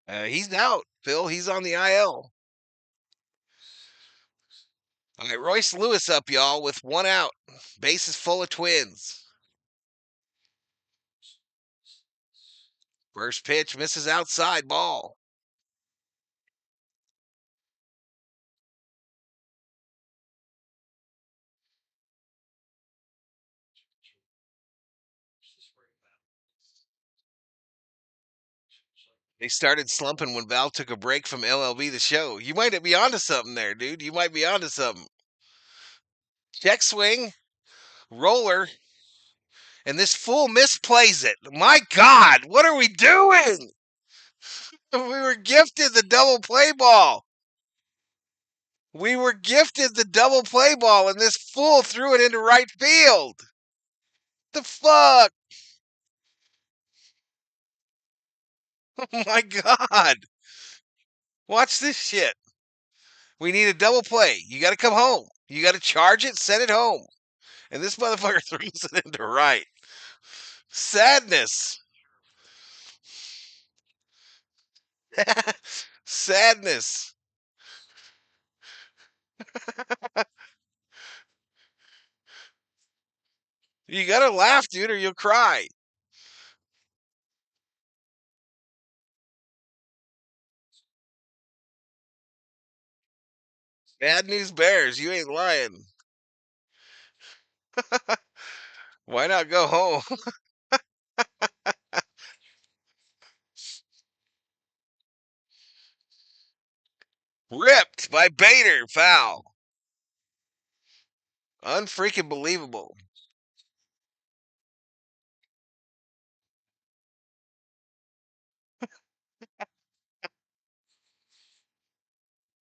He's out, Phil. He's on the IL. All right, Royce Lewis up, y'all, with one out. Bases full of Twins. First pitch misses outside ball. They started slumping when Val took a break from MLB The Show. You might be onto something there, dude. You might be onto something. Check swing, roller, and this fool misplays it. My God, what are we doing? We were gifted the double play ball. We were gifted the double play ball, and this fool threw it into right field. The fuck? Oh my God. Watch this shit. We need a double play. You got to come home. You got to charge it, send it home. And this motherfucker throws it into right. Sadness. Sadness. You got to laugh, dude, or you'll cry. Bad news bears. You ain't lying. Why not go home? Ripped by Bader. Foul. Unfreaking believable.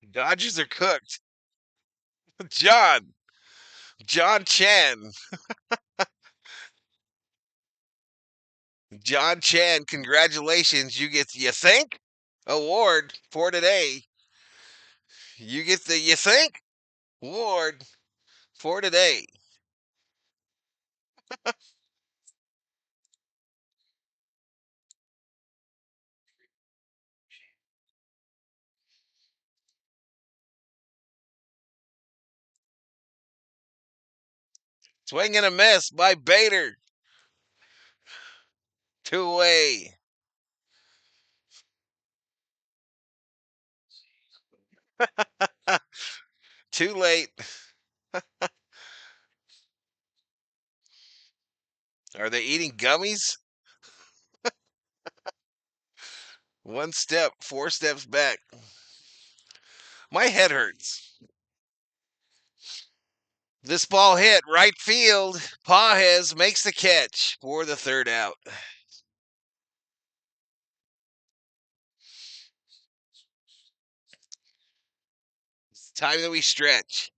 Dodgers are cooked. John. John Chan. John Chan, congratulations. You get the You Think award for today. You get the You Think award for today. Swing and a miss by Bader. Two away. Too late. Are they eating gummies? One step, 4 steps back. My head hurts. This ball hit right field. Pajes makes the catch for the third out. It's time that we stretch.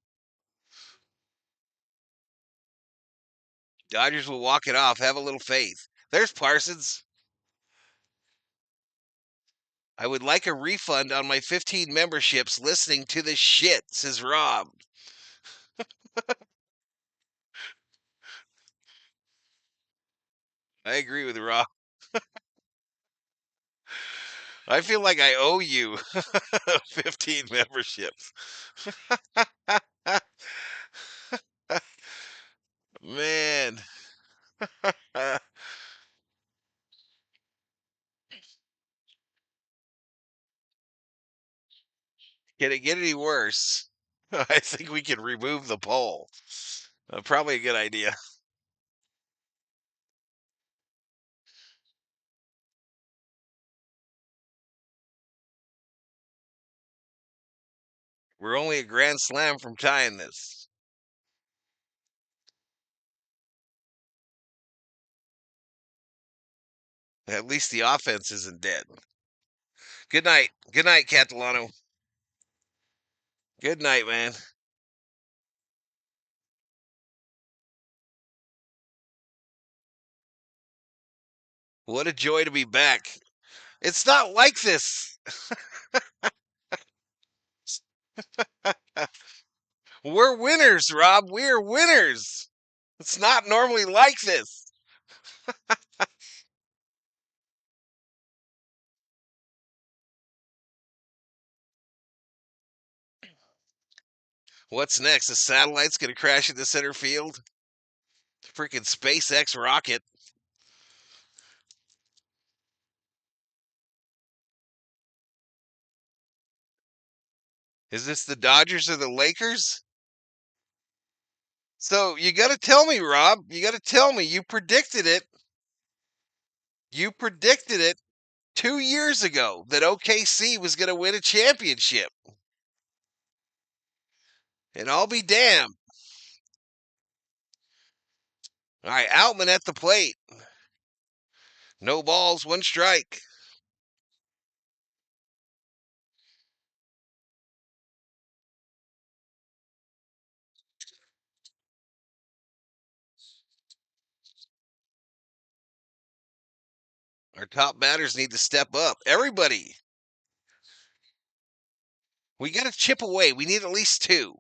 Dodgers will walk it off. Have a little faith. There's Parsons. I would like a refund on my 15 memberships listening to this shit, says Rob. I agree with Rob. I feel like I owe you 15 memberships. Man. Can it get any worse? I think we can remove the poll. Probably a good idea. We're only a grand slam from tying this. At least the offense isn't dead. Good night. Good night, Catalano. Good night, man. What a joy to be back. It's not like this. We're winners, Rob. We're winners. It's not normally like this. What's next? The satellite's going to crash into center field? Freaking SpaceX rocket. Is this the Dodgers or the Lakers? So you got to tell me, Rob. You got to tell me. You predicted it. You predicted it 2 years ago that OKC was going to win a championship. And I'll be damned. All right, Outman at the plate. No balls, one strike. Our top batters need to step up. Everybody. We got to chip away. We need at least two.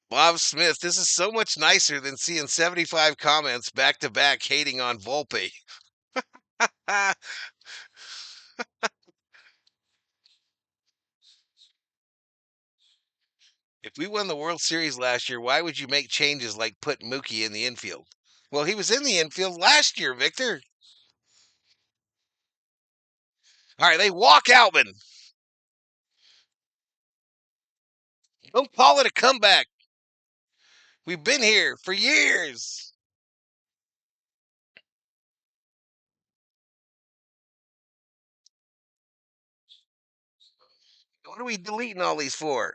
Bob Smith, this is so much nicer than seeing 75 comments back to back hating on Volpe. If we won the World Series last year, why would you make changes like put Mookie in the infield? Well, he was in the infield last year, Victor. All right, they walk Outman. Don't call it a comeback. We've been here for years. What are we deleting all these for?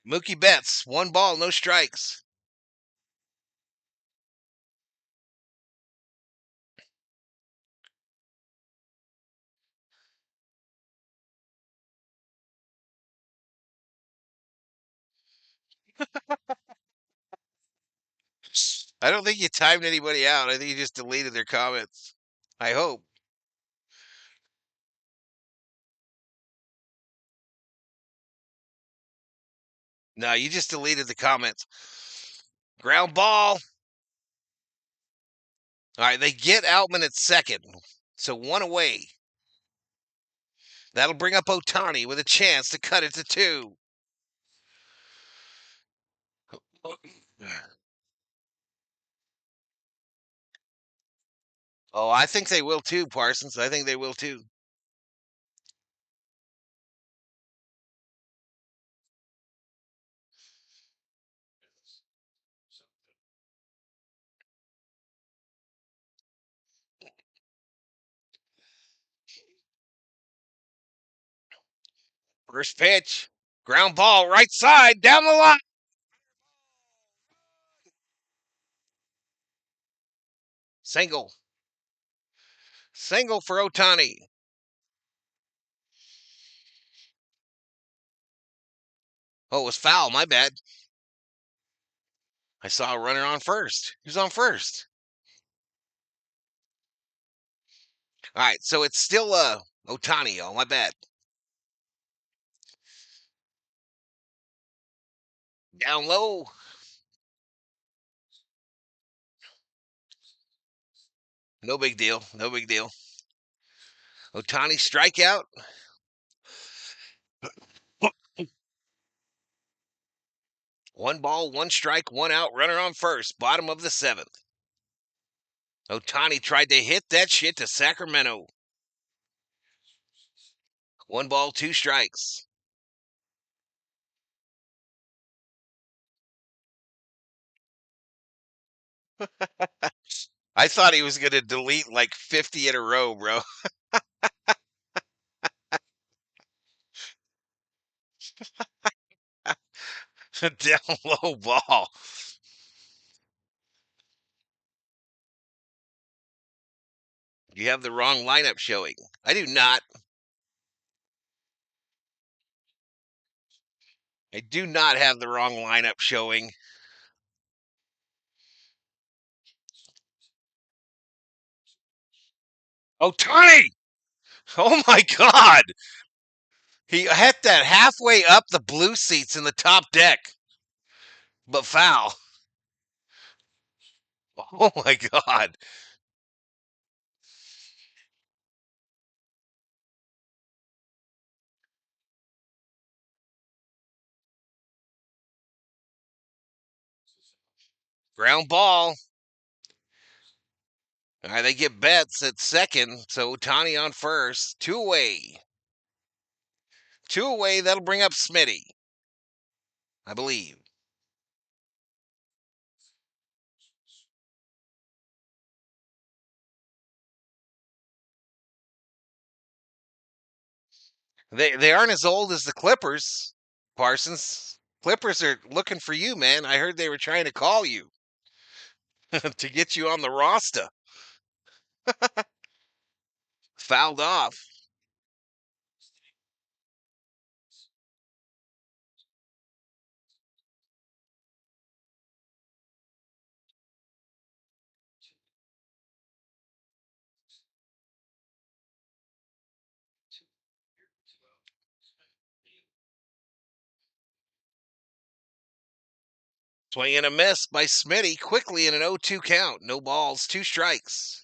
Mookie Betts, 1 ball, no strikes. I don't think you timed anybody out. I think you just deleted their comments. I hope. No, you just deleted the comments. Ground ball. All right, they get Outman at second. So one away. That'll bring up Ohtani with a chance to cut it to 2. Oh, I think they will too, Parsons. I think they will too. First pitch. Ground ball, right side, down the line. Single. Single for Ohtani. Oh, it was foul. My bad. I saw a runner on first. He was on first. All right, so it's still Ohtani. Oh, my bad. Down low. No big deal. No big deal. Ohtani strikeout. 1 ball, 1 strike, 1 out. Runner on first. Bottom of the 7th. Ohtani tried to hit that shit to Sacramento. 1 ball, 2 strikes. I thought he was going to delete like 50 in a row, bro. Down low ball. You have the wrong lineup showing. I do not. I do not have the wrong lineup showing. Ohtani! Oh my God! He hit that halfway up the blue seats in the top deck, but foul. Oh my God! Ground ball. All right, they get Betts at second, so Ohtani on first. 2 away. 2 away. That'll bring up Smitty, I believe. They aren't as old as the Clippers, Parsons. Clippers are looking for you, man. I heard they were trying to call you to get you on the roster. Fouled off. Swing and a miss by Smitty quickly in an 0-2 count. No balls, 2 strikes.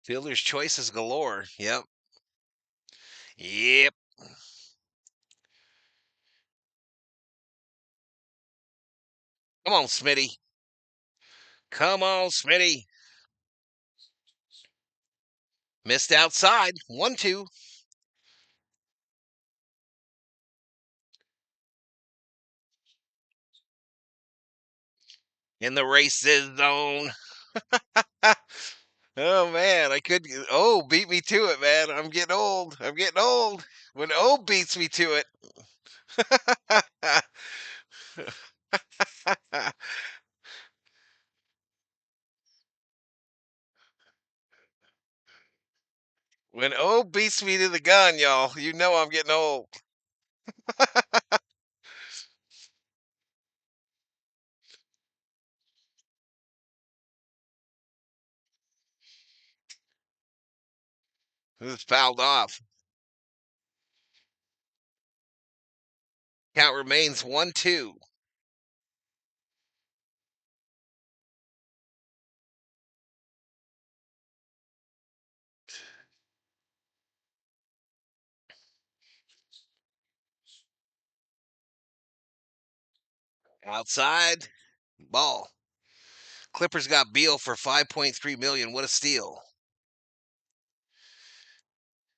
Fielder's choices galore. Yep. Yep. Come on, Smitty. Come on, Smitty. Missed outside. 1-2. In the races zone. Oh man, I could. Oh, beat me to it, man. I'm getting old. I'm getting old. When O beats me to it. When O beats me to the gun, y'all, you know I'm getting old. This is fouled off. Count remains 1-2. Outside. Ball. Clippers got Beal for $5.3 million. What a steal.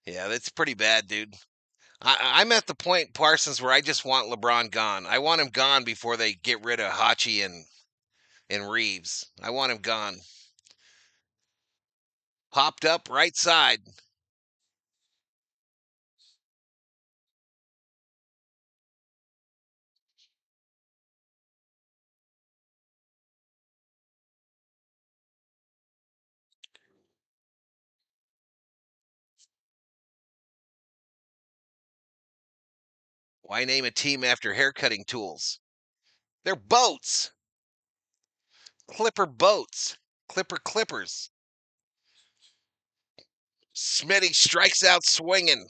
Yeah, that's pretty bad, dude. I'm at the point, Parsons, where I just want LeBron gone. I want him gone before they get rid of Hachi and Reeves. I want him gone. Popped up right side. Why name a team after haircutting tools? They're boats. Clipper boats. Clippers. Smitty strikes out swinging.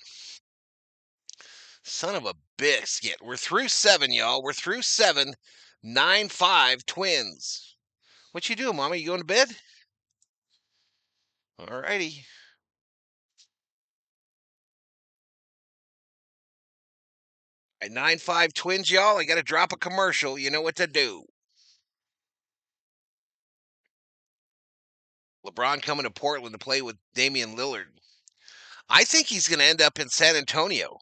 Son of a biscuit. We're through 7, y'all. We're through 7. 9-5 Twins. What you doing, Mama? You going to bed? All righty. 9-5 Twins, y'all. I got to drop a commercial. You know what to do. LeBron coming to Portland to play with Damian Lillard. I think he's going to end up in San Antonio.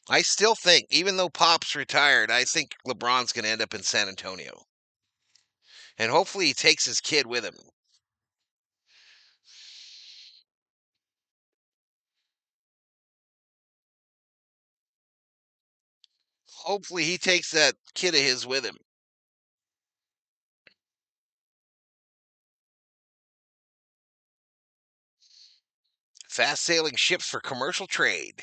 I still think, even though Pop's retired, I think LeBron's going to end up in San Antonio. And hopefully he takes his kid with him. Hopefully he takes that kid of his with him. Fast sailing ships for commercial trade.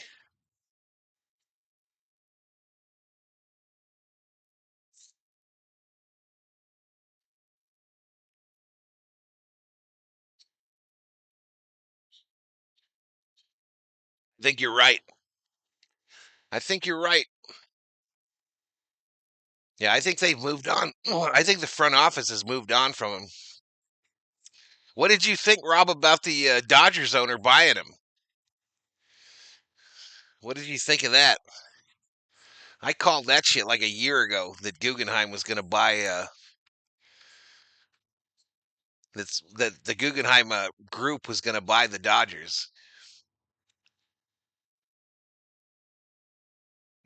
I think you're right. I think you're right. Yeah, I think they've moved on. I think the front office has moved on from him. What did you think, Rob, about the Dodgers owner buying him? What did you think of that? I called that shit like a year ago that Guggenheim was going to buy. That the Guggenheim group was going to buy the Dodgers.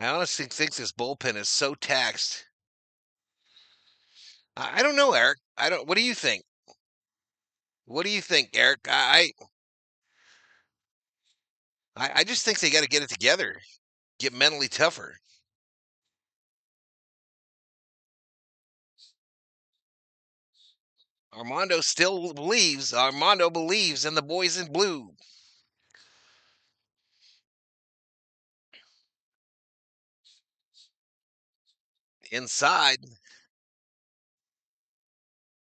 I honestly think this bullpen is so taxed. I don't know, Eric. I don't. What do you think? What do you think, Eric? I just think they got to get it together, get mentally tougher. Armando believes in the boys in blue. Inside.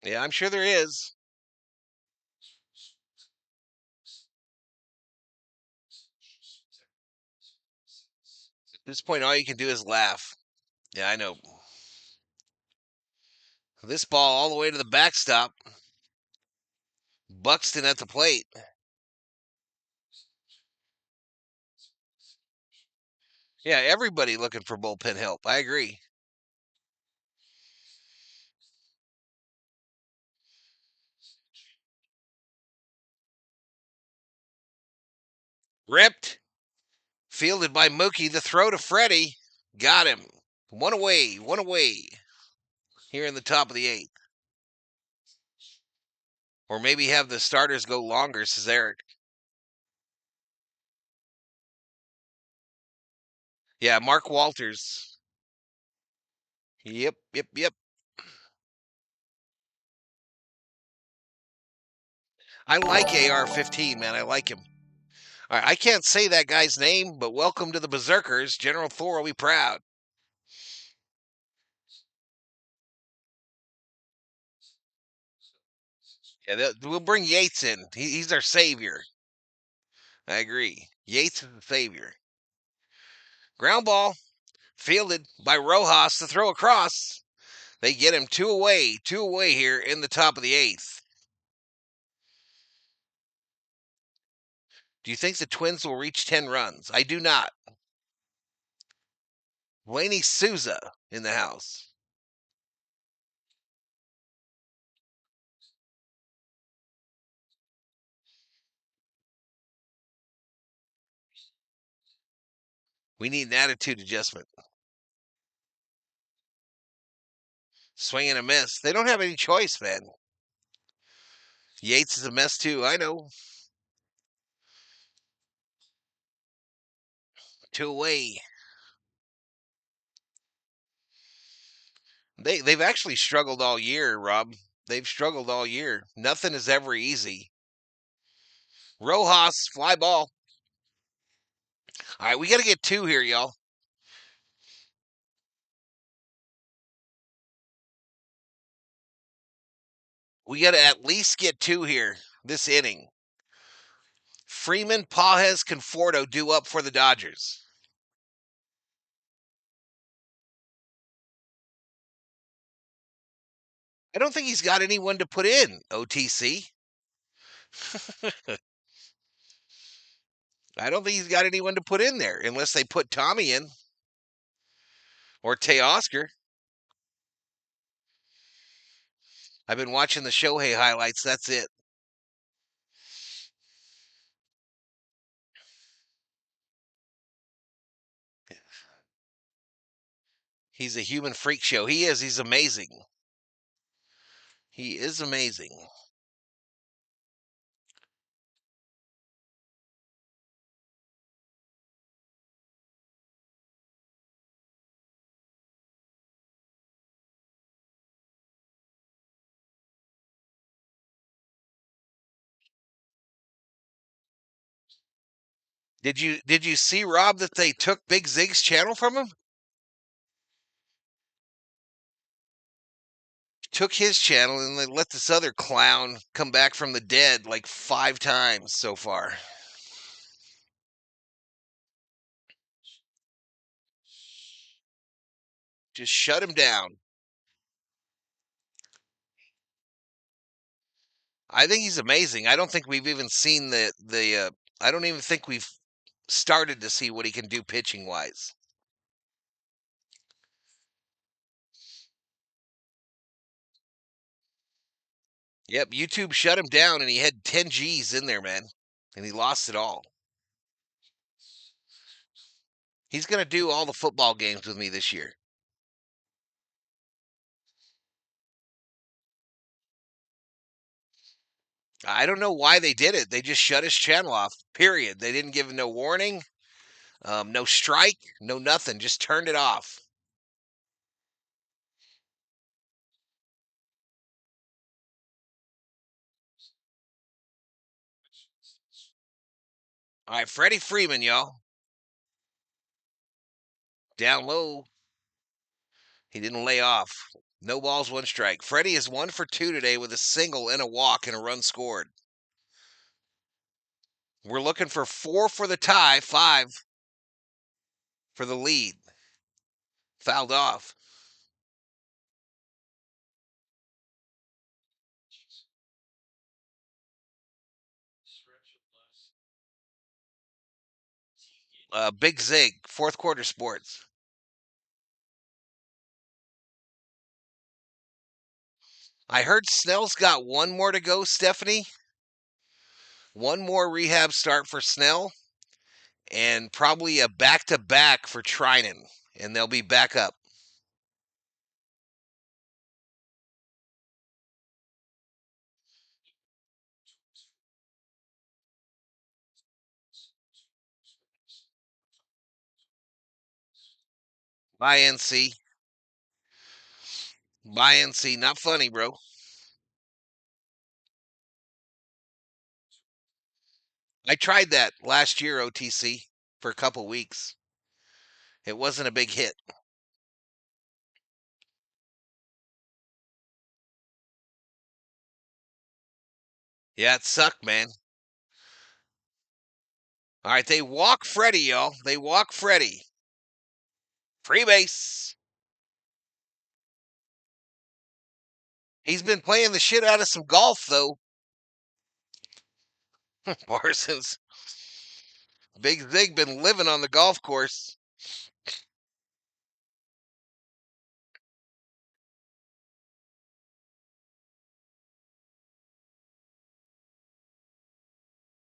Yeah, I'm sure there is. At this point, all you can do is laugh. Yeah, I know. This ball all the way to the backstop. Buxton at the plate. Yeah, everybody looking for bullpen help. I agree. Ripped. Fielded by Mookie. The throw to Freddie. Got him. One away. One away. Here in the top of the eighth. Or maybe have the starters go longer, says Eric. Yeah, Mark Walters. Yep. I like AR-15, man. I like him. All right, I can't say that guy's name, but welcome to the Berserkers. General Thor will be proud. Yeah, we'll bring Yates in. He's our savior. I agree. Yates is the savior. Ground ball fielded by Rojas to throw across. They get him two away here in the top of the eighth. Do you think the Twins will reach 10 runs? I do not. Blaney Souza in the house. We need an attitude adjustment. Swing and a miss. They don't have any choice, man. Yates is a mess too. I know. 2 away. They've actually struggled all year, Rob. They've struggled all year. Nothing is ever easy. Rojas, fly ball. All right, we got to get 2 here, y'all. We got to at least get 2 here this inning. Freeman, Pages, Conforto due up for the Dodgers. I don't think he's got anyone to put in, OTC. I don't think he's got anyone to put in there unless they put Tommy in or Teoscar. I've been watching the Shohei highlights. That's it. He's a human freak show. He is. He's amazing. He is amazing. Did you see, Rob, that they took Big Zig's channel from him? Took his channel and they let this other clown come back from the dead like 5 times so far. Just shut him down. I think he's amazing. I don't think we've even seen the I don't even think we've started to see what he can do pitching wise. Yep, YouTube shut him down and he had 10 G's in there, man. And he lost it all. He's going to do all the football games with me this year. I don't know why they did it. They just shut his channel off, period. They didn't give him no warning, no strike, no nothing. Just turned it off. All right, Freddie Freeman, y'all. Down low. He didn't lay off. No balls, 1 strike. Freddie is 1 for 2 today with a single and a walk and a run scored. We're looking for 4 for the tie, 5 for the lead. Fouled off. Big Zig, 4th quarter sports. I heard Snell's got 1 more to go, Stephanie. 1 more rehab start for Snell, and probably a back-to-back for Trinan, and they'll be back up. Bye, NC. Bye, NC. Not funny, bro. I tried that last year, OTC, for a couple weeks. It wasn't a big hit. Yeah, it sucked, man. All right, they walk Freddie, y'all. They walk Freddie. Free base. He's been playing the shit out of some golf, though. Parsons. Big Zig been living on the golf course.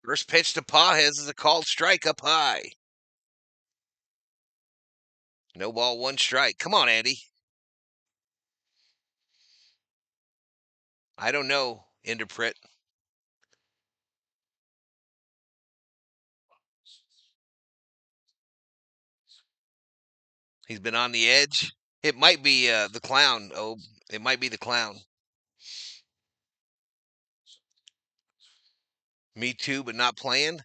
First pitch to Pajes is a called strike up high. No ball, one strike. Come on, Andy. I don't know, Interpret. He's been on the edge. It might be the clown. Oh, it might be the clown. Me too, but not playing.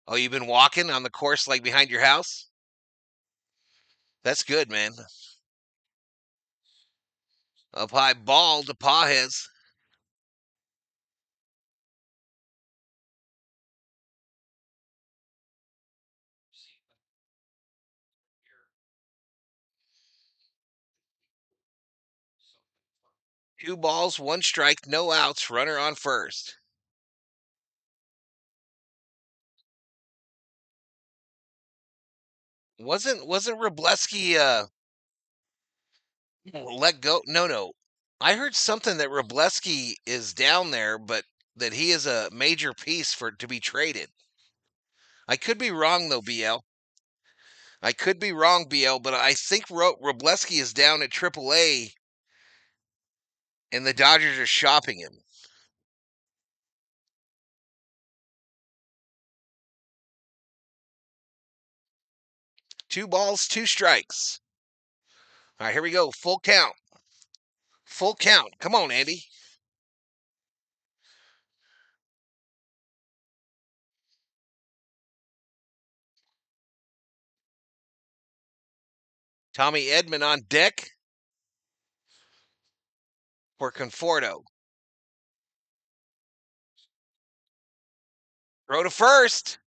Oh, you've been walking on the course like behind your house? That's good, man. Up high ball to Pajes. Two balls, one strike, no outs, runner on first. Wasn't Robleski let go? No. I heard something that Robleski is down there, but that he is a major piece for to be traded. I could be wrong though, BL. I could be wrong, BL, but I think Robleski is down at AAA, and the Dodgers are shopping him. Two balls, two strikes. All right, here we go. Full count. Full count. Come on, Andy. Tommy Edman on deck for Conforto. Throw to first.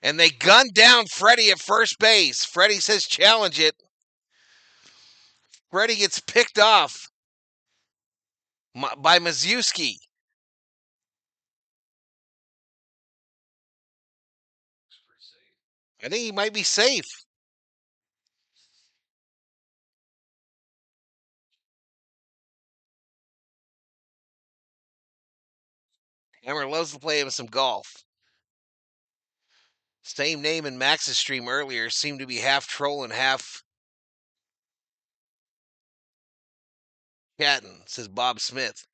And they gun down Freddie at first base. Freddie says challenge it. Freddie gets picked off by Mazuski. I think he might be safe. Hammer loves to play him some golf. Same name in Max's stream earlier seemed to be half troll and half chatting, says Bob Smith.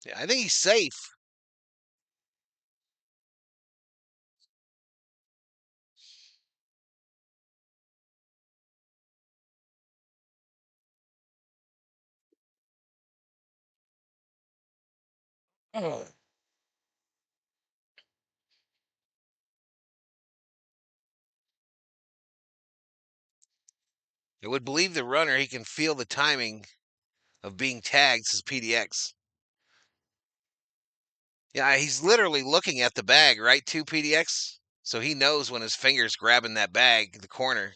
Yeah, I think he's safe. Oh. I would believe the runner, he can feel the timing of being tagged, says PDX. Yeah, he's literally looking at the bag, right, too, PDX? So he knows when his finger's grabbing that bag, the corner.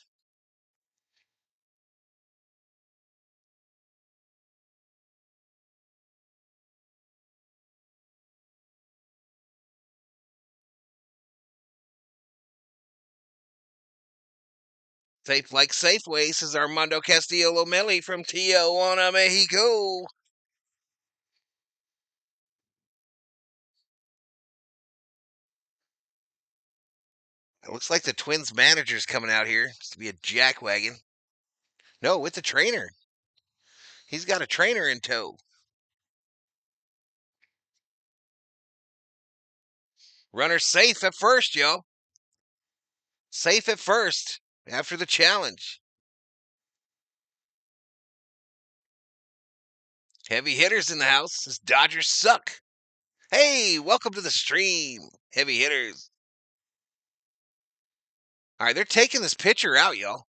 Safe like Safeway, says Armando Castillo Lomeli from Tijuana, Mexico. It looks like the Twins manager's coming out here. It's to be a jackwagon. No, with the trainer. He's got a trainer in tow. Runner safe at first, yo. Safe at first after the challenge. Heavy hitters in the house. His Dodgers suck. Hey, welcome to the stream, heavy hitters. All right, they're taking this pitcher out, y'all.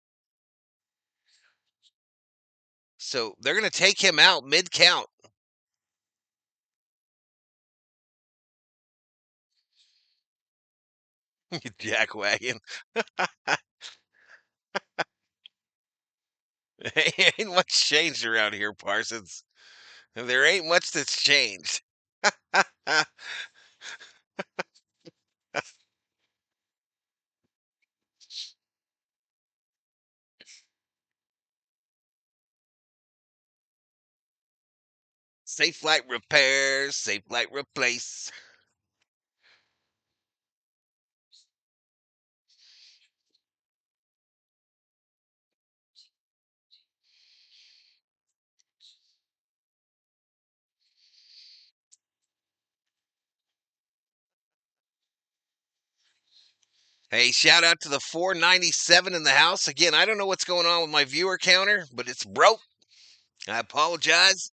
So they're going to take him out mid count. Jackwagon. Ain't much changed around here, Parsons. There ain't much that's changed. Safe Flight repairs, Safe Flight replace. Hey, shout out to the 497 in the house. Again, I don't know what's going on with my viewer counter, but it's broke. I apologize.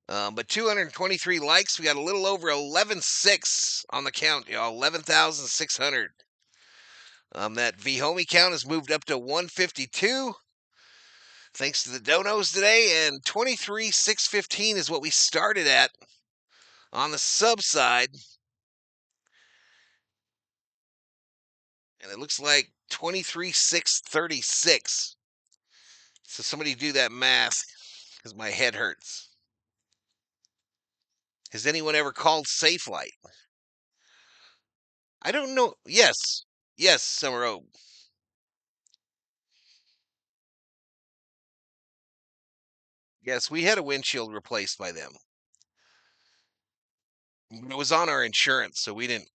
But 223 likes. We got a little over 11.6 on the count, y'all. 11,600. That VHomie count has moved up to 152. Thanks to the donos today. And 23,615 is what we started at on the sub side. And it looks like 23,636. So somebody do that math because my head hurts. Has anyone ever called Safe Light? I don't know. Yes. Yes, Summer Oak. Yes, we had a windshield replaced by them. But it was on our insurance, so we didn't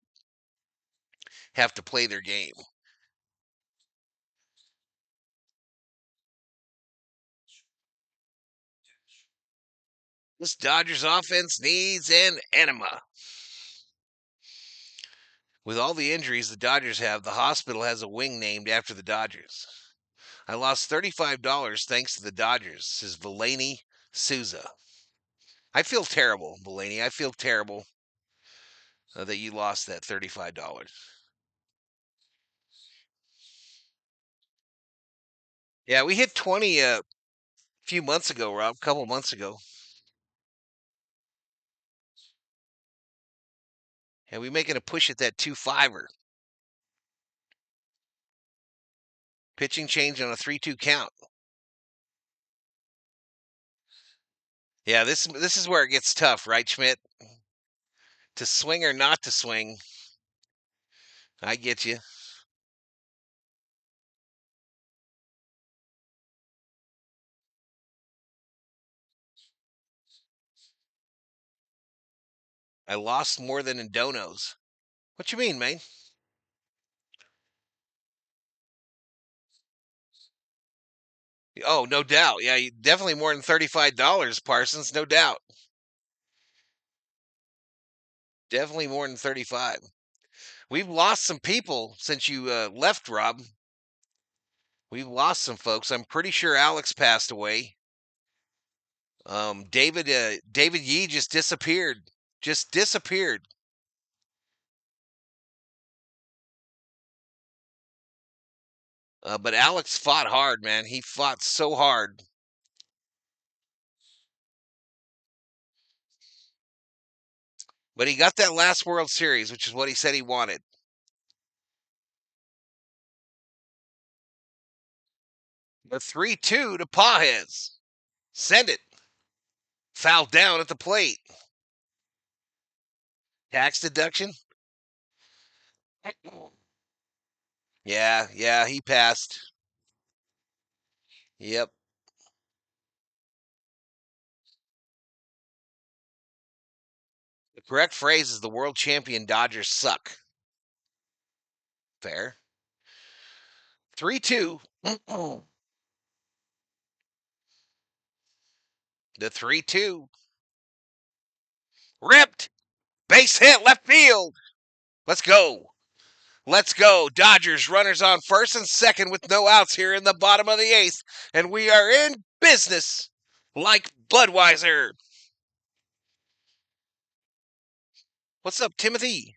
have to play their game. This Dodgers offense needs an enema. With all the injuries the Dodgers have, the hospital has a wing named after the Dodgers. I lost $35 thanks to the Dodgers, says Valhalla Souza. I feel terrible, Valhalla. I feel terrible that you lost that $35. Yeah, we hit 20 a few months ago, Rob, a couple months ago. And we making a push at that 2-5er. Pitching change on a 3-2 count. Yeah, this is where it gets tough, right, Schmidt? To swing or not to swing. I get you. I lost more than in donos. What you mean, man? Oh, no doubt. Yeah, definitely more than $35, Parsons, no doubt. Definitely more than 35. We've lost some people since you left, Rob. We've lost some folks. I'm pretty sure Alex passed away. David Yee just disappeared. Just disappeared. But Alex fought hard, man. He fought so hard. But he got that last World Series, which is what he said he wanted. The 3-2 to Pajes. Send it. Foul down at the plate. Tax deduction? Yeah, he passed. Yep. The correct phrase is the world champion Dodgers suck. Fair. 3-2. The 3-2. Ripped. Base hit left field. Let's go. Let's go. Dodgers runners on first and second with no outs here in the bottom of the eighth. And we are in business like Budweiser. What's up, Timothy?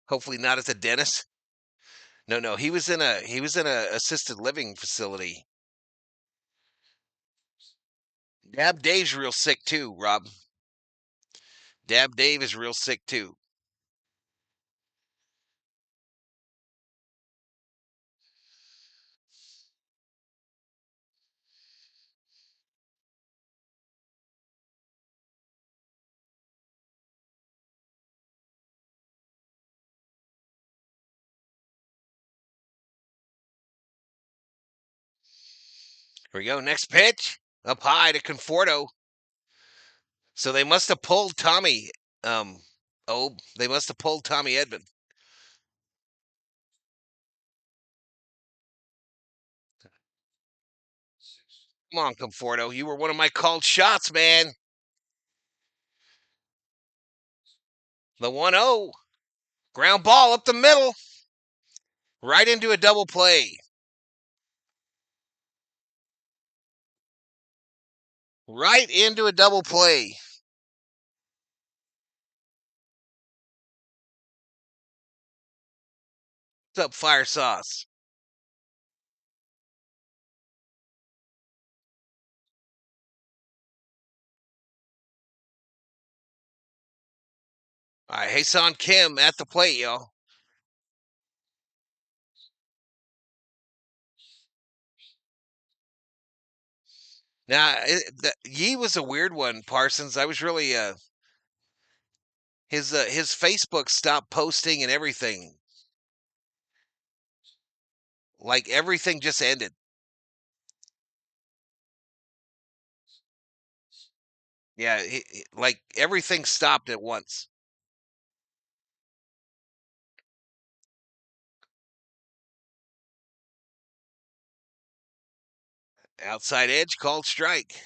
Hopefully not at the dentist. No. He was in a assisted living facility. Dab Dave's real sick too, Rob. Dab Dave is real sick too. Here we go. Next pitch. Up high to Conforto. So they must have pulled Tommy. They must have pulled Tommy Edman. Come on, Conforto. You were one of my called shots, man. The 1-0. Ground ball up the middle. Right into a double play. Right into a double play. What's up, Fire Sauce? All right, Hae-Son Kim at the plate, y'all. Now, Yee was a weird one, Parsons. I was really his Facebook stopped posting and everything. Like everything just ended. Yeah, like everything stopped at once. Outside edge called strike.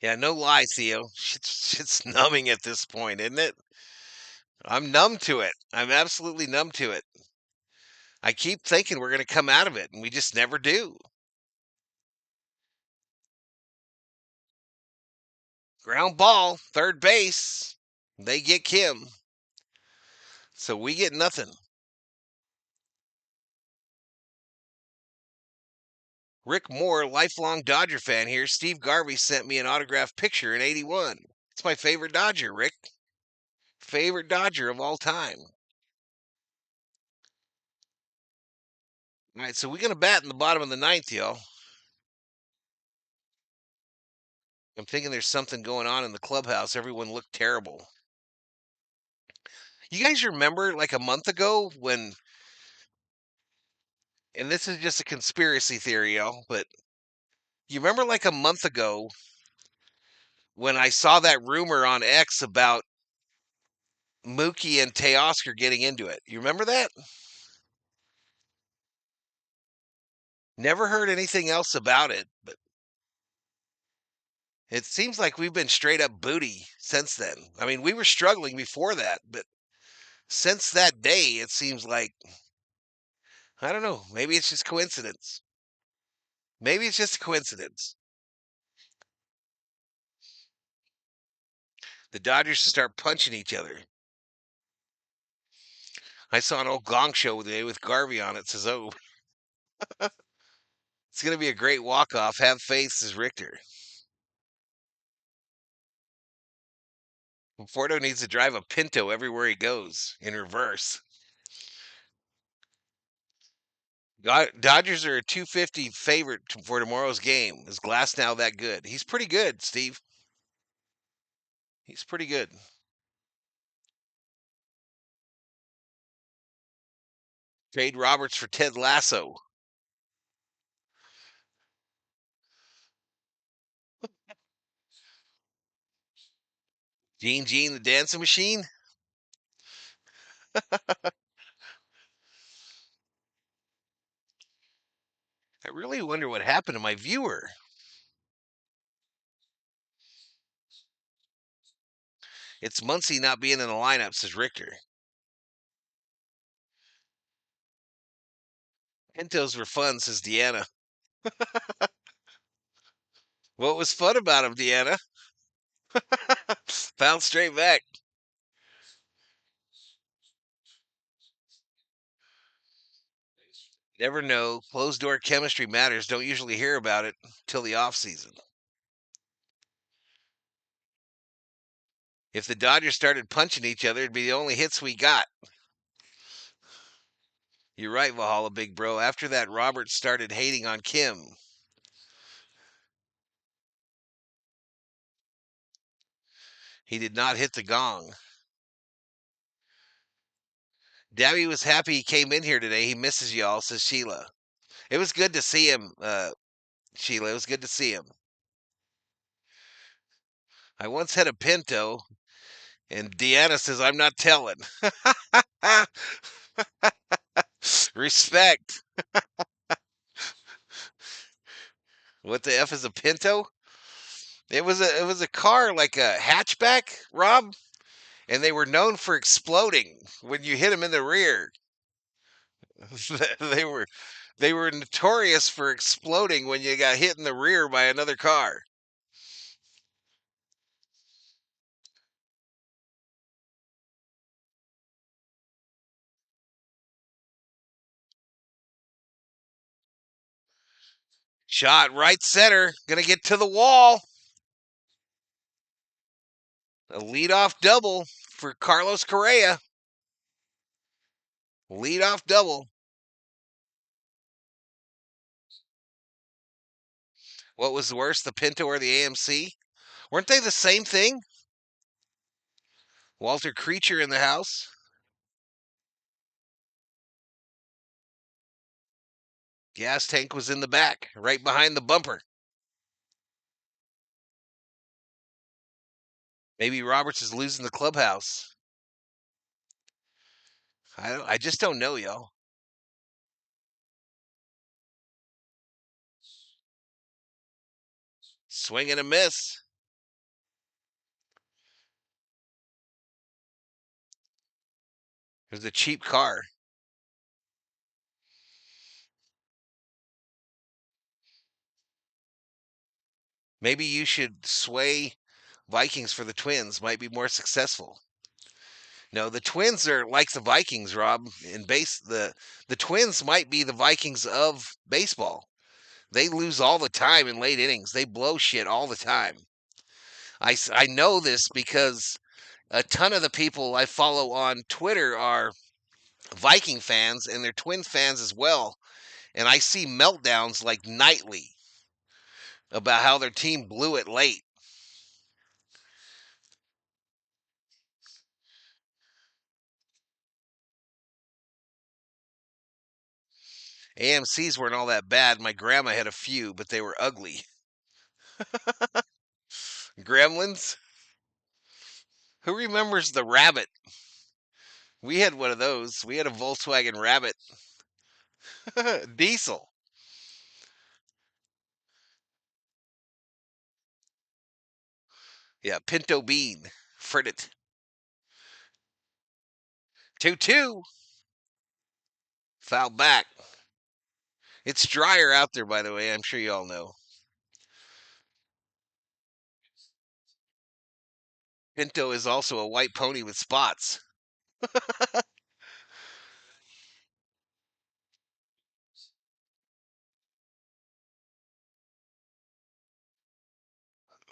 Yeah, no lie, Theo. Shit's numbing at this point, isn't it? I'm numb to it. I'm absolutely numb to it. I keep thinking we're going to come out of it, and we just never do. Ground ball, third base. They get Kim. So we get nothing. Rick Moore, lifelong Dodger fan here. Steve Garvey sent me an autographed picture in 81. It's my favorite Dodger, Rick. Favorite Dodger of all time. All right, so we're going to bat in the bottom of the ninth, y'all. I'm thinking there's something going on in the clubhouse. Everyone looked terrible. You guys remember like a month ago when, and this is just a conspiracy theory, y'all, but you remember like a month ago when I saw that rumor on X about Mookie and Teoscar getting into it? You remember that? Never heard anything else about it, but it seems like we've been straight up booty since then. I mean, we were struggling before that, but since that day, it seems like, I don't know, maybe it's just coincidence. Maybe it's just a coincidence. The Dodgers start punching each other. I saw an old gong show today with Garvey on it. Says, "Oh, it's going to be a great walk off. Have faith," says Richter. Conforto needs to drive a Pinto everywhere he goes in reverse. Dodgers are a 250 favorite for tomorrow's game. Is Glass now that good? He's pretty good, Steve. He's pretty good. Trade Roberts for Ted Lasso. Gene the dancing machine. I really wonder what happened to my viewer. It's Muncie not being in the lineup, says Richter. Pintos were fun, says Deanna. What was fun about him, Deanna? Found straight back. Never know. Closed door chemistry matters. Don't usually hear about it till the off season. If the Dodgers started punching each other, it'd be the only hits we got. You're right, Valhalla, big bro. After that, Robert started hating on Kim. He did not hit the gong. Dabby was happy he came in here today. He misses y'all, says Sheila. It was good to see him, Sheila. It was good to see him. I once had a Pinto, and Deanna says, I'm not telling. Respect. What the F is a Pinto? It was a car like a hatchback, Rob, and they were known for exploding when you hit them in the rear. they were they were notorious for exploding when you got hit in the rear by another car. Shot right center, gonna get to the wall. A leadoff double for Carlos Correa. Leadoff double. What was worse, the Pinto or the AMC? Weren't they the same thing? Walter Creature in the house. Gas tank was in the back, right behind the bumper. Maybe Roberts is losing the clubhouse. I just don't know, y'all. Swing and a miss. It was a cheap car. Maybe you should sway Vikings for the Twins. Might be more successful. No, the Twins are like the Vikings, Rob. In base, the Twins might be the Vikings of baseball. They lose all the time in late innings. They blow shit all the time. I know this because a ton of the people I follow on Twitter are Viking fans and they're Twins fans as well. And I see meltdowns like nightly about how their team blew it late. AMC's weren't all that bad. My grandma had a few, but they were ugly. Gremlins? Who remembers the rabbit? We had one of those. We had a Volkswagen Rabbit. Diesel. Yeah, Pinto Bean. Fritted. 2-2. Foul back. It's drier out there, by the way. I'm sure you all know. Pinto is also a white pony with spots.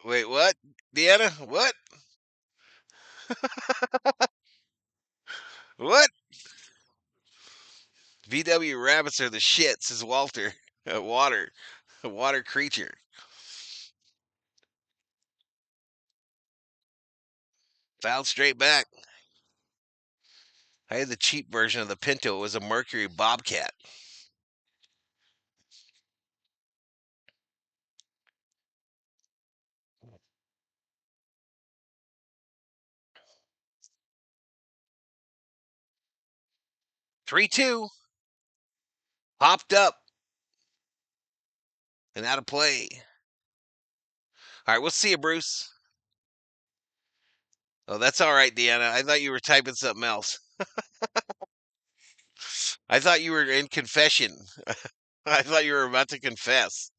Wait, what? Deanna? What? What? VW rabbits are the shit, says Walter. Water. A water creature. Fouled straight back. I had the cheap version of the Pinto. It was a Mercury Bobcat. Three-two. Popped up and out of play. All right, we'll see you, Bruce. Oh, that's all right, Deanna. I thought you were typing something else. I thought you were in confession. I thought you were about to confess.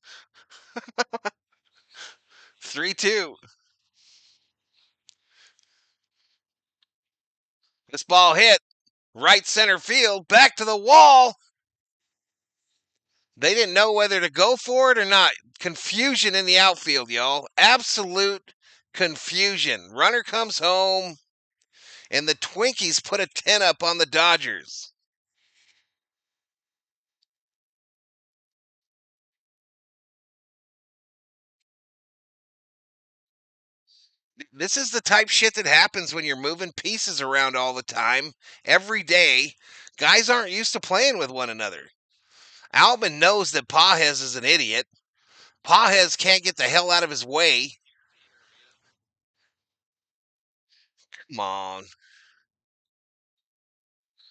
3-2. This ball hit right center field, back to the wall. They didn't know whether to go for it or not. Confusion in the outfield, y'all. Absolute confusion. Runner comes home, and the Twinkies put a 10 up on the Dodgers. This is the type shit that happens when you're moving pieces around all the time, every day. Guys aren't used to playing with one another. Alvin knows that Pajes is an idiot. Pajes can't get the hell out of his way. Come on.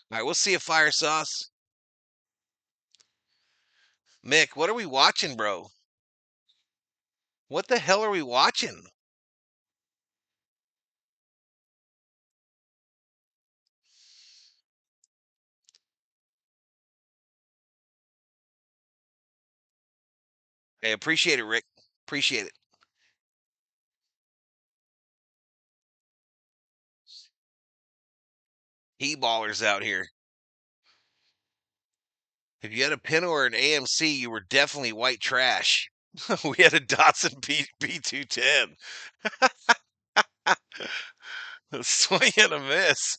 All right, we'll see a fire sauce. Mick, what are we watching, bro? What the hell are we watching? Hey, appreciate it, Rick. Appreciate it. He ballers out here. If you had a Pinto or an AMC, you were definitely white trash. We had a Datsun B210. A swing and a miss.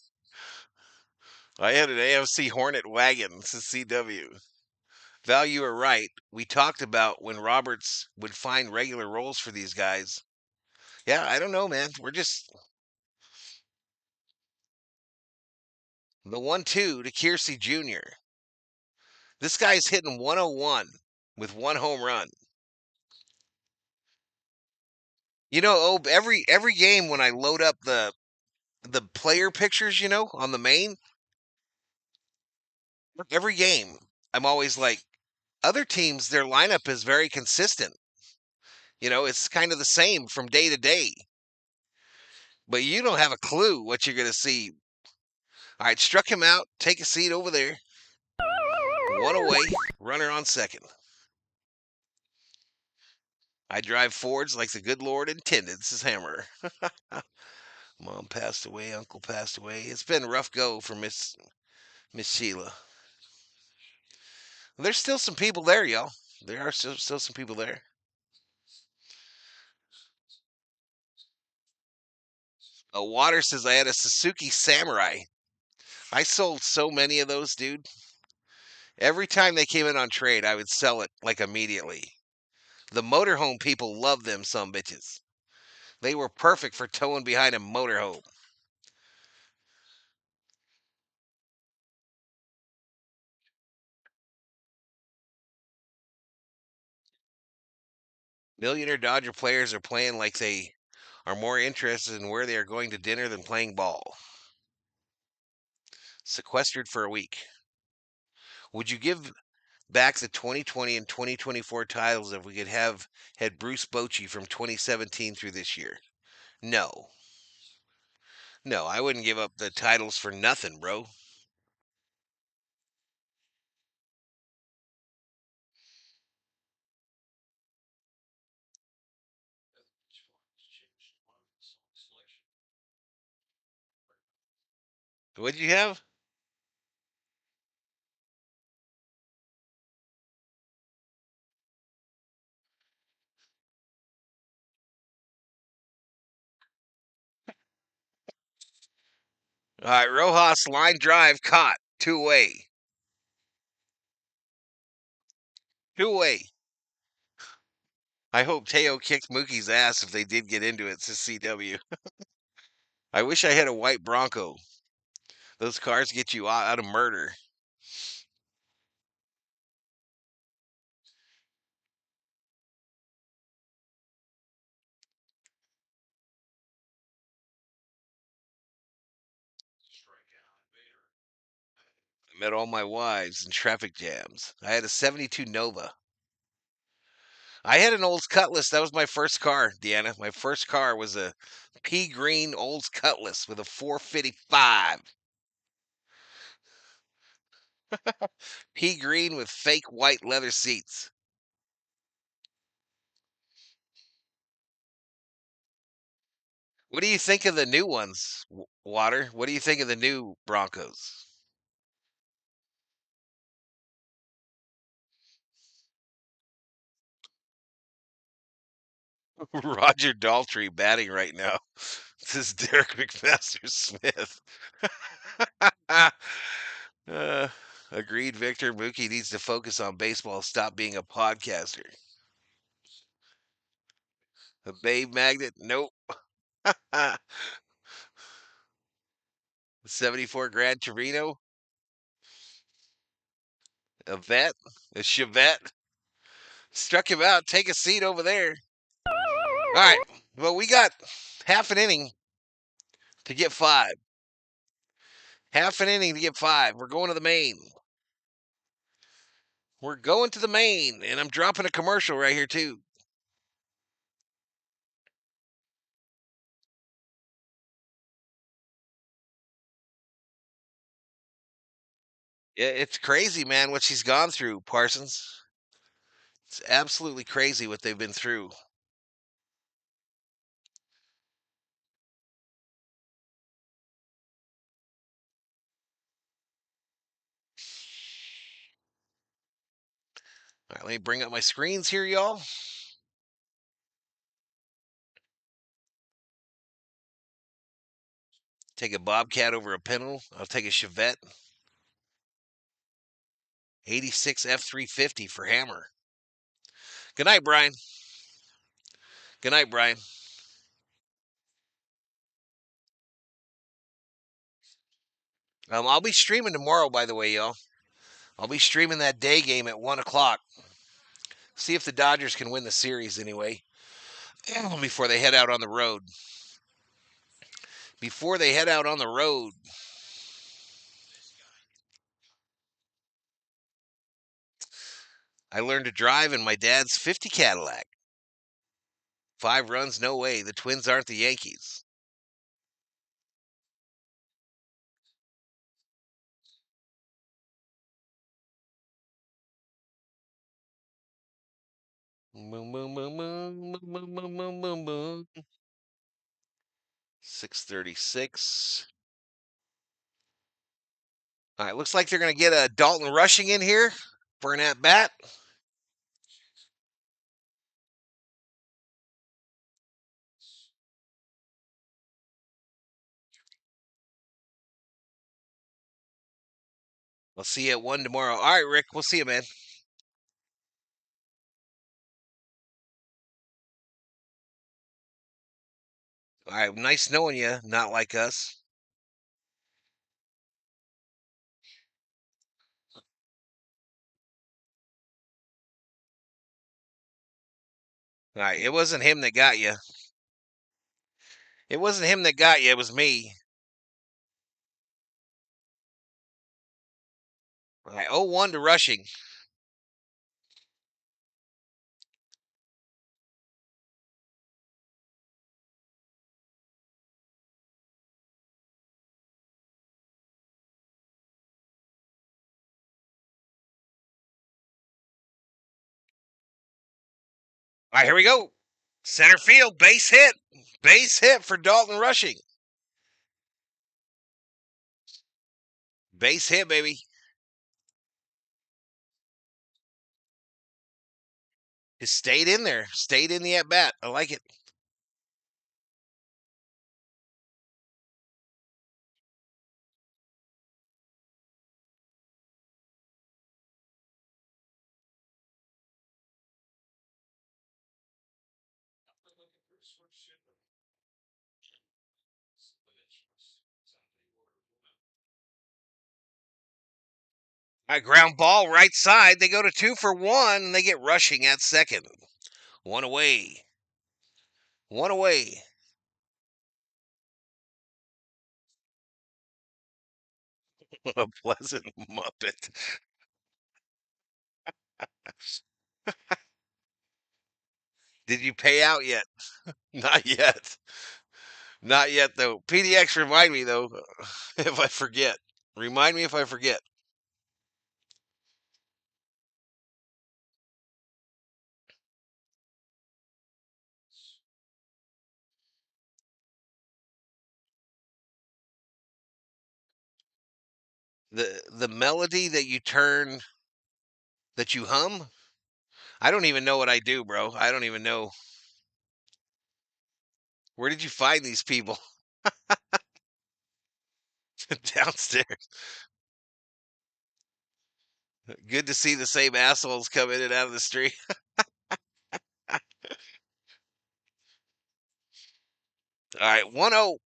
I had an AMC Hornet wagon. It's a CW. Val, you were right. We talked about when Roberts would find regular roles for these guys. Yeah, I don't know, man. We're just the 1-2 to Kiersey Jr. This guy's hitting 101 with one home run. You know, every game when I load up the player pictures, on the main, every game, I'm always like, other teams, their lineup is very consistent. It's kind of the same from day to day, but you don't have a clue what you're going to see. All right, struck him out. Take a seat over there. One away. Runner on second. I drive Fords like the good Lord intended, says Hammer. Mom passed away. Uncle passed away. It's been a rough go for Miss Sheila. There's still some people there, y'all. There are still some people there. Water says I had a Suzuki Samurai. I sold so many of those, dude. Every time they came in on trade, I would sell it like immediately. The motorhome people love them some bitches. They were perfect for towing behind a motorhome. Millionaire Dodger players are playing like they are more interested in where they are going to dinner than playing ball. Sequestered for a week. Would you give back the 2020 and 2024 titles if we could have had Bruce Bochy from 2017 through this year? No. No, I wouldn't give up the titles for nothing, bro. What'd you have? All right, Rojas line drive caught. Two away. Two away. I hope Teo kicked Mookie's ass if they did get into it, says CW. I wish I had a white Bronco. Those cars get you out of murder. I met all my wives in traffic jams. I had a 72 Nova. I had an Olds Cutlass. That was my first car, Deanna. My first car was a pea green Olds Cutlass with a 455. Pea green with fake white leather seats. What do you think of the new ones, Water? What do you think of the new Broncos? Roger Daltrey batting right now. This is Derek McMaster Smith. uh, agreed, Victor. Mookie needs to focus on baseball. Stop being a podcaster. A Babe Magnet? Nope. 74 Gran Torino? A vet, a Chevette. Struck him out. Take a seat over there. All right. Well, we got half an inning to get 5. Half an inning to get 5. We're going to the main. We're going to the main, and I'm dropping a commercial right here too. Yeah, it's crazy, man, what she's gone through, Parsons. It's absolutely crazy what they've been through. All right, let me bring up my screens here, y'all. Take a Bobcat over a Pinnacle. I'll take a Chevette. 86 F350 for Hammer. Good night, Brian. Good night, Brian. I'll be streaming tomorrow, by the way, y'all. I'll be streaming that day game at 1 o'clock. See if the Dodgers can win the series anyway. Before they head out on the road. Before they head out on the road. I learned to drive in my dad's 50 Cadillac. 5 runs, no way. The Twins aren't the Yankees. Boom, boom, boom, boom, boom, boom, boom, boom, boom, boom. 636. All right, looks like they're going to get a Dalton Rushing in here for an at bat. We'll see you at 1 tomorrow. All right, Rick, we'll see you, man. All right, nice knowing you, not like us. All right, it wasn't him that got you. It wasn't him that got you, it was me. All right, 0-1 to Rushing. All right, here we go. Center field, base hit. Base hit for Dalton Rushing. Base hit, baby. Just stayed in there. Stayed in the at bat. I like it. A ground ball right side. They go to 2 for 1, and they get Rushing at second. 1 away. 1 away. What a pleasant Muppet. Did you pay out yet? Not yet. Not yet, though. PDX, remind me, though, if I forget. Remind me if I forget. The melody that you turn, that you hum, I don't even know what I do, bro. I don't even know. Where did you find these people? Downstairs. Good to see the same assholes come in and out of the street. All right, 1-0.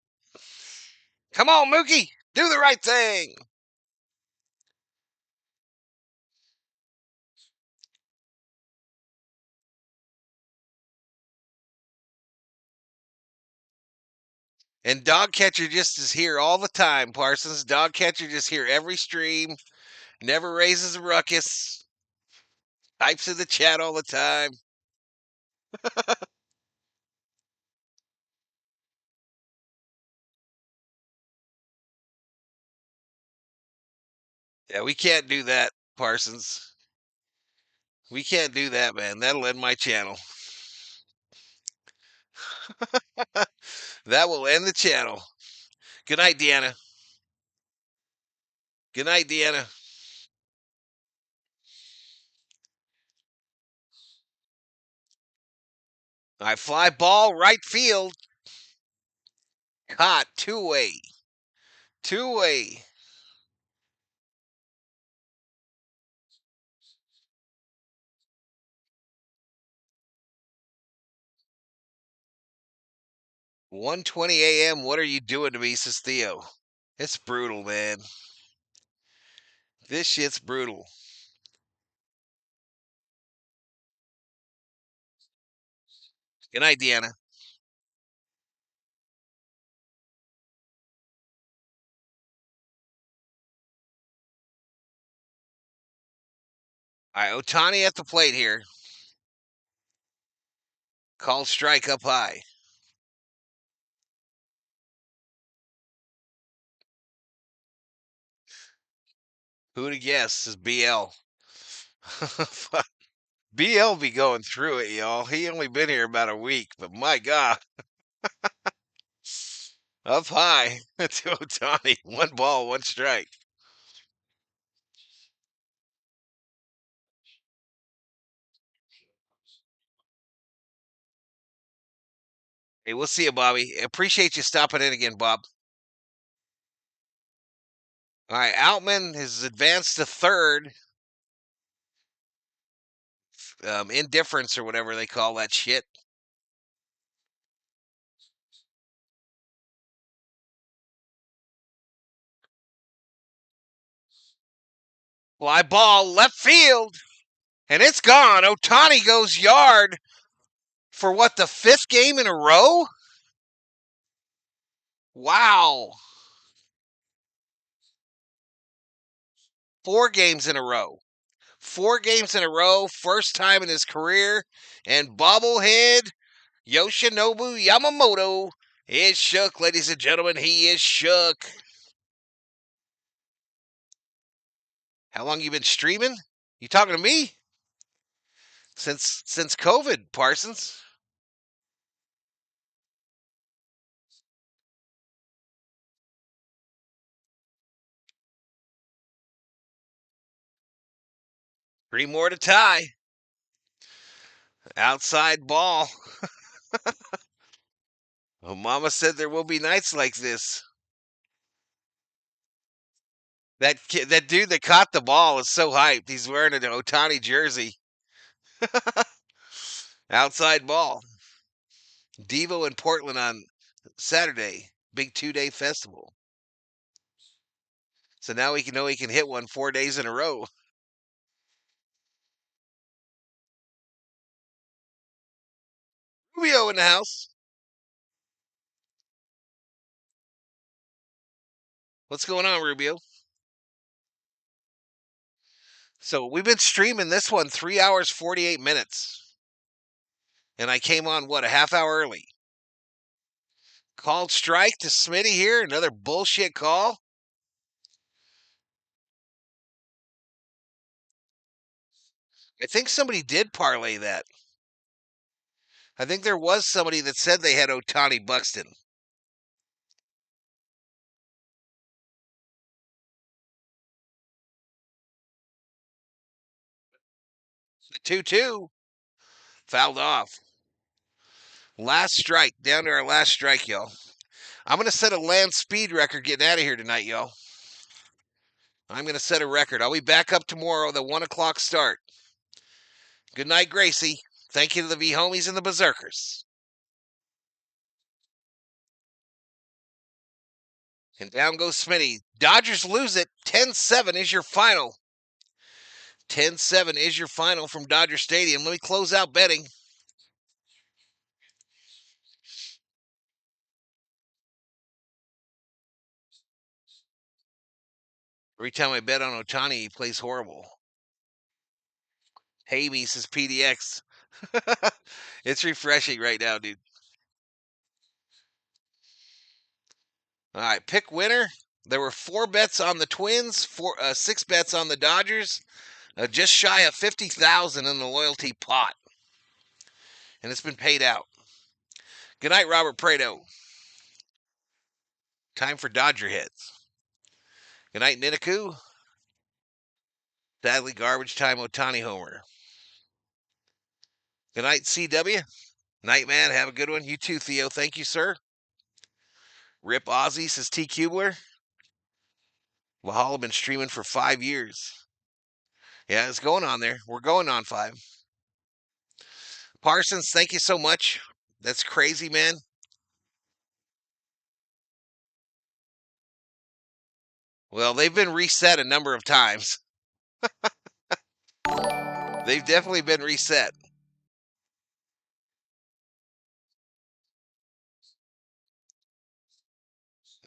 Come on, Mookie. Do the right thing. And Dog Catcher just is here all the time, Parsons. Dog Catcher just here every stream, never raises a ruckus, types in the chat all the time. Yeah, we can't do that, Parsons. We can't do that, man. That'll end my channel. That will end the channel. Good night, Deanna. Good night, Deanna. I fly ball right field. Caught two-way. Two-way. "1:20 a.m. What are you doing to me?" says Theo. It's brutal, man. This shit's brutal. Good night, Deanna. All right, Otani at the plate here. Called strike up high. Who'd have guessed is BL. BL be going through it, y'all. He only been here about a week, but my God. Up high to Otani. One ball, one strike. Hey, we'll see you, Bobby. Appreciate you stopping in again, Bob. All right, Outman has advanced to third. Indifference or whatever they call that shit. Fly ball, left field. And it's gone. Otani goes yard for what, the fifth game in a row? Wow. 4 games in a row. 4 games in a row, first time in his career. And bobblehead Yoshinobu Yamamoto is shook, ladies and gentlemen. He is shook. How long you been streaming? You talking to me? Since COVID, Parsons. Three more to tie. Outside ball. Oh, Mama said there will be nights like this. That dude that caught the ball is so hyped. He's wearing an Otani jersey. Outside ball. Devo in Portland on Saturday. Big 2-day festival. So now we can know he can hit one 4 days in a row. Rubio in the house. What's going on, Rubio? So we've been streaming this one 3 hours, 48 minutes. And I came on, what, a half hour early. Called strike to Smitty here. Another bullshit call. I think somebody did parlay that. I think there was somebody that said they had Otani Buxton. The 2-2 fouled off. Last strike, down to our last strike, y'all. I'm going to set a land speed record getting out of here tonight, y'all. I'm going to set a record. I'll be back up tomorrow, the 1 o'clock start. Good night, Gracie. Thank you to the V homies and the Berserkers. And down goes Smitty. Dodgers lose it. 10-7 is your final. 10-7 is your final from Dodger Stadium. Let me close out betting. Every time I bet on Ohtani, he plays horrible. Hey, me says PDX. It's refreshing right now, dude. All right, pick winner. There were 4 bets on the Twins, 6 bets on the Dodgers, just shy of $50,000 in the loyalty pot, and it's been paid out. Good night, Robert Prado. Time for Dodger hits. Good night, Ninaku. Sadly, garbage time Ohtani homer. Good night, CW. Night, man. Have a good one. You too, Theo. Thank you, sir. Rip Ozzy, says T. Kubler. Valhalla been streaming for 5 years. Yeah, it's going on there. We're going on 5. Parsons, thank you so much. That's crazy, man. Well, they've been reset a number of times. They've definitely been reset.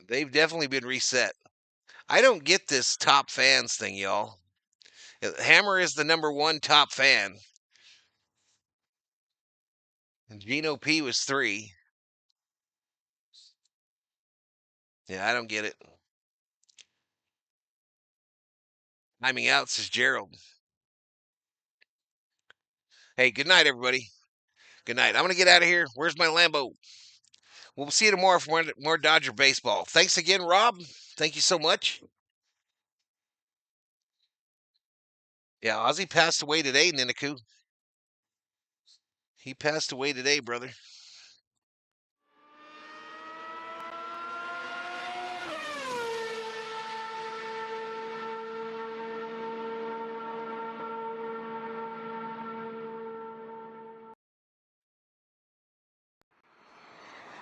They've definitely been reset. I don't get this top fans thing, y'all. Hammer is the number 1 top fan. And Gino P was 3. Yeah, I don't get it. Timing out, says Gerald. Hey, good night, everybody. Good night. I'm going to get out of here. Where's my Lambo? We'll see you tomorrow for more Dodger baseball. Thanks again, Rob. Thank you so much. Yeah, Ozzy passed away today, Ninaku. He passed away today, brother.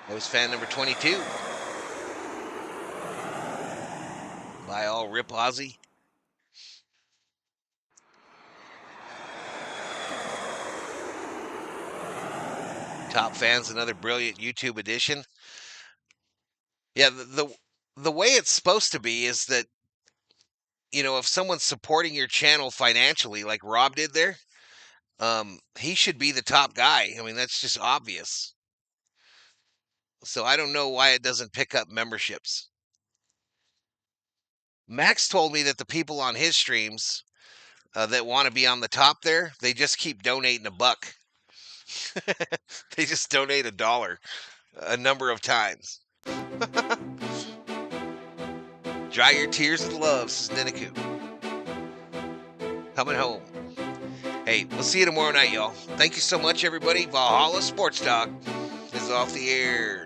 That was fan number 22. Bye all, Rip Ozzy. Top fans, another brilliant YouTube edition. Yeah, the way it's supposed to be is that, if someone's supporting your channel financially, like Rob did there, he should be the top guy. I mean, that's just obvious. So I don't know why it doesn't pick up memberships. Max told me that the people on his streams that want to be on the top there, they just keep donating $1. They just donate $1 a number of times. Dry your tears with love, says Ninaku. Coming home. Hey, we'll see you tomorrow night, y'all. Thank you so much, everybody. Valhalla Sports Talk is off the air.